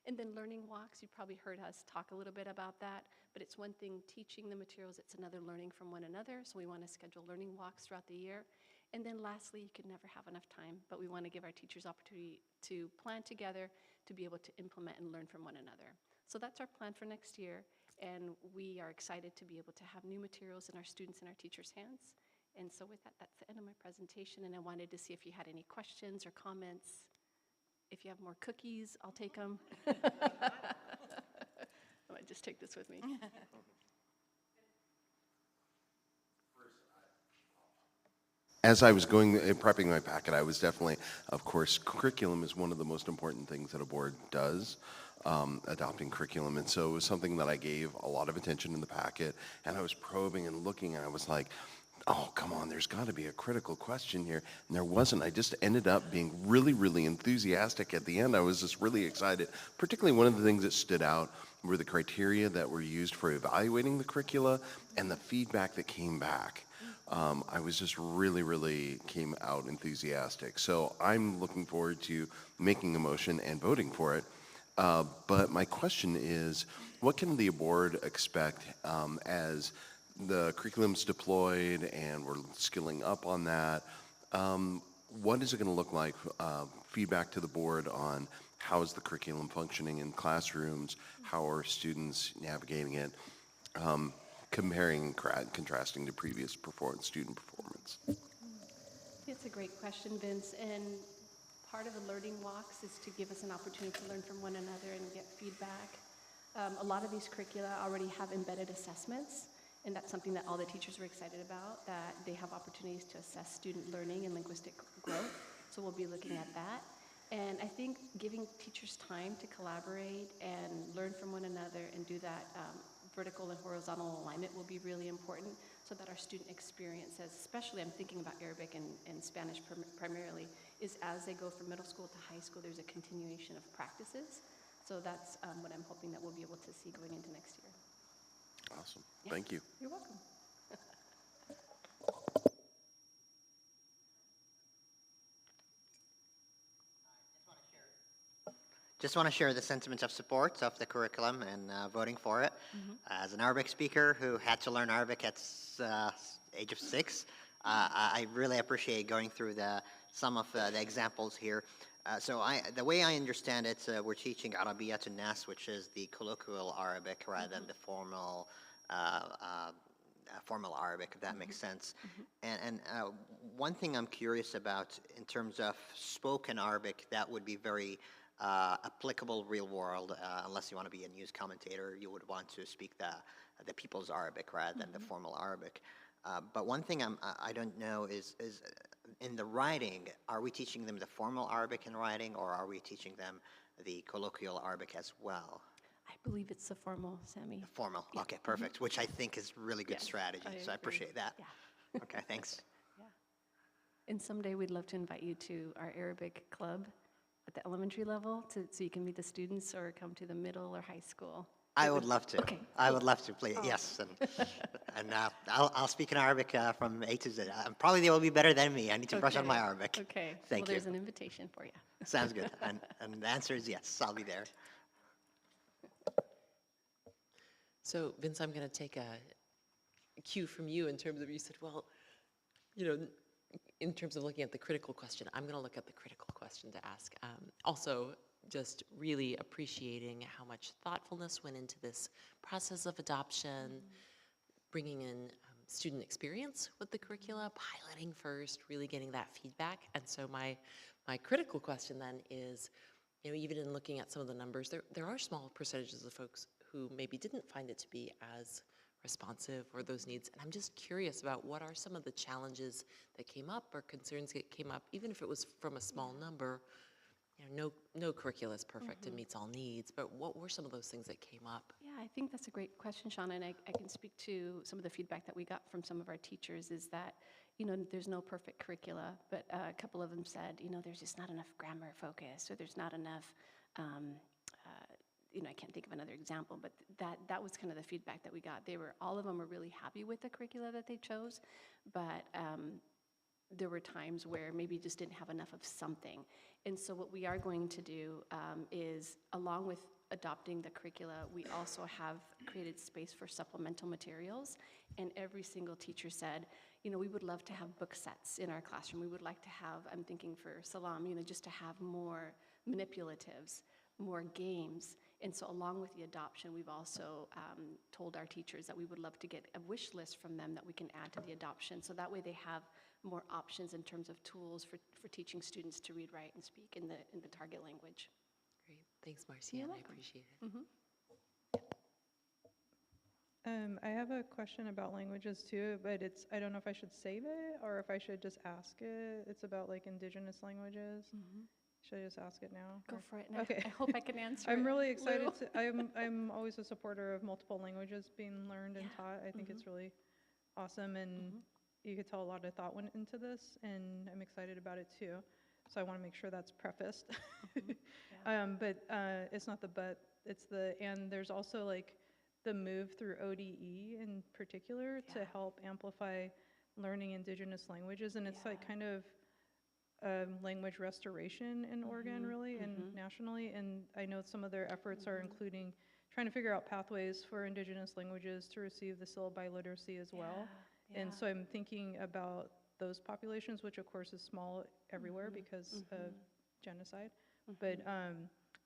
And then learning walks, you've probably heard us talk a little bit about that, but it's one thing teaching the materials, it's another learning from one another. So we want to schedule learning walks throughout the year. And then lastly, you can never have enough time, but we want to give our teachers opportunity to plan together to be able to implement and learn from one another. So that's our plan for next year, and we are excited to be able to have new materials in our students and our teachers' hands. And so with that, that's the end of my presentation, and I wanted to see if you had any questions or comments. If you have more cookies, I'll take them. I might just take this with me. As I was prepping my packet, I was definitely, of course, curriculum is one of the most important things that a board does, adopting curriculum. And so it was something that I gave a lot of attention in the packet, and I was probing and looking, and I was like, oh, come on, there's got to be a critical question here. And there wasn't. I just ended up being really, really enthusiastic at the end. I was just really excited. Particularly one of the things that stood out were the criteria that were used for evaluating the curricula and the feedback that came back. I was just really came out enthusiastic. So I'm looking forward to making a motion and voting for it. But my question is, what can the board expect as the curriculum's deployed and we're skilling up on that? What is it going to look like? Feedback to the board on how is the curriculum functioning in classrooms? How are students navigating it? Comparing and contrasting to previous student performance. It's a great question, Vince. And part of the learning walks is to give us an opportunity to learn from one another and get feedback. A lot of these curricula already have embedded assessments, and that's something that all the teachers were excited about, that they have opportunities to assess student learning and linguistic growth. So we'll be looking at that. And I think giving teachers time to collaborate and learn from one another and do that vertical and horizontal alignment will be really important, so that our student experiences, especially I'm thinking about Arabic and Spanish primarily, is as they go from middle school to high school, there's a continuation of practices. So that's what I'm hoping that we'll be able to see going into next year. Awesome. Yeah. Thank you. You're welcome. Just want to share the sentiments of support of the curriculum and voting for it. As an Arabic speaker who had to learn Arabic at age of 6, I really appreciate going through some of the examples here. So the way I understand it, we're teaching Arabiyat al-Nas, which is the colloquial Arabic rather than the formal Arabic, if that makes sense. And one thing I'm curious about in terms of spoken Arabic, that would be very applicable real world, unless you want to be a news commentator, you would want to speak the people's Arabic rather than the formal Arabic. But one thing I don't know is in the writing, are we teaching them the formal Arabic in writing, or are we teaching them the colloquial Arabic as well? I believe it's the formal, Sammy. Formal, yeah. Okay, perfect, which I think is really good strategy, so I appreciate that. Yeah. Okay, thanks. Yeah. And someday we'd love to invite you to our Arabic club at the elementary level, so you can meet the students, or come to the middle or high school. I would love to. Okay. I would love to, please. Oh. Yes, and I'll speak in Arabic from A to Z. Probably they will be better than me. I need to brush on my Arabic. Okay. Thank you. There's an invitation for you. Sounds good. And the answer is yes. I'll be there. So, Vince, I'm going to take a cue from you in terms of, you said, well, you know, in terms of looking at the critical question, I'm going to look at the critical question to ask. Also, just really appreciating how much thoughtfulness went into this process of adoption, bringing in student experience with the curricula, piloting first, really getting that feedback. And so my critical question then is, even in looking at some of the numbers, there are small percentages of folks who maybe didn't find it to be as responsive or those needs. And I'm just curious about what are some of the challenges that came up or concerns that came up, even if it was from a small number. No curricula is perfect and meets all needs, but what were some of those things that came up? Yeah, I think that's a great question, Shauna, and I can speak to some of the feedback that we got from some of our teachers is that, there's no perfect curricula, but a couple of them said, there's just not enough grammar focus, or there's not enough, I can't think of another example, but that was kind of the feedback that we got. All of them were really happy with the curricula that they chose, but there were times where maybe just didn't have enough of something. And so what we are going to do is, along with adopting the curricula, we also have created space for supplemental materials. And every single teacher said, we would love to have book sets in our classroom. We would like to have, I'm thinking for Salam, just to have more manipulatives, more games. And so along with the adoption, we've also told our teachers that we would love to get a wish list from them that we can add to the adoption. So that way they have more options in terms of tools for teaching students to read, write, and speak in the target language. Great. Thanks, Marcia. I appreciate it. I have a question about languages too, but I don't know if I should save it or if I should just ask it. It's about Indigenous languages. Should I just ask it now? Go for it. And Okay. I hope I can answer I'm it, really excited Lou. I'm always a supporter of multiple languages being learned and taught. I think it's really awesome, and you could tell a lot of thought went into this, and I'm excited about it too. So I want to make sure that's prefaced. But it's not the but, it's and there's also the move through ODE in particular to help amplify learning Indigenous languages, and it's kind of language restoration in Oregon, really, and nationally. And I know some of their efforts are including trying to figure out pathways for Indigenous languages to receive the syllabi literacy as well. And so I'm thinking about those populations, which of course is small everywhere because of genocide, but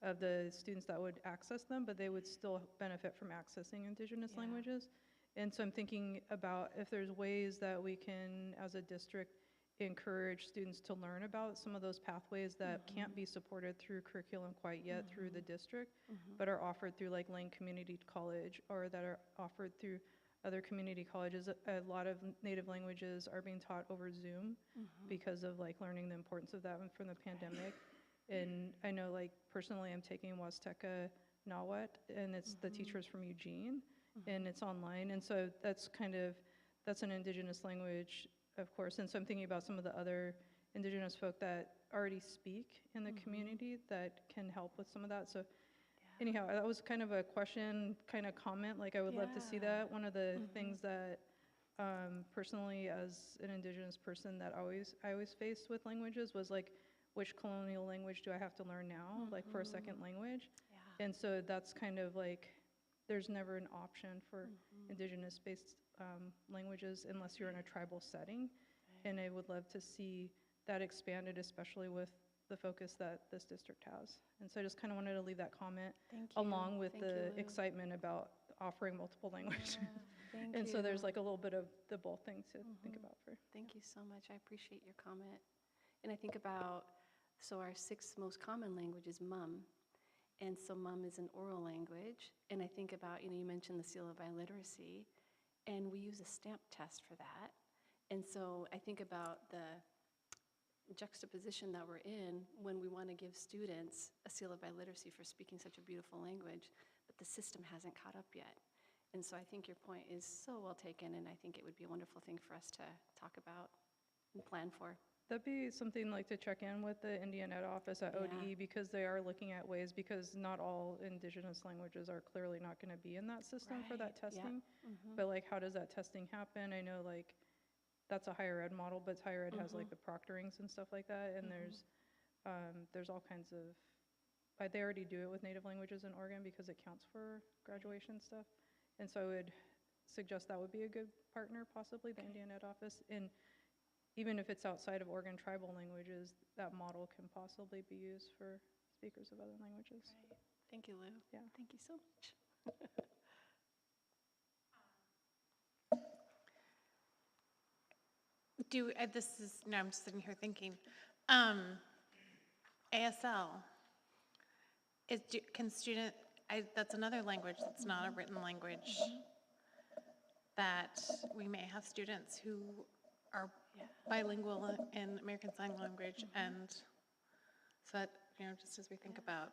of the students that would access them, but they would still benefit from accessing Indigenous languages. And so I'm thinking about if there's ways that we can, as a district, encourage students to learn about some of those pathways that can't be supported through curriculum quite yet through the district, but are offered through Lane Community College, or that are offered through other community colleges. A lot of native languages are being taught over Zoom because of learning the importance of that from the pandemic. And I know personally I'm taking Huasteca Nahuatl, and it's the teachers from Eugene, and it's online. And so that's an Indigenous language, of course. And so I'm thinking about some of the other Indigenous folk that already speak in the community that can help with some of that. So anyhow, that was kind of a question, kind of comment. I would love to see that. One of the things that personally, as an Indigenous person, that I always faced with languages was which colonial language do I have to learn now, for a second language? And so that's kind of there's never an option for Indigenous-based languages unless you're in a tribal setting. And I would love to see that expanded, especially with the focus that this district has. And so I just kind of wanted to leave that comment along with the excitement about offering multiple languages. And so there's a little bit of the both things to think about for. Thank you so much. I appreciate your comment. And I think about, our sixth most common language is Mum. And so Mum is an oral language. And I think about, you mentioned the syllabi literacy, and we use a stamp test for that. And so I think about the juxtaposition that we're in when we want to give students a syllabi literacy for speaking such a beautiful language, but the system hasn't caught up yet. And so I think your point is so well taken, and I think it would be a wonderful thing for us to talk about and plan for. That'd be something to check in with the Indian Ed office at ODE, because they are looking at ways, because not all Indigenous languages are clearly not going to be in that system for that testing. But how does that testing happen? I know that's a higher ed model, but higher ed has the proctorings and stuff like that, and there's all kinds of, they already do it with native languages in Oregon because it counts for graduation stuff. And so I would suggest that would be a good partner, possibly, the Indian Ed office. And even if it's outside of Oregon tribal languages, that model can possibly be used for speakers of other languages. Right. Thank you, Lou. Yeah. Thank you so much. No, I'm just sitting here thinking, ASL, that's another language that's not a written language, that we may have students who are bilingual in American Sign Language, and so that, just as we think about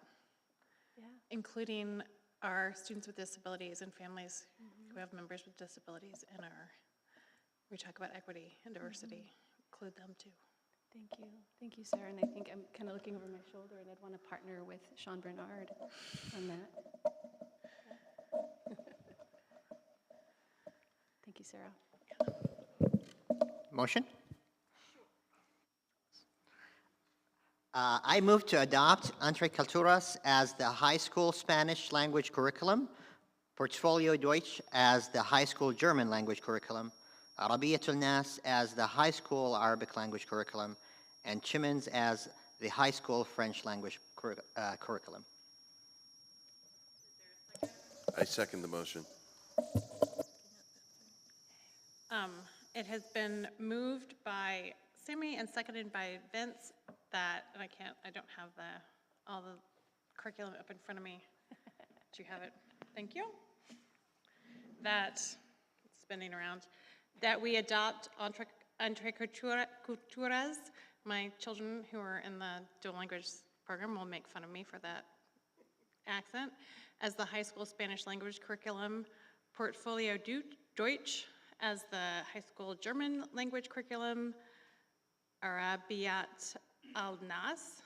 including our students with disabilities and families who have members with disabilities in we talk about equity and diversity, include them too. Thank you. Thank you, Sarah. And I think I'm kind of looking over my shoulder, and I'd want to partner with Sean Bernard on that. Thank you, Sarah. Motion? I move to adopt Entre Culturas as the high school Spanish language curriculum, Portfolio Deutsch as the high school German language curriculum, Arabiyatul Nas as the high school Arabic language curriculum, and Chimens as the high school French language curriculum. I second the motion. It has been moved by Sammy and seconded by Vince and I don't have all the curriculum up in front of me. Do you have it? Thank you. Spinning around, that we adopt Entre Culturas. My children who are in the dual language program will make fun of me for that accent, as the high school Spanish language curriculum, Portfolio Deutsch as the high school German language curriculum, Arabiyat al-Nas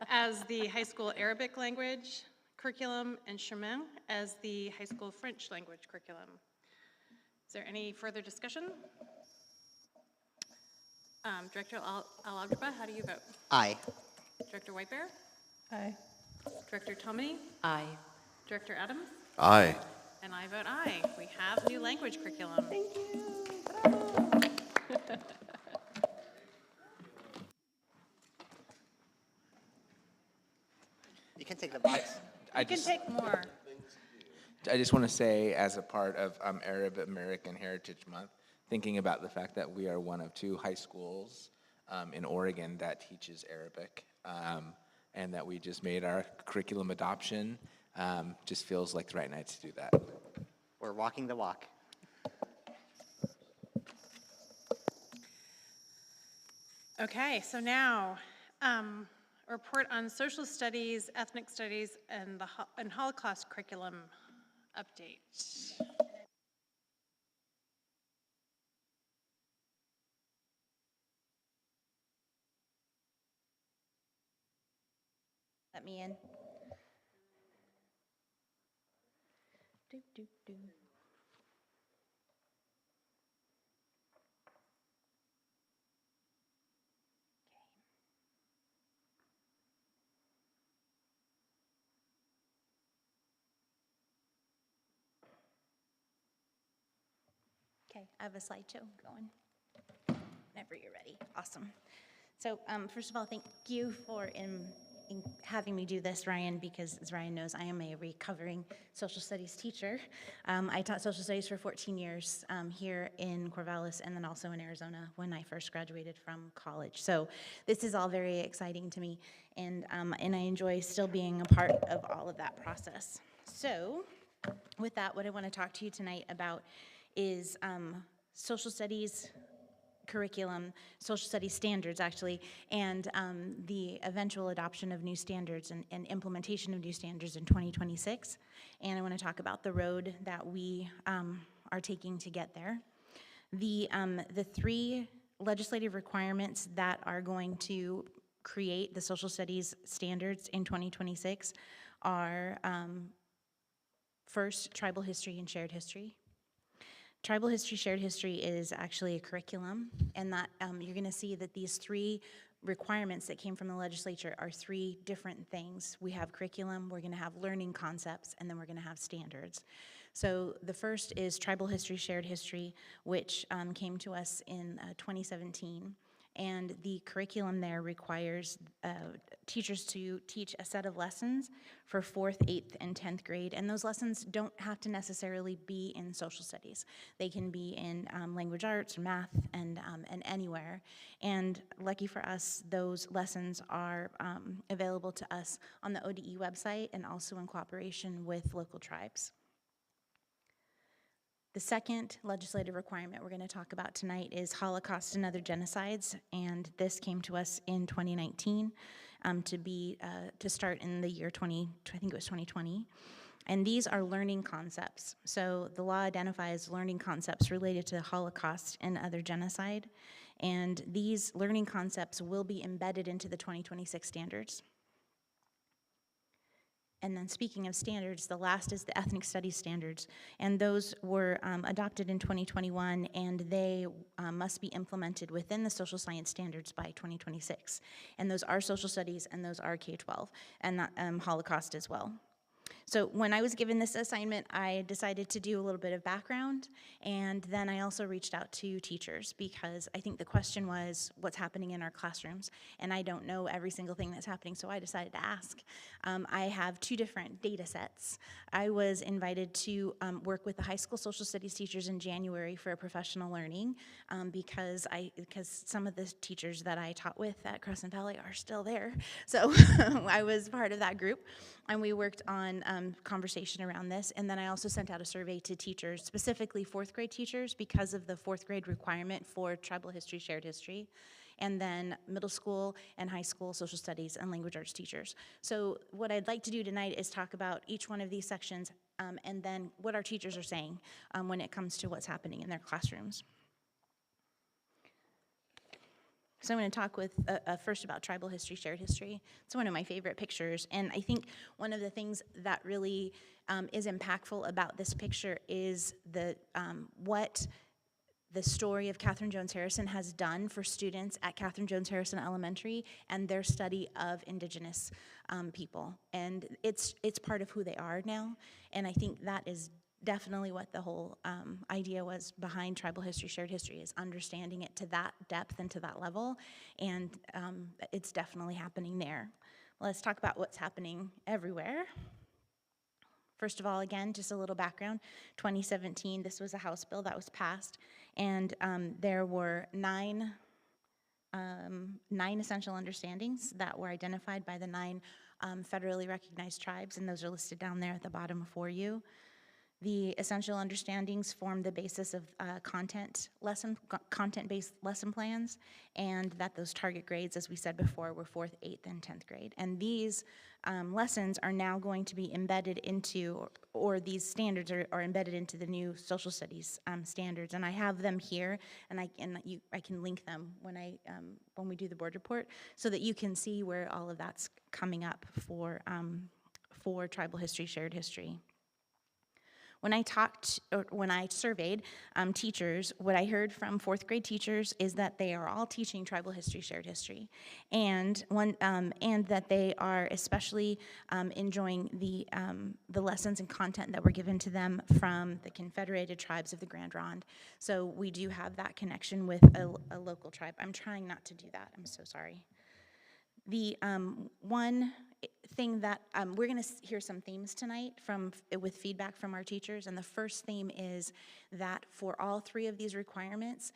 as the high school Arabic language curriculum, and Chemin as the high school French language curriculum. Is there any further discussion? Director Al-Agjaba, how do you vote? Aye. Director Whitebear? Aye. Director Tomini? Aye. Director Adams? Aye. And I vote aye. We have new language curriculum. Thank you. You can take the box. You can take more. I just want to say, as a part of Arab American Heritage Month, thinking about the fact that we are one of 2 high schools in Oregon that teaches Arabic, and that we just made our curriculum adoption, just feels like the right night to do that. We're walking the walk. Okay, so now, a report on social studies, ethnic studies, and Holocaust curriculum update. Let me in. Okay, I have a slideshow going. Whenever you're ready. Awesome. So first of all, thank you for having me do this, Ryan, because as Ryan knows, I am a recovering social studies teacher. I taught social studies for 14 years here in Corvallis and then also in Arizona when I first graduated from college. So this is all very exciting to me, and I enjoy still being a part of all of that process. So with that, what I want to talk to you tonight about is social studies curriculum, social studies standards actually, and the eventual adoption of new standards and implementation of new standards in 2026. And I want to talk about the road that we are taking to get there. The 3 legislative requirements that are going to create the social studies standards in 2026 are first, tribal history and shared history. Tribal history, shared history is actually a curriculum, and that you're going to see that these 3 requirements that came from the legislature are 3 different things. We have curriculum, we're going to have learning concepts, and then we're going to have standards. So the first is tribal history, shared history, which came to us in 2017. And the curriculum there requires teachers to teach a set of lessons for 4th, 8th, and 10th grade. And those lessons don't have to necessarily be in social studies. They can be in language arts, or math, and anywhere. And lucky for us, those lessons are available to us on the ODE website and also in cooperation with local tribes. The second legislative requirement we're going to talk about tonight is Holocaust and other genocides, and this came to us in 2019 to start in the year I think it was 2020. And these are learning concepts. So the law identifies learning concepts related to the Holocaust and other genocide, and these learning concepts will be embedded into the 2026 standards. And then speaking of standards, the last is the ethnic studies standards. And those were adopted in 2021, and they must be implemented within the social science standards by 2026. And those are social studies, and those are K-12, and that, Holocaust as well. So when I was given this assignment, I decided to do a little bit of background, and then I also reached out to teachers because I think the question was, what's happening in our classrooms? And I don't know every single thing that's happening, so I decided to ask. I have 2 different data sets. I was invited to work with the high school social studies teachers in January for a professional learning because some of the teachers that I taught with at Crescent Valley are still there. So I was part of that group, and we worked on conversation around this. And then I also sent out a survey to teachers, specifically 4th grade teachers, because of the 4th grade requirement for tribal history, shared history, and then middle school and high school social studies and language arts teachers. So what I'd like to do tonight is talk about each one of these sections and then what our teachers are saying when it comes to what's happening in their classrooms. So I'm going to talk with first about tribal history, shared history. It's one of my favorite pictures, and I think one of the things that really is impactful about this picture is what the story of Catherine Jones Harrison has done for students at Catherine Jones Harrison Elementary and their study of Indigenous people. And it's part of who they are now, and I think that is definitely what the whole idea was behind tribal history, shared history, is understanding it to that depth and to that level, and it's definitely happening there. Let's talk about what's happening everywhere. First of all, again, just a little background. 2017, this was a House bill that was passed, and there were nine essential understandings that were identified by the 9 federally recognized tribes, and those are listed down there at the bottom for you. The essential understandings form the basis of content-based lesson plans, and that those target grades, as we said before, were 4th, 8th, and 10th grade. And these lessons are now going to be embedded into, or these standards are embedded into the new social studies standards. And I have them here, and I can link them when we do the board report, so that you can see where all of that's coming up for tribal history, shared history. When I surveyed teachers, what I heard from 4th grade teachers is that they are all teaching tribal history, shared history, and that they are especially enjoying the lessons and content that were given to them from the Confederated Tribes of the Grand Ronde. So we do have that connection with a local tribe. I'm trying not to do that. I'm so sorry. The one thing that we're going to hear some themes tonight with feedback from our teachers, and the first theme is that for all 3 of these requirements,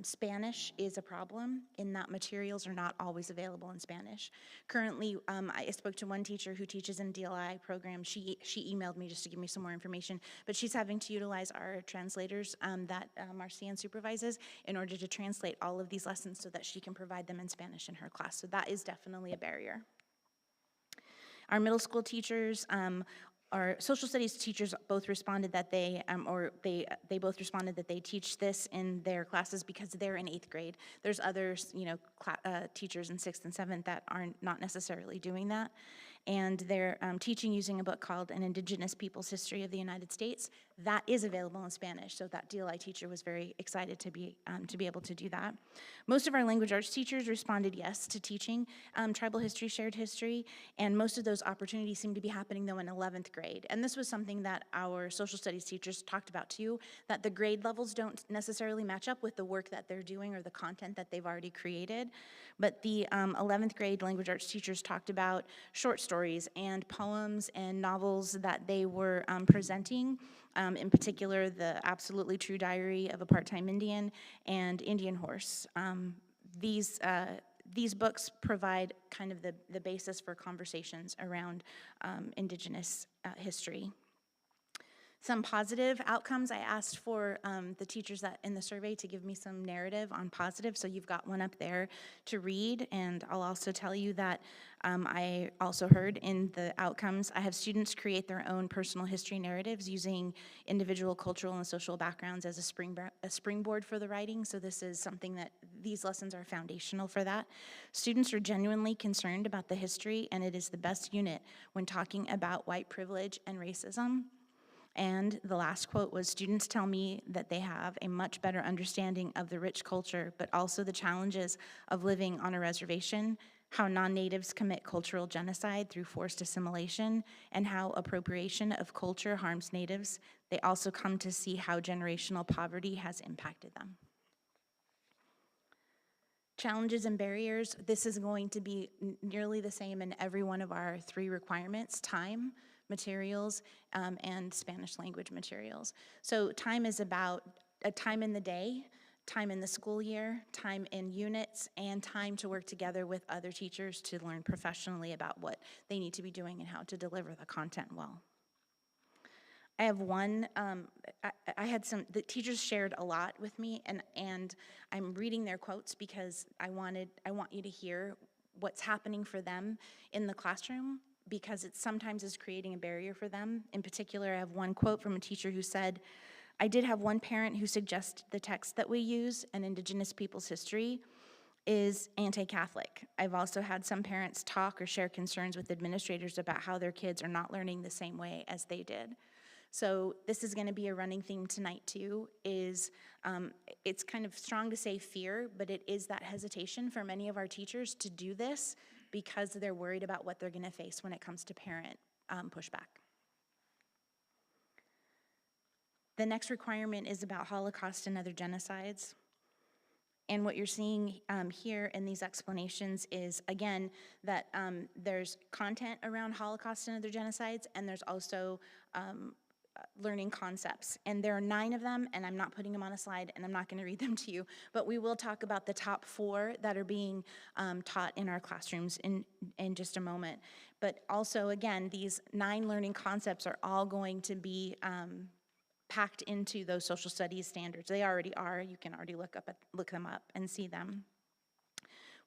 Spanish is a problem in that materials are not always available in Spanish. Currently, I spoke to one teacher who teaches in DLI program. She emailed me just to give me some more information, but she's having to utilize our translators that Marcian supervises in order to translate all of these lessons so that she can provide them in Spanish in her class. So that is definitely a barrier. Our middle school teachers, our social studies teachers both responded that they both responded that they teach this in their classes because they're in 8th grade. There's others, teachers in 6th and 7th that are not necessarily doing that. and they're teaching using a book called An Indigenous People's History of the United States. That is available in Spanish, so that DLI teacher was very excited to be able to do that. Most of our language arts teachers responded yes to teaching tribal history, shared history, and most of those opportunities seem to be happening though in 11th grade. And this was something that our social studies teachers talked about too, that the grade levels don't necessarily match up with the work that they're doing or the content that they've already created. But the 11th grade language arts teachers talked about short stories and poems and novels that they were presenting. In particular, the Absolutely True Diary of a Part-Time Indian and Indian Horse. These books provide kind of the basis for conversations around Indigenous history. Some positive outcomes, I asked for the teachers that in the survey to give me some narrative on positive, so you've got one up there to read, and I'll also tell you that I also heard in the outcomes, I have students create their own personal history narratives using individual cultural and social backgrounds as a springboard for the writing, so this is something that these lessons are foundational for that. Students are genuinely concerned about the history, and it is the best unit when talking about white privilege and racism. And the last quote was, students tell me that they have a much better understanding of the rich culture, but also the challenges of living on a reservation, how non-natives commit cultural genocide through forced assimilation, and how appropriation of culture harms natives. They also come to see how generational poverty has impacted them. Challenges and barriers, this is going to be nearly the same in every one of our 3 requirements: time, materials, and Spanish language materials. So time is about a time in the day, time in the school year, time in units, and time to work together with other teachers to learn professionally about what they need to be doing and how to deliver the content well. I have one, the teachers shared a lot with me, and I'm reading their quotes because I want you to hear what's happening for them in the classroom, because it sometimes is creating a barrier for them. In particular, I have one quote from a teacher who said, I did have one parent who suggested the text that we use, An Indigenous People's History, is anti-Catholic. I've also had some parents talk or share concerns with administrators about how their kids are not learning the same way as they did. So this is going to be a running theme tonight too, is it's kind of strong to say fear, but it is that hesitation for many of our teachers to do this because they're worried about what they're going to face when it comes to parent pushback. The next requirement is about Holocaust and other genocides. And what you're seeing here in these explanations is, again, that there's content around Holocaust and other genocides, and there's also learning concepts. And there are 9 of them, and I'm not putting them on a slide, and I'm not going to read them to you, but we will talk about the top 4 that are being taught in our classrooms in just a moment. But also, again, these 9 learning concepts are all going to be packed into those social studies standards. They already are. You can already look them up and see them.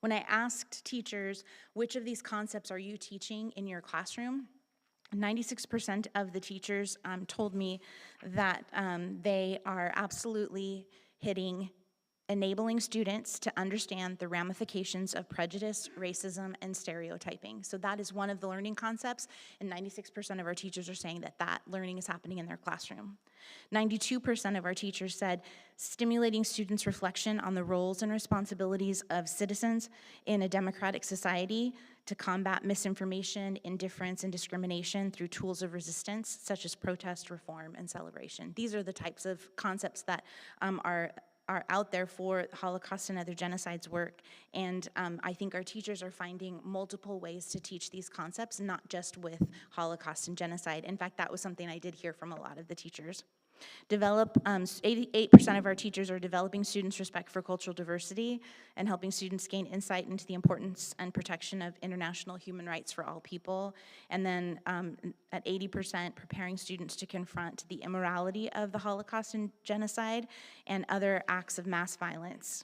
When I asked teachers, which of these concepts are you teaching in your classroom, 96% of the teachers told me that they are absolutely enabling students to understand the ramifications of prejudice, racism, and stereotyping. So that is one of the learning concepts, and 96% of our teachers are saying that that learning is happening in their classroom. 92% of our teachers said stimulating students' reflection on the roles and responsibilities of citizens in a democratic society to combat misinformation, indifference, and discrimination through tools of resistance, such as protest, reform, and celebration. These are the types of concepts that are out there for Holocaust and other genocides work, and I think our teachers are finding multiple ways to teach these concepts, not just with Holocaust and genocide. In fact, that was something I did hear from a lot of the teachers. 88% of our teachers are developing students' respect for cultural diversity and helping students gain insight into the importance and protection of international human rights for all people. And then at 80%, preparing students to confront the immorality of the Holocaust and genocide and other acts of mass violence.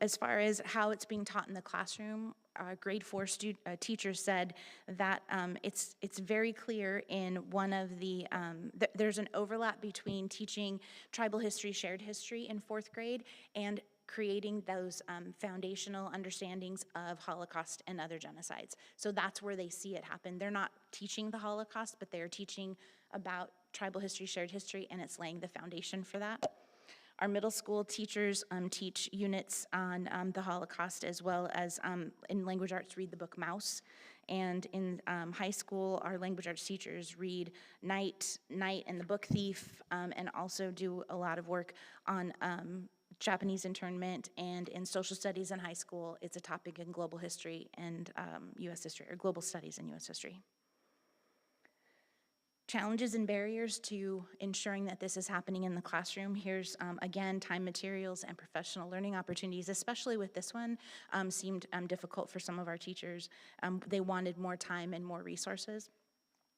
As far as how it's being taught in the classroom, grade 4 teacher said that it's very clear in one of the, there's an overlap between teaching tribal history, shared history in 4th grade and creating those foundational understandings of Holocaust and other genocides. So that's where they see it happen. They're not teaching the Holocaust, but they're teaching about tribal history, shared history, and it's laying the foundation for that. Our middle school teachers teach units on the Holocaust, as well as in language arts read the book Mouse. And in high school, our language arts teachers read Night and the Book Thief, and also do a lot of work on Japanese internment. And in social studies in high school, it's a topic in global history and U.S. history, or global studies in U.S. history. Challenges and barriers to ensuring that this is happening in the classroom. Here's, again, time, materials, and professional learning opportunities, especially with this one, seemed difficult for some of our teachers. They wanted more time and more resources.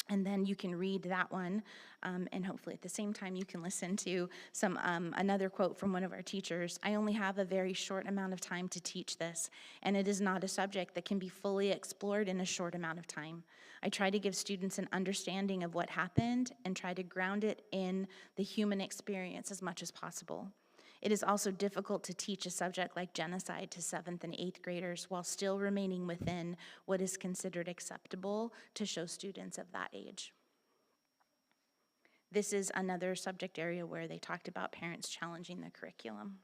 And then you can read that one, and hopefully at the same time you can listen to some another quote from one of our teachers. "I only have a very short amount of time to teach this, and it is not a subject that can be fully explored in a short amount of time. I try to give students an understanding of what happened and try to ground it in the human experience as much as possible. It is also difficult to teach a subject like genocide to 7th and 8th graders while still remaining within what is considered acceptable to show students of that age." This is another subject area where they talked about parents challenging the curriculum.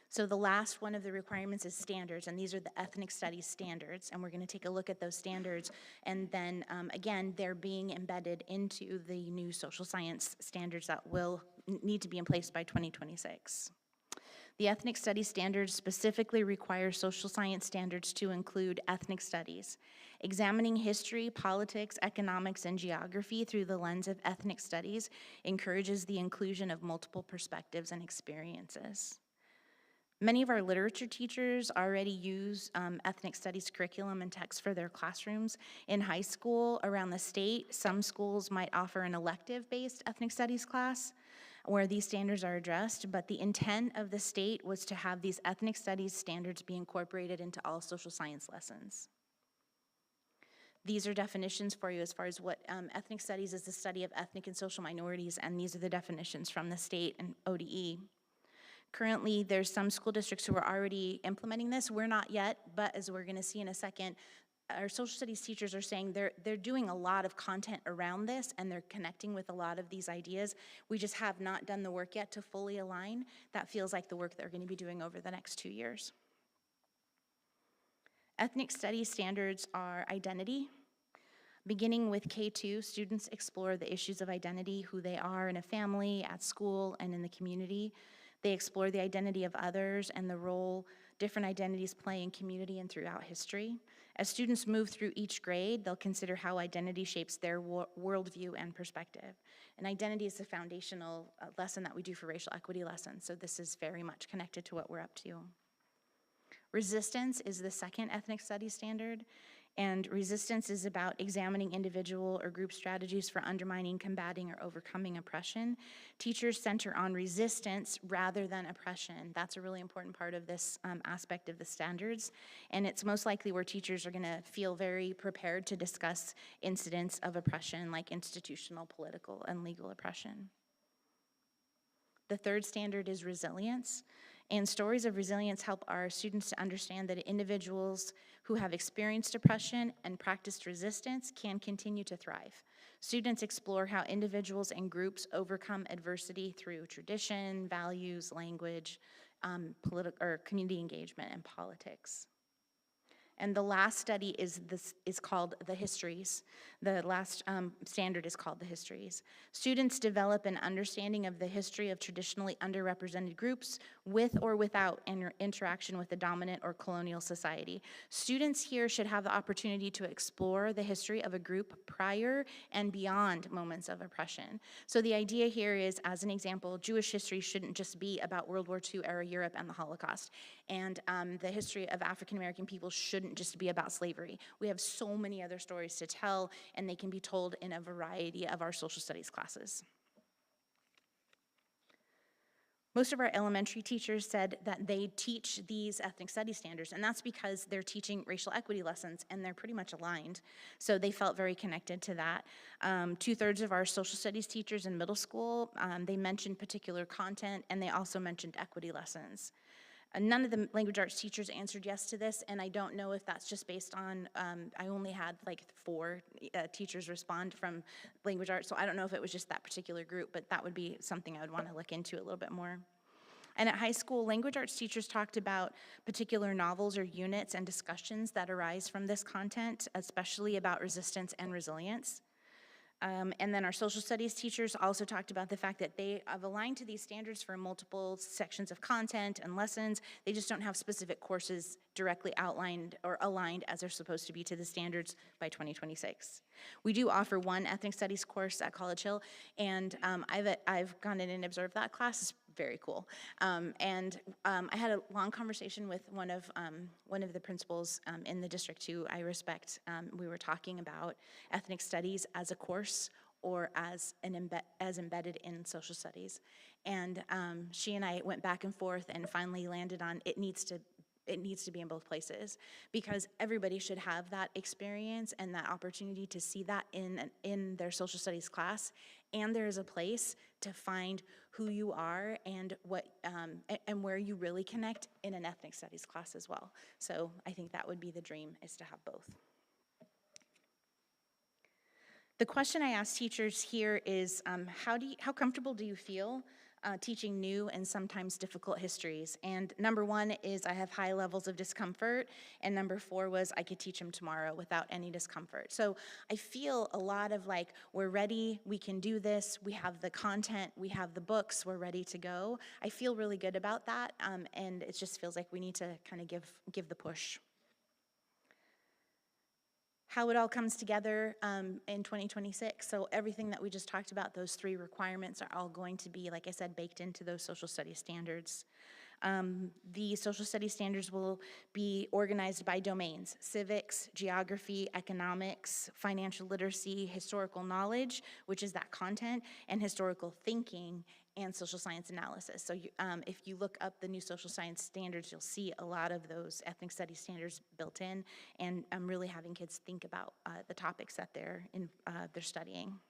So the last one of the requirements is standards, and these are the ethnic studies standards, and we're going to take a look at those standards, and then again, they're being embedded into the new social science standards that will need to be in place by 2026. The ethnic studies standards specifically require social science standards to include ethnic studies. Examining history, politics, economics, and geography through the lens of ethnic studies encourages the inclusion of multiple perspectives and experiences. Many of our literature teachers already use ethnic studies curriculum and text for their classrooms. In high school around the state, some schools might offer an elective-based ethnic studies class where these standards are addressed, but the intent of the state was to have these ethnic studies standards be incorporated into all social science lessons. These are definitions for you as far as what ethnic studies is: the study of ethnic and social minorities, and these are the definitions from the state and ODE. Currently, there's some school districts who are already implementing this. We're not yet, but as we're going to see in a second, our social studies teachers are saying they're doing a lot of content around this, and they're connecting with a lot of these ideas. We just have not done the work yet to fully align. That feels like the work they're going to be doing over the next 2 years. Ethnic studies standards are identity. Beginning with K2, students explore the issues of identity, who they are in a family, at school, and in the community. They explore the identity of others and the role different identities play in community and throughout history. As students move through each grade, they'll consider how identity shapes their worldview and perspective. And identity is the foundational lesson that we do for racial equity lessons, so this is very much connected to what we're up to. Resistance is the second ethnic studies standard, and resistance is about examining individual or group strategies for undermining, combating, or overcoming oppression. Teachers center on resistance rather than oppression. That's a really important part of this aspect of the standards, and it's most likely where teachers are going to feel very prepared to discuss incidents of oppression like institutional, political, and legal oppression. The third standard is resilience. And stories of resilience help our students to understand that individuals who have experienced oppression and practiced resistance can continue to thrive. Students explore how individuals and groups overcome adversity through tradition, values, language, community engagement, and politics. And the last study is called the histories. The last standard is called the histories. Students develop an understanding of the history of traditionally underrepresented groups with or without interaction with the dominant or colonial society. Students here should have the opportunity to explore the history of a group prior and beyond moments of oppression. So the idea here is, as an example, Jewish history shouldn't just be about World War II era Europe and the Holocaust. And the history of African American people shouldn't just be about slavery. We have so many other stories to tell, and they can be told in a variety of our social studies classes. Most of our elementary teachers said that they teach these ethnic studies standards, and that's because they're teaching racial equity lessons, and they're pretty much aligned. So they felt very connected to that. 2/3 of our social studies teachers in middle school, they mentioned particular content, and they also mentioned equity lessons. None of the language arts teachers answered yes to this, and I don't know if that's just based on, I only had like 4 teachers respond from language arts, so I don't know if it was just that particular group, but that would be something I would want to look into a little bit more. And at high school, language arts teachers talked about particular novels or units and discussions that arise from this content, especially about resistance and resilience. And then our social studies teachers also talked about the fact that they have aligned to these standards for multiple sections of content and lessons. They just don't have specific courses directly outlined or aligned as they're supposed to be to the standards by 2026. We do offer one ethnic studies course at College Hill, and I've gone in and observed that class. It's very cool. I had a long conversation with one of the principals in the district who I respect. We were talking about ethnic studies as a course or as embedded in social studies. And she and I went back and forth and finally landed on it needs to be in both places, because everybody should have that experience and that opportunity to see that in their social studies class. And there is a place to find who you are and what and where you really connect in an ethnic studies class as well. So I think that would be the dream, is to have both. The question I asked teachers here is, how comfortable do you feel teaching new and sometimes difficult histories? And number 1 is I have high levels of discomfort, and number 4 was I could teach them tomorrow without any discomfort. So I feel a lot of like, we're ready, we can do this, we have the content, we have the books, we're ready to go. I feel really good about that, and it just feels like we need to kind of give the push. How it all comes together in 2026. So everything that we just talked about, those 3 requirements are all going to be, like I said, baked into those social studies standards. The social studies standards will be organized by domains: civics, geography, economics, financial literacy, historical knowledge, which is that content, and historical thinking, and social science analysis. So if you look up the new social science standards, you'll see a lot of those ethnic studies standards built in, and I'm really having kids think about the topics that they're studying.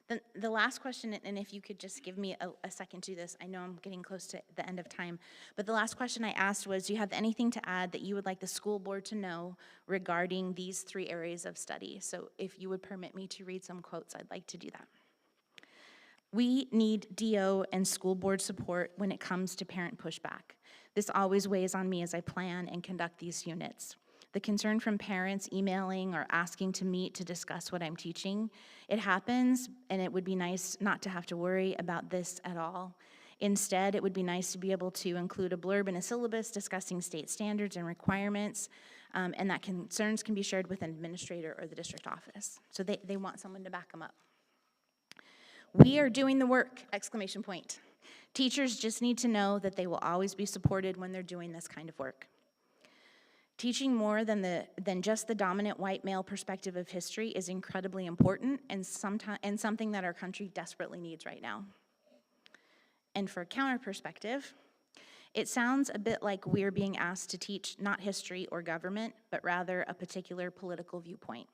Then the last question, and if you could just give me a second to this, I know I'm getting close to the end of time, but the last question I asked was, do you have anything to add that you would like the school board to know regarding these 3 areas of study? So if you would permit me to read some quotes, I'd like to do that. We need DO and school board support when it comes to parent pushback. This always weighs on me as I plan and conduct these units. The concern from parents emailing or asking to meet to discuss what I'm teaching, it happens, and it would be nice not to have to worry about this at all. Instead, it would be nice to be able to include a blurb in a syllabus discussing state standards and requirements, and that concerns can be shared with an administrator or the district office. So they want someone to back them up. We are doing the work, exclamation point. Teachers just need to know that they will always be supported when they're doing this kind of work. Teaching more than just the dominant white male perspective of history is incredibly important and something that our country desperately needs right now. And for counter perspective, it sounds a bit like we're being asked to teach not history or government, but rather a particular political viewpoint.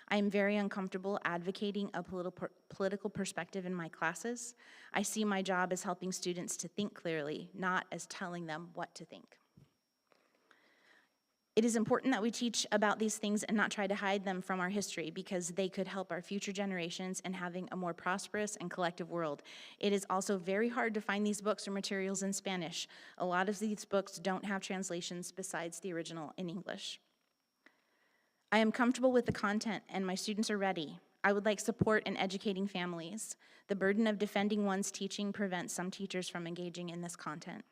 I am very uncomfortable advocating a political perspective in my classes. I see my job as helping students to think clearly, not as telling them what to think. It is important that we teach about these things and not try to hide them from our history, because they could help our future generations in having a more prosperous and collective world. It is also very hard to find these books or materials in Spanish. A lot of these books don't have translations besides the original in English. I am comfortable with the content and my students are ready. I would like support in educating families. The burden of defending one's teaching prevents some teachers from engaging in this content.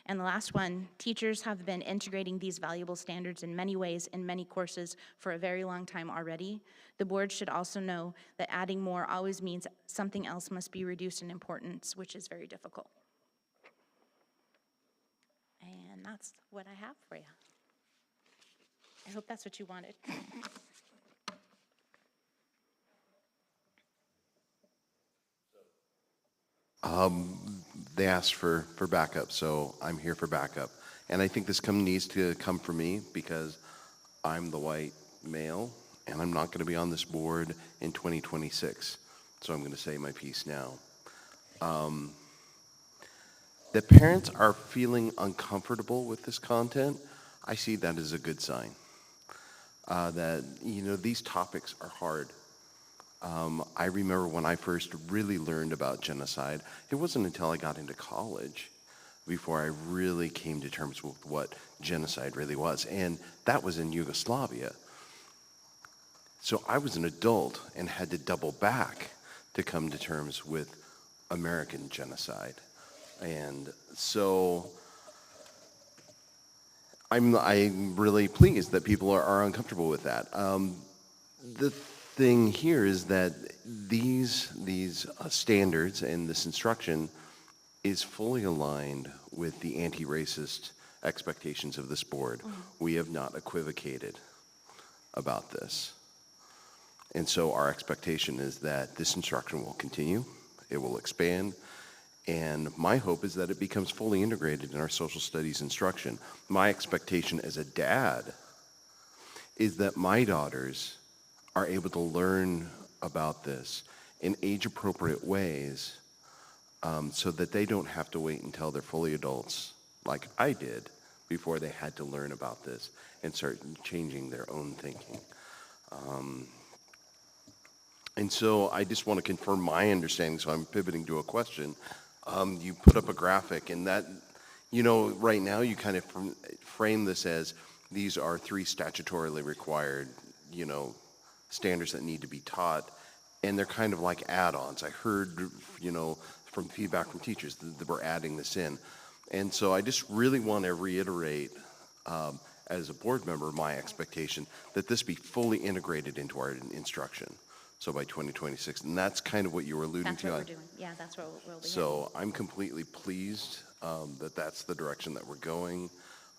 And the last one, teachers have been integrating these valuable standards in many ways in many courses for a very long time already. The board should also know that adding more always means something else must be reduced in importance, which is very difficult. And that's what I have for you. I hope that's what you wanted. they asked for backup, so I'm here for backup. And I think this needs to come from me because I'm the white male, and I'm not going to be on this board in 2026. So I'm going to say my piece now. That parents are feeling uncomfortable with this content, I see that as a good sign. That, these topics are hard. I remember when I first really learned about genocide, it wasn't until I got into college before I really came to terms with what genocide really was. And that was in Yugoslavia. So I was an adult and had to double back to come to terms with American genocide. And so I'm really pleased that people are uncomfortable with that. The thing here is that these standards and this instruction is fully aligned with the anti-racist expectations of this board. We have not equivocated about this. And so our expectation is that this instruction will continue, it will expand, and my hope is that it becomes fully integrated in our social studies instruction. My expectation as a dad is that my daughters are able to learn about this in age-appropriate ways so that they don't have to wait until they're fully adults, like I did, before they had to learn about this and start changing their own thinking. And so I just want to confirm my understanding, so I'm pivoting to a question. You put up a graphic, and that, right now you kind of frame this as these are 3 statutorily required, standards that need to be taught, and they're kind of like add-ons. I heard, from feedback from teachers that we're adding this in. And so I just really want to reiterate, as a board member, my expectation that this be fully integrated into our instruction. So by 2026, and that's kind of what you were alluding That's to. what we're doing. Yeah, that's what we'll be So I'm completely pleased that that's the direction that we're going,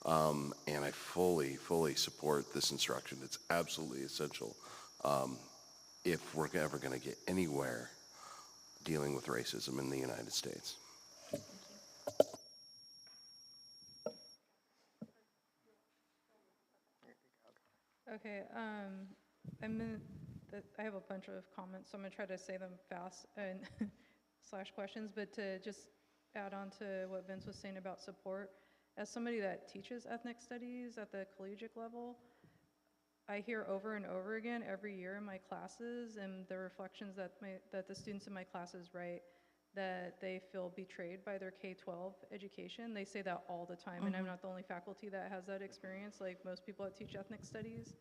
and I fully support this instruction. It's absolutely essential if we're ever going to get anywhere dealing with racism in the United States. Okay, I have a bunch of comments, so I'm gonna try to say them fast and slash questions, but to just add on to what Vince was saying about support, as somebody that teaches ethnic studies at the collegiate level, I hear over and over again every year in my classes and the reflections that the students in my classes write that they feel betrayed by their K-12 education. They say that all the time, and I'm not the only faculty that has that experience. Like most people that teach ethnic studies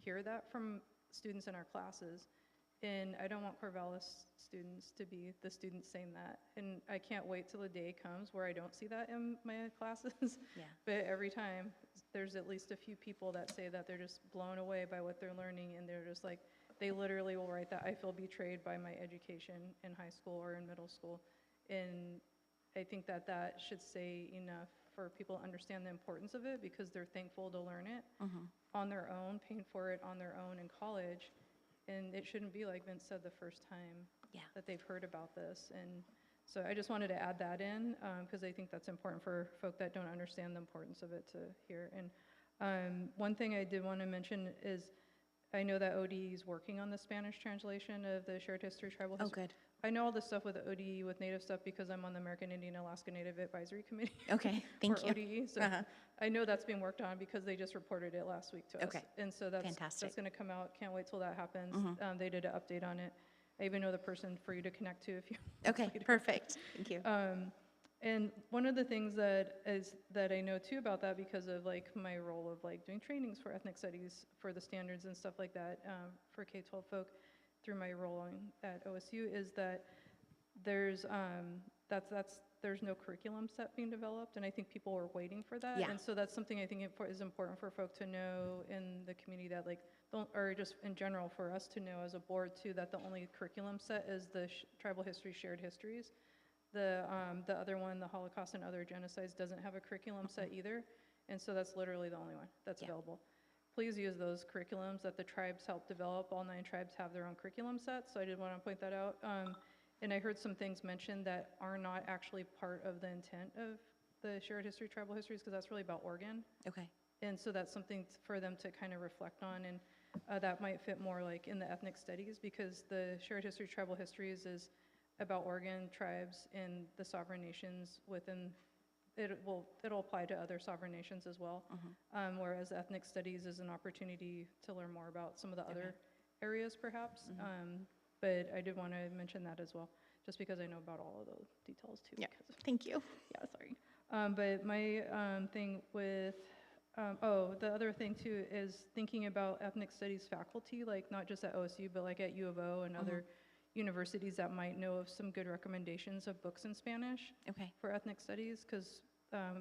hear that from students in our classes. And I don't want Corvallis students to be the students saying that. And I can't wait till the day comes where I don't see that in my classes. Yeah. But every time, there's at least a few people that say that they're just blown away by what they're learning, and they're just like, they literally will write that, I feel betrayed by my education in high school or in middle school. And I think that that should say enough for people to understand the importance of it, because they're thankful to learn it on their own, paying for it on their own in college. And it shouldn't be, like Vince said, the first time that they've heard about this. And so I just wanted to add that in, because I think that's important for folk that don't understand the importance of it to hear. And one thing I did want to mention is, I know that ODE is working on the Spanish translation of the Shared History Tribal History. Oh, good. I know all this stuff with the ODE, with Native stuff, because I'm on the American Indian Alaska Native Advisory Committee. Okay, thank for you. ODE, so I know that's being worked on because they just reported it last week to us. Okay, and so that's fantastic. That's going to come out. Can't wait till that happens. They did an update on it. I even know the person for you to connect to if you. Okay, perfect. Thank you. And one of the things that I know too about that, because of like my role of like doing trainings for ethnic studies for the standards and stuff like that for K-12 folk through my role at OSU, is that there's there's no curriculum set being developed, and I think people are waiting for that. Yeah. And so that's something I think is important for folk to know in the community, that like or just in general for us to know as a board too, that the only curriculum set is the Tribal History Shared Histories. The other one, the Holocaust and Other Genocides, doesn't have a curriculum set either, and so that's literally the only one that's available. Please use those curriculums that the tribes help develop. All 9 tribes have their own curriculum sets, so I did want to point that out. And I heard some things mentioned that are not actually part of the intent of the shared history, tribal histories, because that's really about Oregon. Okay. And so that's something for them to kind of reflect on, and that might fit more like in the ethnic studies, because the shared history, tribal histories is about Oregon tribes and the sovereign nations within, it'll apply to other sovereign nations as well. Whereas ethnic studies is an opportunity to learn more about some of the other areas perhaps. But I did want to mention that as well, just because I know about all of those details too. Yeah, thank you. Yeah, sorry. But my thing with, the other thing too is thinking about ethnic studies faculty, like not just at OSU, but like at U of O and other universities that might know of some good recommendations of books in Spanish for ethnic studies, because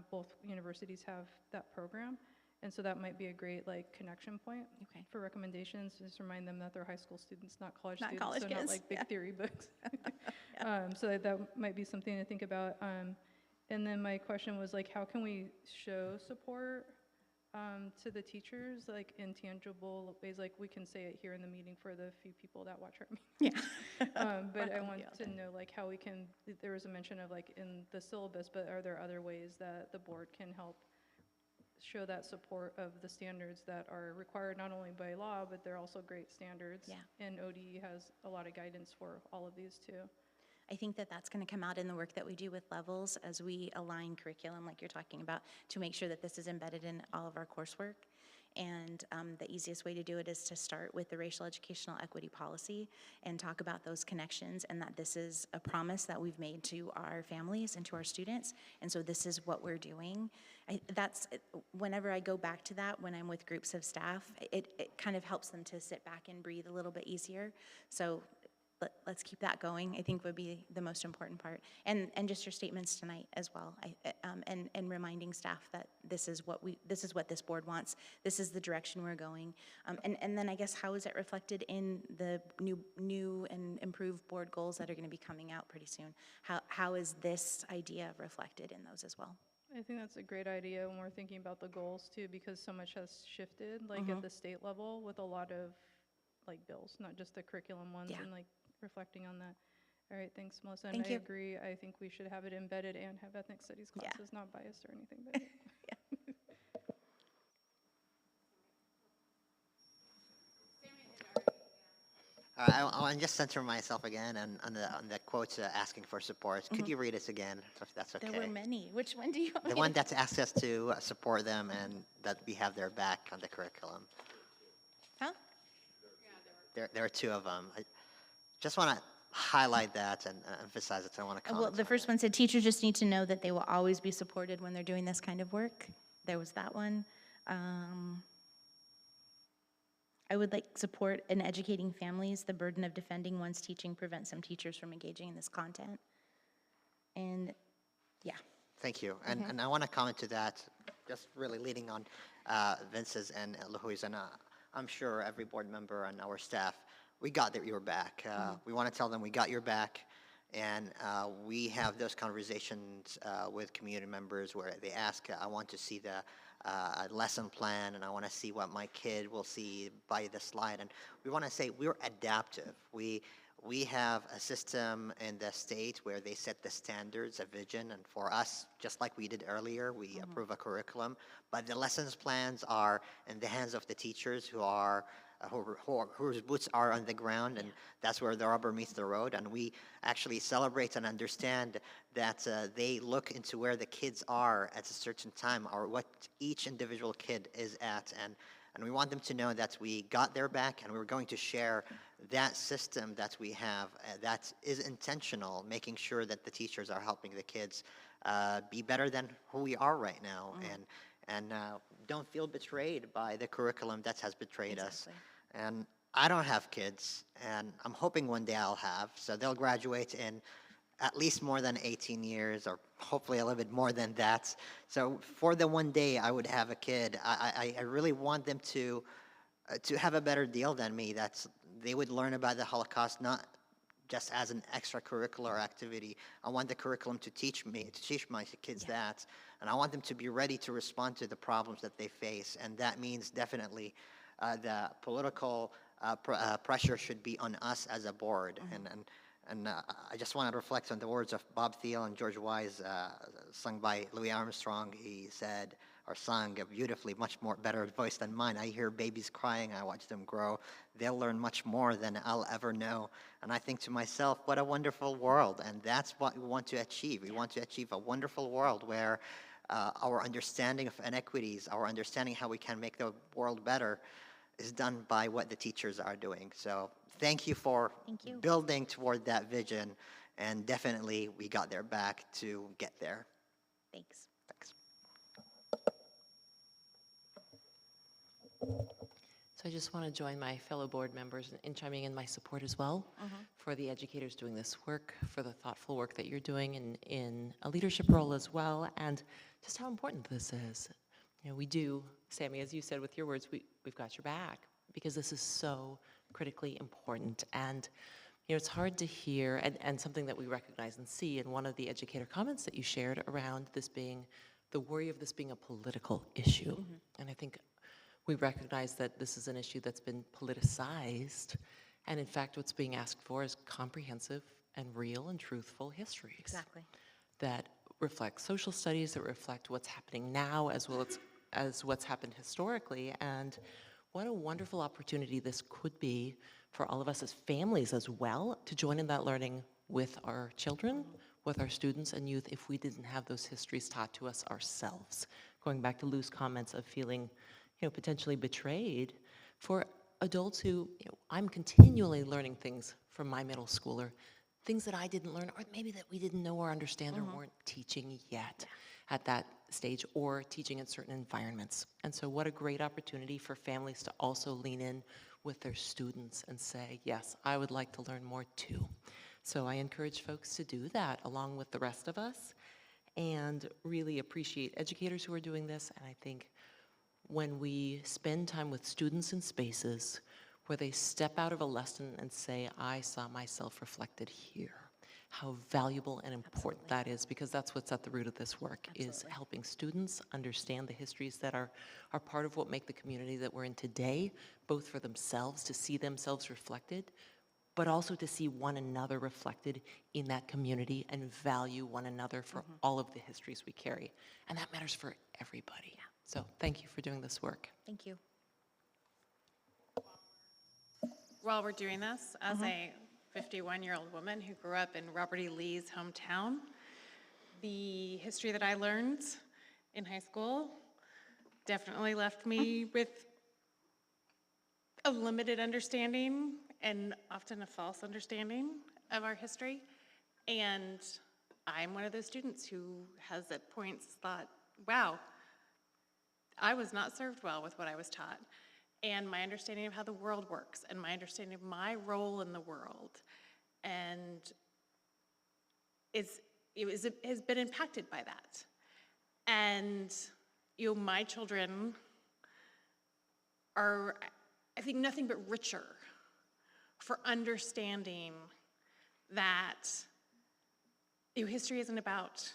both universities have that program. And so that might be a great like connection point for recommendations. Just remind them that they're high school students, not college students, college so kids, not like big theory books. So that might be something to think about. And then my question was like, how can we show support to the teachers, like in tangible ways? Like we can say it here in the meeting for the few people that watch our meeting. But I want to know like how we can, there was a mention of like in the syllabus, but are there other ways that the board can help show that support of the standards that are required not only by law, but they're also great standards. And ODE has a lot of guidance for all of these too. I think that that's going to come out in the work that we do with levels as we align curriculum like you're talking about to make sure that this is embedded in all of our coursework. And the easiest way to do it is to start with the racial educational equity policy and talk about those connections, and that this is a promise that we've made to our families and to our students. And so this is what we're doing. Whenever I go back to that, when I'm with groups of staff, it kind of helps them to sit back and breathe a little bit easier. So let's keep that going, I think would be the most important part. And just your statements tonight as well, and reminding staff that this is what this board wants, this is the direction we're going. And then I guess how is it reflected in the new and improved board goals that are gonna be coming out pretty soon? How is this idea reflected in those as well? I think that's a great idea when we're thinking about the goals too, because so much has shifted, like at the state level with a lot of like bills, not just the curriculum ones, and like reflecting on that. All right, thanks, Melissa. And I agree. I think we should have it embedded and have ethnic studies classes, not biased or anything. But I want to just center myself again on the quotes asking for support. Could you read us again, if that's okay? There were many. Which one do you want? The one that's asked us to support them and that we have their back on the curriculum. Huh? There are two of them. I just want to highlight that and emphasize it. So I want to comment. Well, the first one said teachers just need to know that they will always be supported when they're doing this kind of work. There was that one. I would like support in educating families. The burden of defending one's teaching prevents some teachers from engaging in this content. And yeah. Thank you. And I want to comment to that, just really leading on Vince's and Lahui's, and I'm sure every board member and our staff, we got your back. We want to tell them we got your back, and we have those conversations with community members where they ask, I want to see the lesson plan, and I want to see what my kid will see by the slide. And we want to say we're adaptive. We have a system in the state where they set the standards, a vision, and for us, just like we did earlier, we approve a curriculum, but the lessons plans are in the hands of the teachers whose boots are on the ground, and that's where the rubber meets the road. And we actually celebrate and understand that they look into where the kids are at a certain time, or what each individual kid is at, and we want them to know that we got their back, and we're going to share that system that we have that is intentional, making sure that the teachers are helping the kids be better than who we are right now, and don't feel betrayed by the curriculum that has betrayed us. And I don't have kids, and I'm hoping one day I'll have, so they'll graduate in at least more than 18 years, or hopefully a little bit more than that. So for the one day I would have a kid, I really want them to have a better deal than me. They would learn about the Holocaust not just as an extracurricular activity. I want the curriculum to teach my kids that, and I want them to be ready to respond to the problems that they face, and that means definitely the political pressure should be on us as a board, and And I just want to reflect on the words of Bob Thiel and George Wise, sung by Louis Armstrong. He said, or sung beautifully, much more better voice than mine. I hear babies crying, I watch them grow. They'll learn much more than I'll ever know. And I think to myself, what a wonderful world. And that's what we want to achieve. We want to achieve a wonderful world where our understanding of inequities, our understanding how we can make the world better, is done by what the teachers are doing. So thank you for building toward that vision, and definitely we got their back to get there. Thanks. Thanks. So I just want to join my fellow board members in chiming in my support as well for the educators doing this work, for the thoughtful work that you're doing in a leadership role as well, and just how important this is. You know, we do, Sammy, as you said with your words, we've got your back, because this is so critically important. And you know, it's hard to hear, and something that we recognize and see in one of the educator comments that you shared around this being, the worry of this being a political issue. And I think we recognize that this is an issue that's been politicized, and in fact what's being asked for is comprehensive and real and truthful histories. Exactly. That reflect social studies, that reflect what's happening now as well as what's happened historically. And what a wonderful opportunity this could be for all of us as families as well, to join in that learning with our children, with our students and youth, if we didn't have those histories taught to us ourselves. Going back to Lou's comments of feeling, you know, potentially betrayed, for adults who, you know, I'm continually learning things from my middle schooler, things that I didn't learn, or maybe that we didn't know or understand or weren't teaching yet at that stage, or teaching in certain environments. And so what a great opportunity for families to also lean in with their students and say, yes, I would like to learn more too. So I encourage folks to do that along with the rest of us, and really appreciate educators who are doing this. And I think when we spend time with students in spaces where they step out of a lesson and say, I saw myself reflected here, how valuable and important that is, because that's what's at the root of this work, is helping students understand the histories that are part of what make the community that we're in today, both for themselves, to see themselves reflected, but also to see one another reflected in that community and value one another for all of the histories we carry. And that matters for everybody. Yeah. So thank you for doing this work. Thank you. While we're doing this, as a 51-year-old woman who grew up in Robert E. Lee's hometown, the history that I learned in high school definitely left me with a limited understanding, and often a false understanding of our history. And I'm one of those students who has at points thought, wow, I was not served well with what I was taught. And my understanding of how the world works, and my understanding of my role in the world, and has been impacted by that. And you know, my children are, I think, nothing but richer for understanding that history isn't about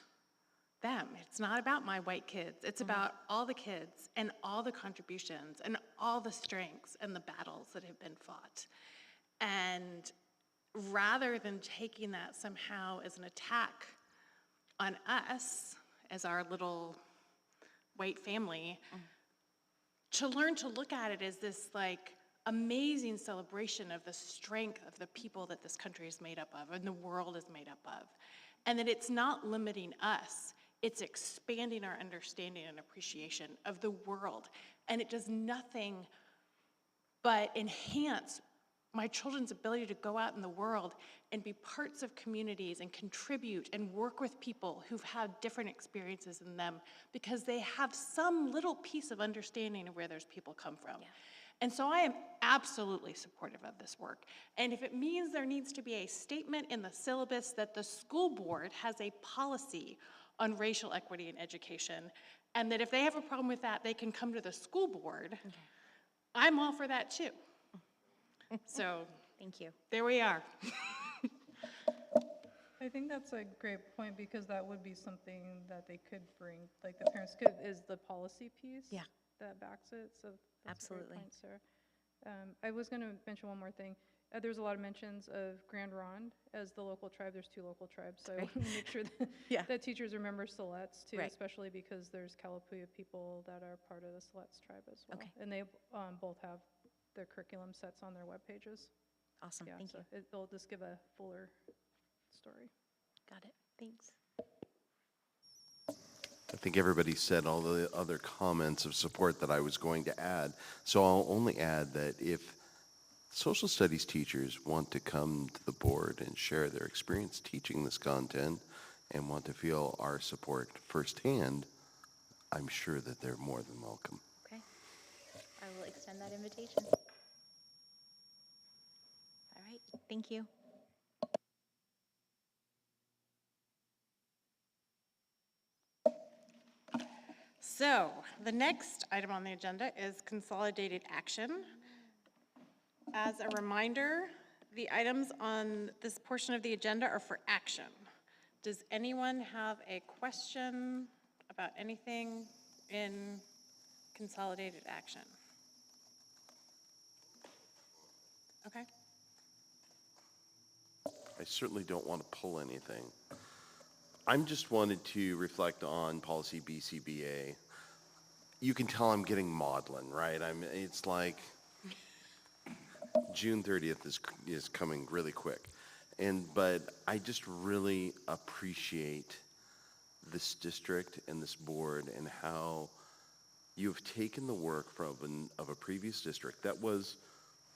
them. It's not about my white kids. It's about all the kids and all the contributions and all the strengths and the battles that have been fought. And rather than taking that somehow as an attack on us as our little white family, to learn to look at it as this like amazing celebration of the strength of the people that this country is made up of and the world is made up of. And that it's not limiting us, it's expanding our understanding and appreciation of the world. And it does nothing but enhance my children's ability to go out in the world and be parts of communities and contribute and work with people who've had different experiences than them, because they have some little piece of understanding of where those people come from. Yeah. And so I am absolutely supportive of this work. And if it means there needs to be a statement in the syllabus that the school board has a policy on racial equity in education, and that if they have a problem with that, they can come to the school board, I'm all for that too. So, thank you. There we are. I think that's a great point, because that would be something that they could bring, like the parents could, is the policy piece that backs it. So that's absolutely. a great point, Sarah. I was going to mention one more thing. There's a lot of mentions of Grand Ronde as the local tribe. There's 2 local tribes, so I Right. want to make sure that, Yeah. that teachers remember Siletz too, Right. especially because there's Kalapuya people that are part of the Siletz tribe as well. Okay. And they both have their curriculum sets on their web pages. Awesome, Yeah, thank so you. it'll just give a fuller story. Got it, thanks. I think everybody said all the other comments of support that I was going to add. So I'll only add that if social studies teachers want to come to the board and share their experience teaching this content and want to feel our support firsthand, I'm sure that they're more than welcome. Okay. I will extend that invitation. All right, thank you. So the next item on the agenda is consolidated action. As a reminder, the items on this portion of the agenda are for action. Does anyone have a question about anything in consolidated action? Okay. I certainly don't want to pull anything. I'm just wanted to reflect on policy BCBA. You can tell I'm getting maudlin, right? It's like June 30th is coming really quick. But I just really appreciate this district and this board and how you have taken the work of a previous district that was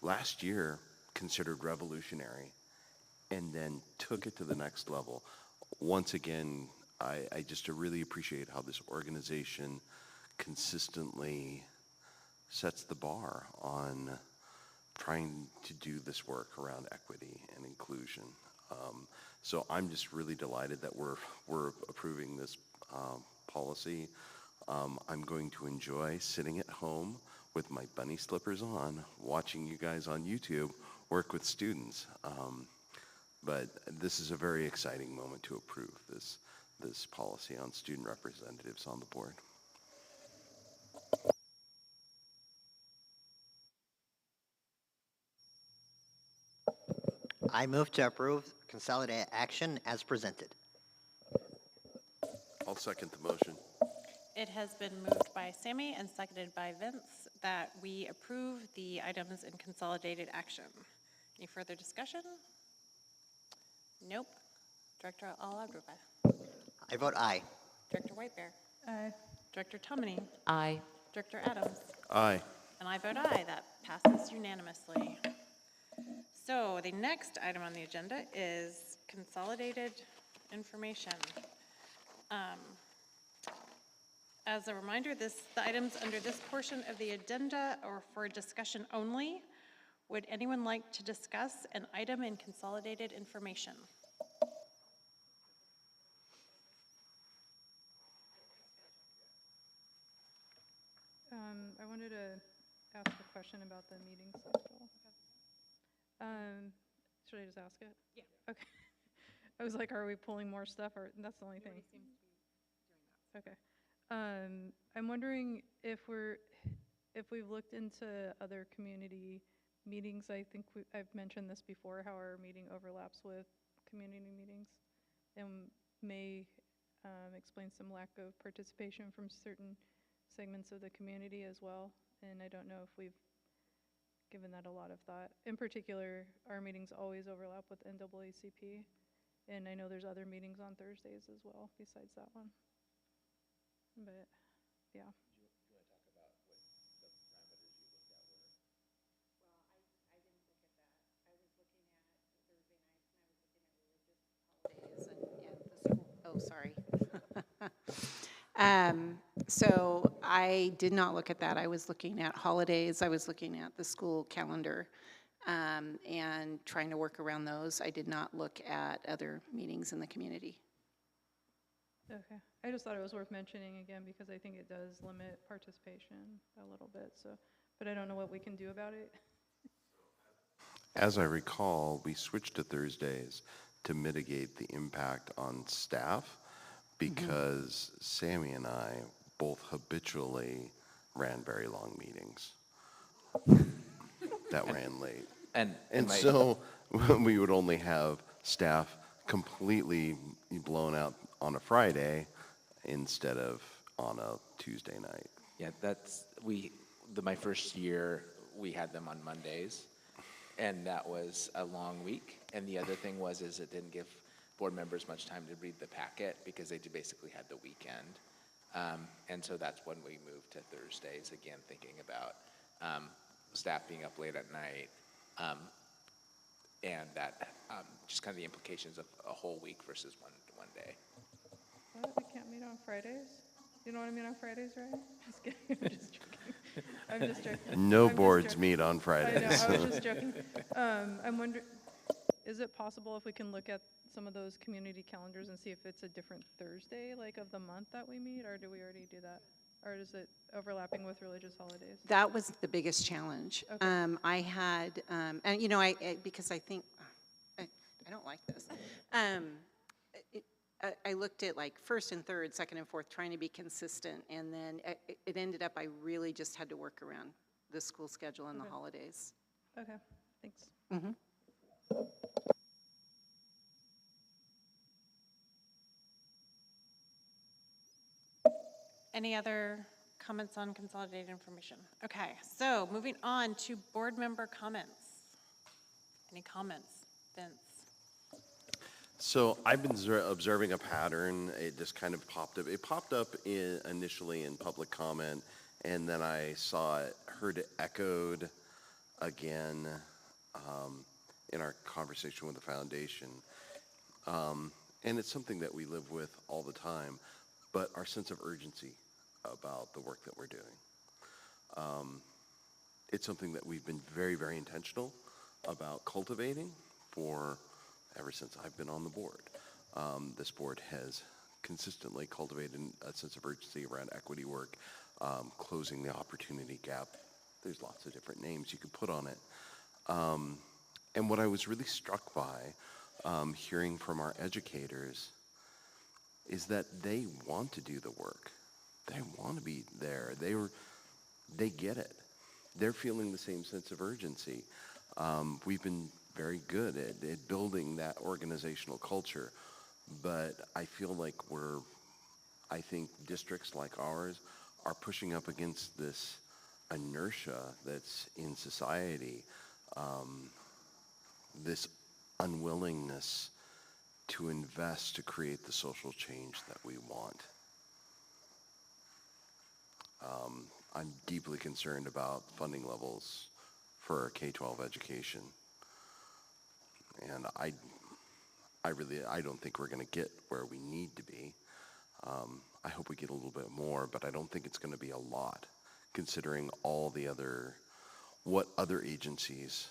last year considered revolutionary and then took it to the next level. Once again, I just really appreciate how this organization consistently sets the bar on trying to do this work around equity and inclusion. So I'm just really delighted that we're approving this policy. I'm going to enjoy sitting at home with my bunny slippers on, watching you guys on YouTube work with students. But this is a very exciting moment to approve this policy on student representatives on the board. I move to approve consolidated action as presented. I'll second the motion. It has been moved by Sammy and seconded by Vince that we approve the items in consolidated action. Any further discussion? Nope. Director Alagruba. I vote aye. Director Whitebear. Aye. Director Tomany. Aye. Director Adams. Aye. And I vote aye. That passes unanimously. So the next item on the agenda is consolidated information. As a reminder, the items under this portion of the agenda are for discussion only. Would anyone like to discuss an item in consolidated information? I wanted to ask a question about the meeting schedule. Should I just ask it? Yeah. Okay. I was like, are we pulling more stuff, or that's the only thing? Okay. I'm wondering if we've looked into other community meetings. I think I've mentioned this before, how our meeting overlaps with community meetings and may explain some lack of participation from certain segments of the community as well. And I don't know if we've given that a lot of thought. In particular, our meetings always overlap with NAACP, and I know there's other meetings on Thursdays as well besides that one. But yeah. Do you want to talk about what the parameters you looked at were? Well, I didn't look at that. I was looking at Thursday nights, and I was looking at religious holidays and the school. Oh, sorry. So I did not look at that. I was looking at holidays. I was looking at the school calendar and trying to work around those. I did not look at other meetings in the community. Okay. I just thought it was worth mentioning again because I think it does limit participation a little bit. So, but I don't know what we can do about it. As I recall, we switched to Thursdays to mitigate the impact on staff because Sammy and I both habitually ran very long meetings that ran late. And my- so we would only have staff completely blown out on a Friday instead of on a Tuesday night. Yeah, my first year, we had them on Mondays, and that was a long week. And the other thing is it didn't give board members much time to read the packet because they basically had the weekend. And so that's when we moved to Thursdays, again, thinking about staff being up late at night, and that just kind of the implications of a whole week versus one day. What, we can't meet on Fridays? You know what I mean on Fridays, right? Just kidding, I'm just joking. I'm just joking. No I'm just boards joking. meet on Fridays. I know, I was just joking. I'm wondering, is it possible if we can look at some of those community calendars and see if it's a different Thursday, like of the month that we meet, or do we already do that? Or is it overlapping with religious holidays? That was the biggest challenge. Okay. I had, and because I think, I don't like this. I looked at like first and third, second and fourth, trying to be consistent, and then it ended up I really just had to work around the school schedule and the holidays. Okay, thanks. Mm-hmm. Any other comments on consolidated information? Okay, so moving on to board member comments. Any comments? Vince? So I've been observing a pattern. It just kind of popped up. It popped up initially in public comment, and then I heard it echoed again in our conversation with the foundation. And it's something that we live with all the time, but our sense of urgency about the work that we're doing. It's something that we've been very, very intentional about cultivating ever since I've been on the board. This board has consistently cultivated a sense of urgency around equity work, closing the opportunity gap. There's lots of different names you could put on it. And what I was really struck by, hearing from our educators, is that they want to do the work. They want to be there. They get it. They're feeling the same sense of urgency. We've been very good at building that organizational culture, but I feel like I think districts like ours are pushing up against this inertia that's in society, this unwillingness to invest to create the social change that we want. I'm deeply concerned about funding levels for K-12 education. And I don't think we're going to get where we need to be. I hope we get a little bit more, but I don't think it's going to be a lot, considering what other agencies,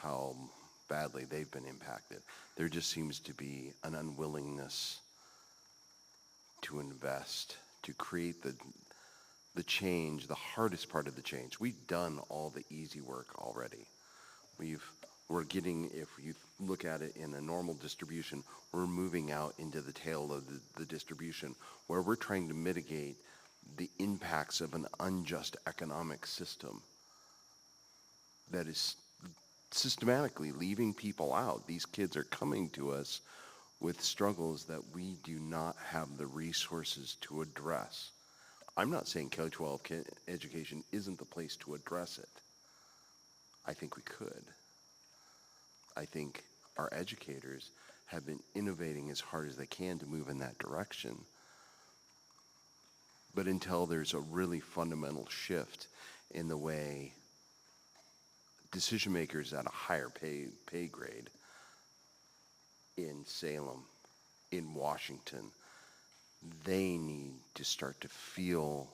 how badly they've been impacted. There just seems to be an unwillingness to invest, to create the change, the hardest part of the change. We've done all the easy work already. We're getting, if you look at it in a normal distribution, we're moving out into the tail of the distribution where we're trying to mitigate the impacts of an unjust economic system that is systematically leaving people out. These kids are coming to us with struggles that we do not have the resources to address. I'm not saying K-12 education isn't the place to address it. I think we could. I think our educators have been innovating as hard as they can to move in that direction. But until there's a really fundamental shift in the way decision makers at a higher pay grade in Salem, in Washington, they need to start to feel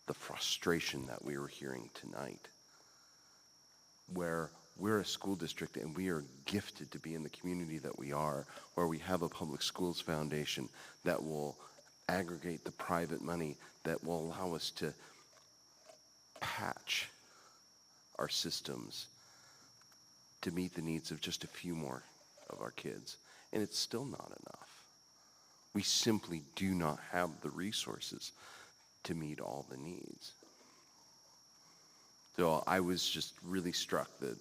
the frustration that we were hearing tonight, where we're a school district and we are gifted to be in the community that we are, where we have a public schools foundation that will aggregate the private money that will allow us to patch our systems to meet the needs of just a few more of our kids. And it's still not enough. We simply do not have the resources to meet all the needs. So I was just really struck that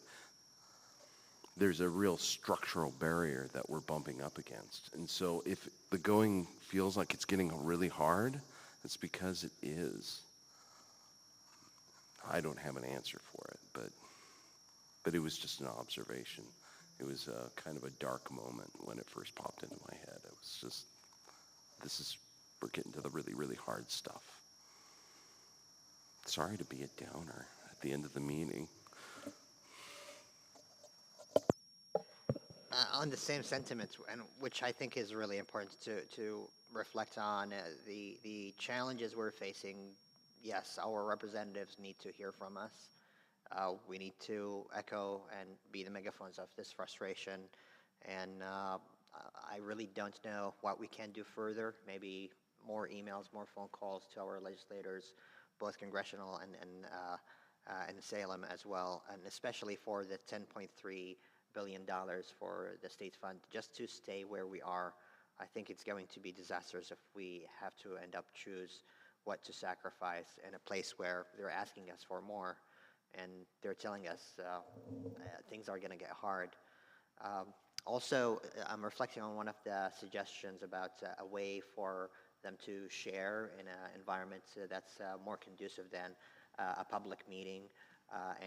there's a real structural barrier that we're bumping up against. And so if the going feels like it's getting really hard, it's because it is. I don't have an answer for it, but it was just an observation. It was kind of a dark moment when it first popped into my head. It was just, we're getting to the really, really hard stuff. Sorry to be a downer at the end of the meeting. On the same sentiments, and which I think is really important to reflect on, the challenges we're facing. Yes, our representatives need to hear from us. We need to echo and be the megaphones of this frustration. And I really don't know what we can do further. Maybe more emails, more phone calls to our legislators, both congressional and Salem as well, and especially for the $10.3 billion for the state fund, just to stay where we are. I think it's going to be disastrous if we have to end up choose what to sacrifice in a place where they're asking us for more, and they're telling us things are going to get hard. Also, I'm reflecting on one of the suggestions about a way for them to share in an environment that's more conducive than a public meeting,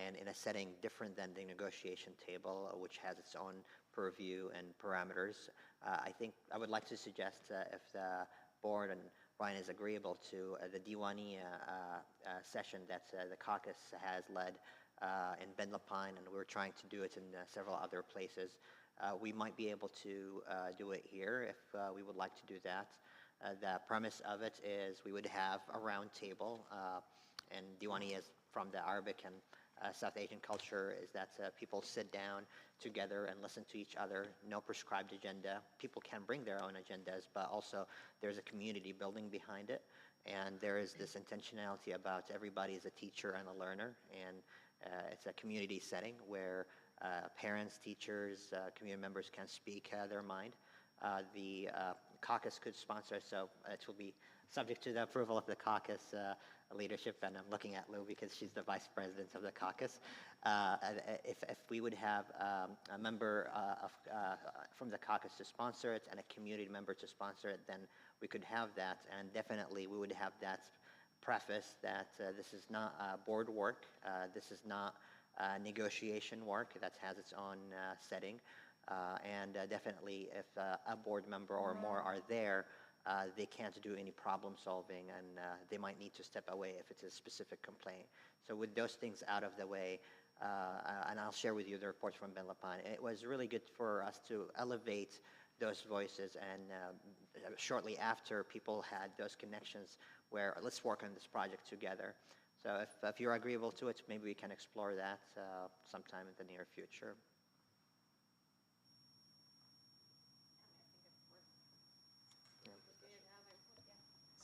and in a setting different than the negotiation table, which has its own purview and parameters. I think I would like to suggest if the board and Ryan is agreeable to the Diwani session that the caucus has led in Ben Lapine, and we're trying to do it in several other places. We might be able to do it here if we would like to do that. The premise of it is we would have a round table, and Diwani is from the Arabic and South Asian culture, is that people sit down together and listen to each other, no prescribed agenda. People can bring their own agendas, but also there's a community building behind it, and there is this intentionality about everybody is a teacher and a learner, and it's a community setting where parents, teachers, community members can speak their mind. The caucus could sponsor, so it will be subject to the approval of the caucus leadership, and I'm looking at Lou because she's the vice president of the caucus. If we would have a member from the caucus to sponsor it and a community member to sponsor it, then we could have that, and definitely we would have that preface that this is not board work, this is not negotiation work that has its own setting, and definitely if a board member or more are there, they can't do any problem solving, and they might need to step away if it's a specific complaint. So with those things out of the way, and I'll share with you the reports from Ben Lapine, it was really good for us to elevate those voices, and shortly after, people had those connections where let's work on this project together. So if you're agreeable to it, maybe we can explore that sometime in the near future.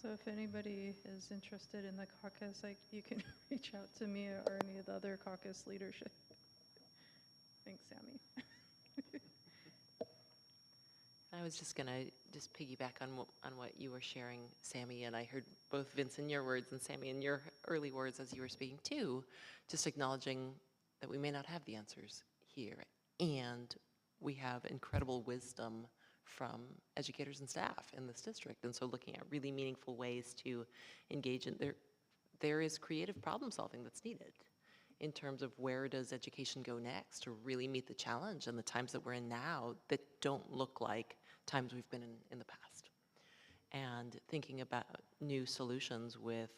So if anybody is interested in the caucus, you can reach out to me or any of the other caucus leadership. Thanks, Sammy. I was just going to piggyback on what you were sharing, Sammy, and I heard both Vince in your words and Sammy in your early words as you were speaking too, just acknowledging that we may not have the answers here, and we have incredible wisdom from educators and staff in this district, and so looking at really meaningful ways to engage in there is creative problem solving that's needed in terms of where does education go next to really meet the challenge and the times that we're in now that don't look like times we've been in the past. And thinking about new solutions with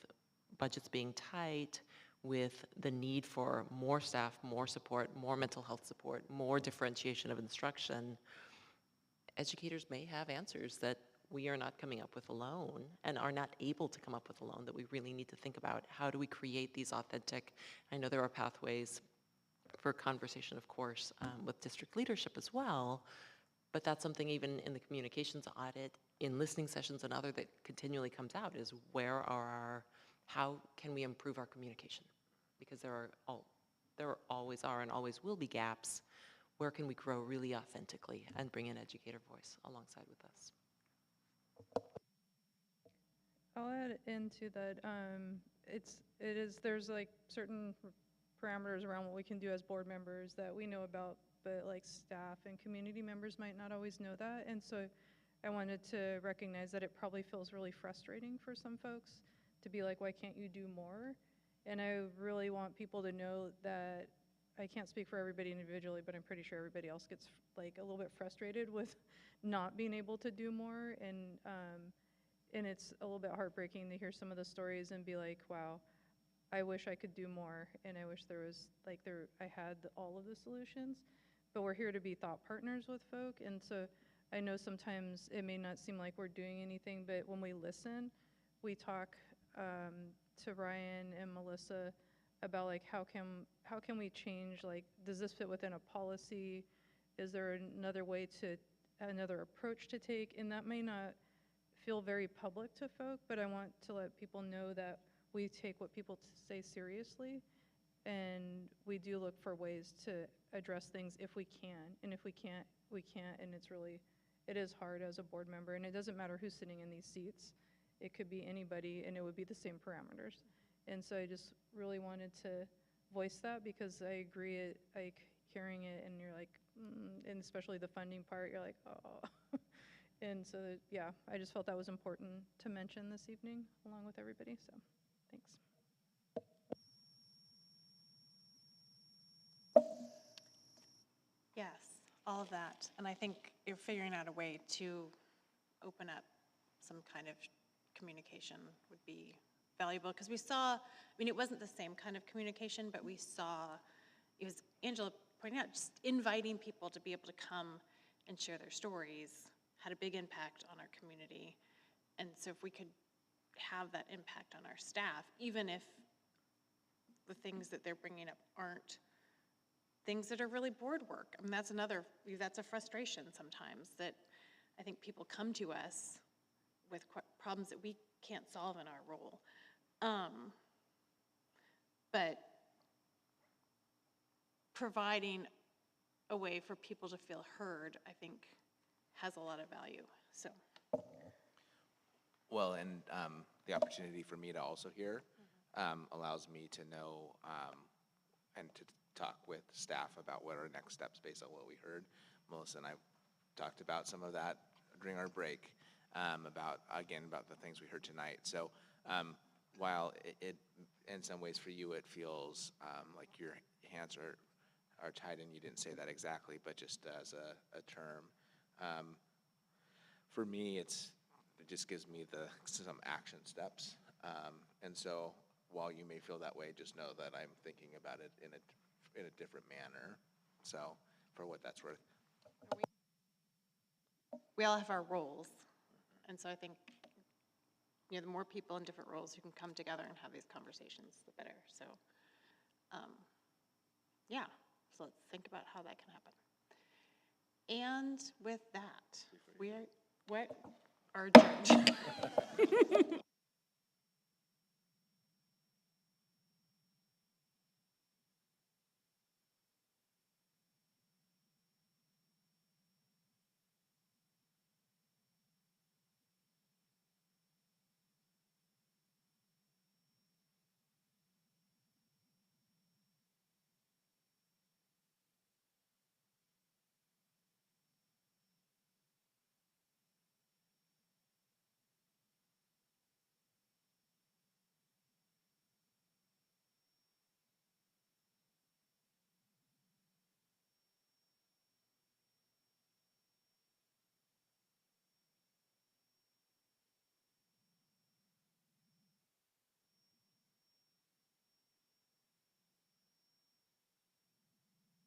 budgets being tight, with the need for more staff, more support, more mental health support, more differentiation of instruction, educators may have answers that we are not coming up with alone and are not able to come up with alone, that we really need to think about how do we create these authentic, I know there are pathways for conversation, of course, with district leadership as well, but that's something even in the communications audit, in listening sessions and other that continually comes out is how can we improve our communication? Because there always are and always will be gaps. Where can we grow really authentically and bring an educator voice alongside with us? I'll add into that. There's like certain parameters around what we can do as board members that we know about but like staff and community members might not always know that. And so I wanted to recognize that it probably feels really frustrating for some folks to be like, why can't you do more? And I really want people to know that I can't speak for everybody individually, but I'm pretty sure everybody else gets like a little bit frustrated with not being able to do more. And it's a little bit heartbreaking to hear some of the stories and be like, wow, I wish I could do more, and I wish there was, like, I had all of the solutions, but we're here to be thought partners with folk, and so I know sometimes it may not seem like we're doing anything, but when we listen, we talk to Ryan and Melissa about, like, how can we change, like, does this fit within a policy? Is there another approach to take? And that may not feel very public to folk, but I want to let people know that we take what people say seriously, and we do look for ways to address things if we can. And if we can't, we can't, and it is hard as a board member, and it doesn't matter who's sitting in these seats. It could be anybody, and it would be the same parameters. And so I just really wanted to voice that, because I agree, like, hearing it, and you're like, and especially the funding part, you're like, oh. And so, yeah, I just felt that was important to mention this evening along with everybody, so thanks. Yes, all of that. And I think you're figuring out a way to open up some kind of communication would be valuable, because we saw, I mean, it wasn't the same kind of communication, but we saw, it was Angela pointing out, just inviting people to be able to come and share their stories had a big impact on our community. And so if we could have that impact on our staff, even if the things that they're bringing up aren't things that are really board work. I mean, that's a frustration sometimes, that I think people come to us with problems that we can't solve in our role. But providing a way for people to feel heard, I think, has a lot of value, so. Well, and the opportunity for me to also hear allows me to know and to talk with staff about what are next steps based on what we heard. Melissa and I talked about some of that during our break, about the things we heard tonight. So while it in some ways for you it feels like your hands are tied, and you didn't say that exactly, but just as a term, for me it just gives me some action steps. And so while you may feel that way, just know that I'm thinking about it in a different manner. So for what that's worth. We all have our roles. And so I think, the more people in different roles who can come together and have these conversations, the better. So, yeah, so let's think about how that can happen. And with that, we are adjourned.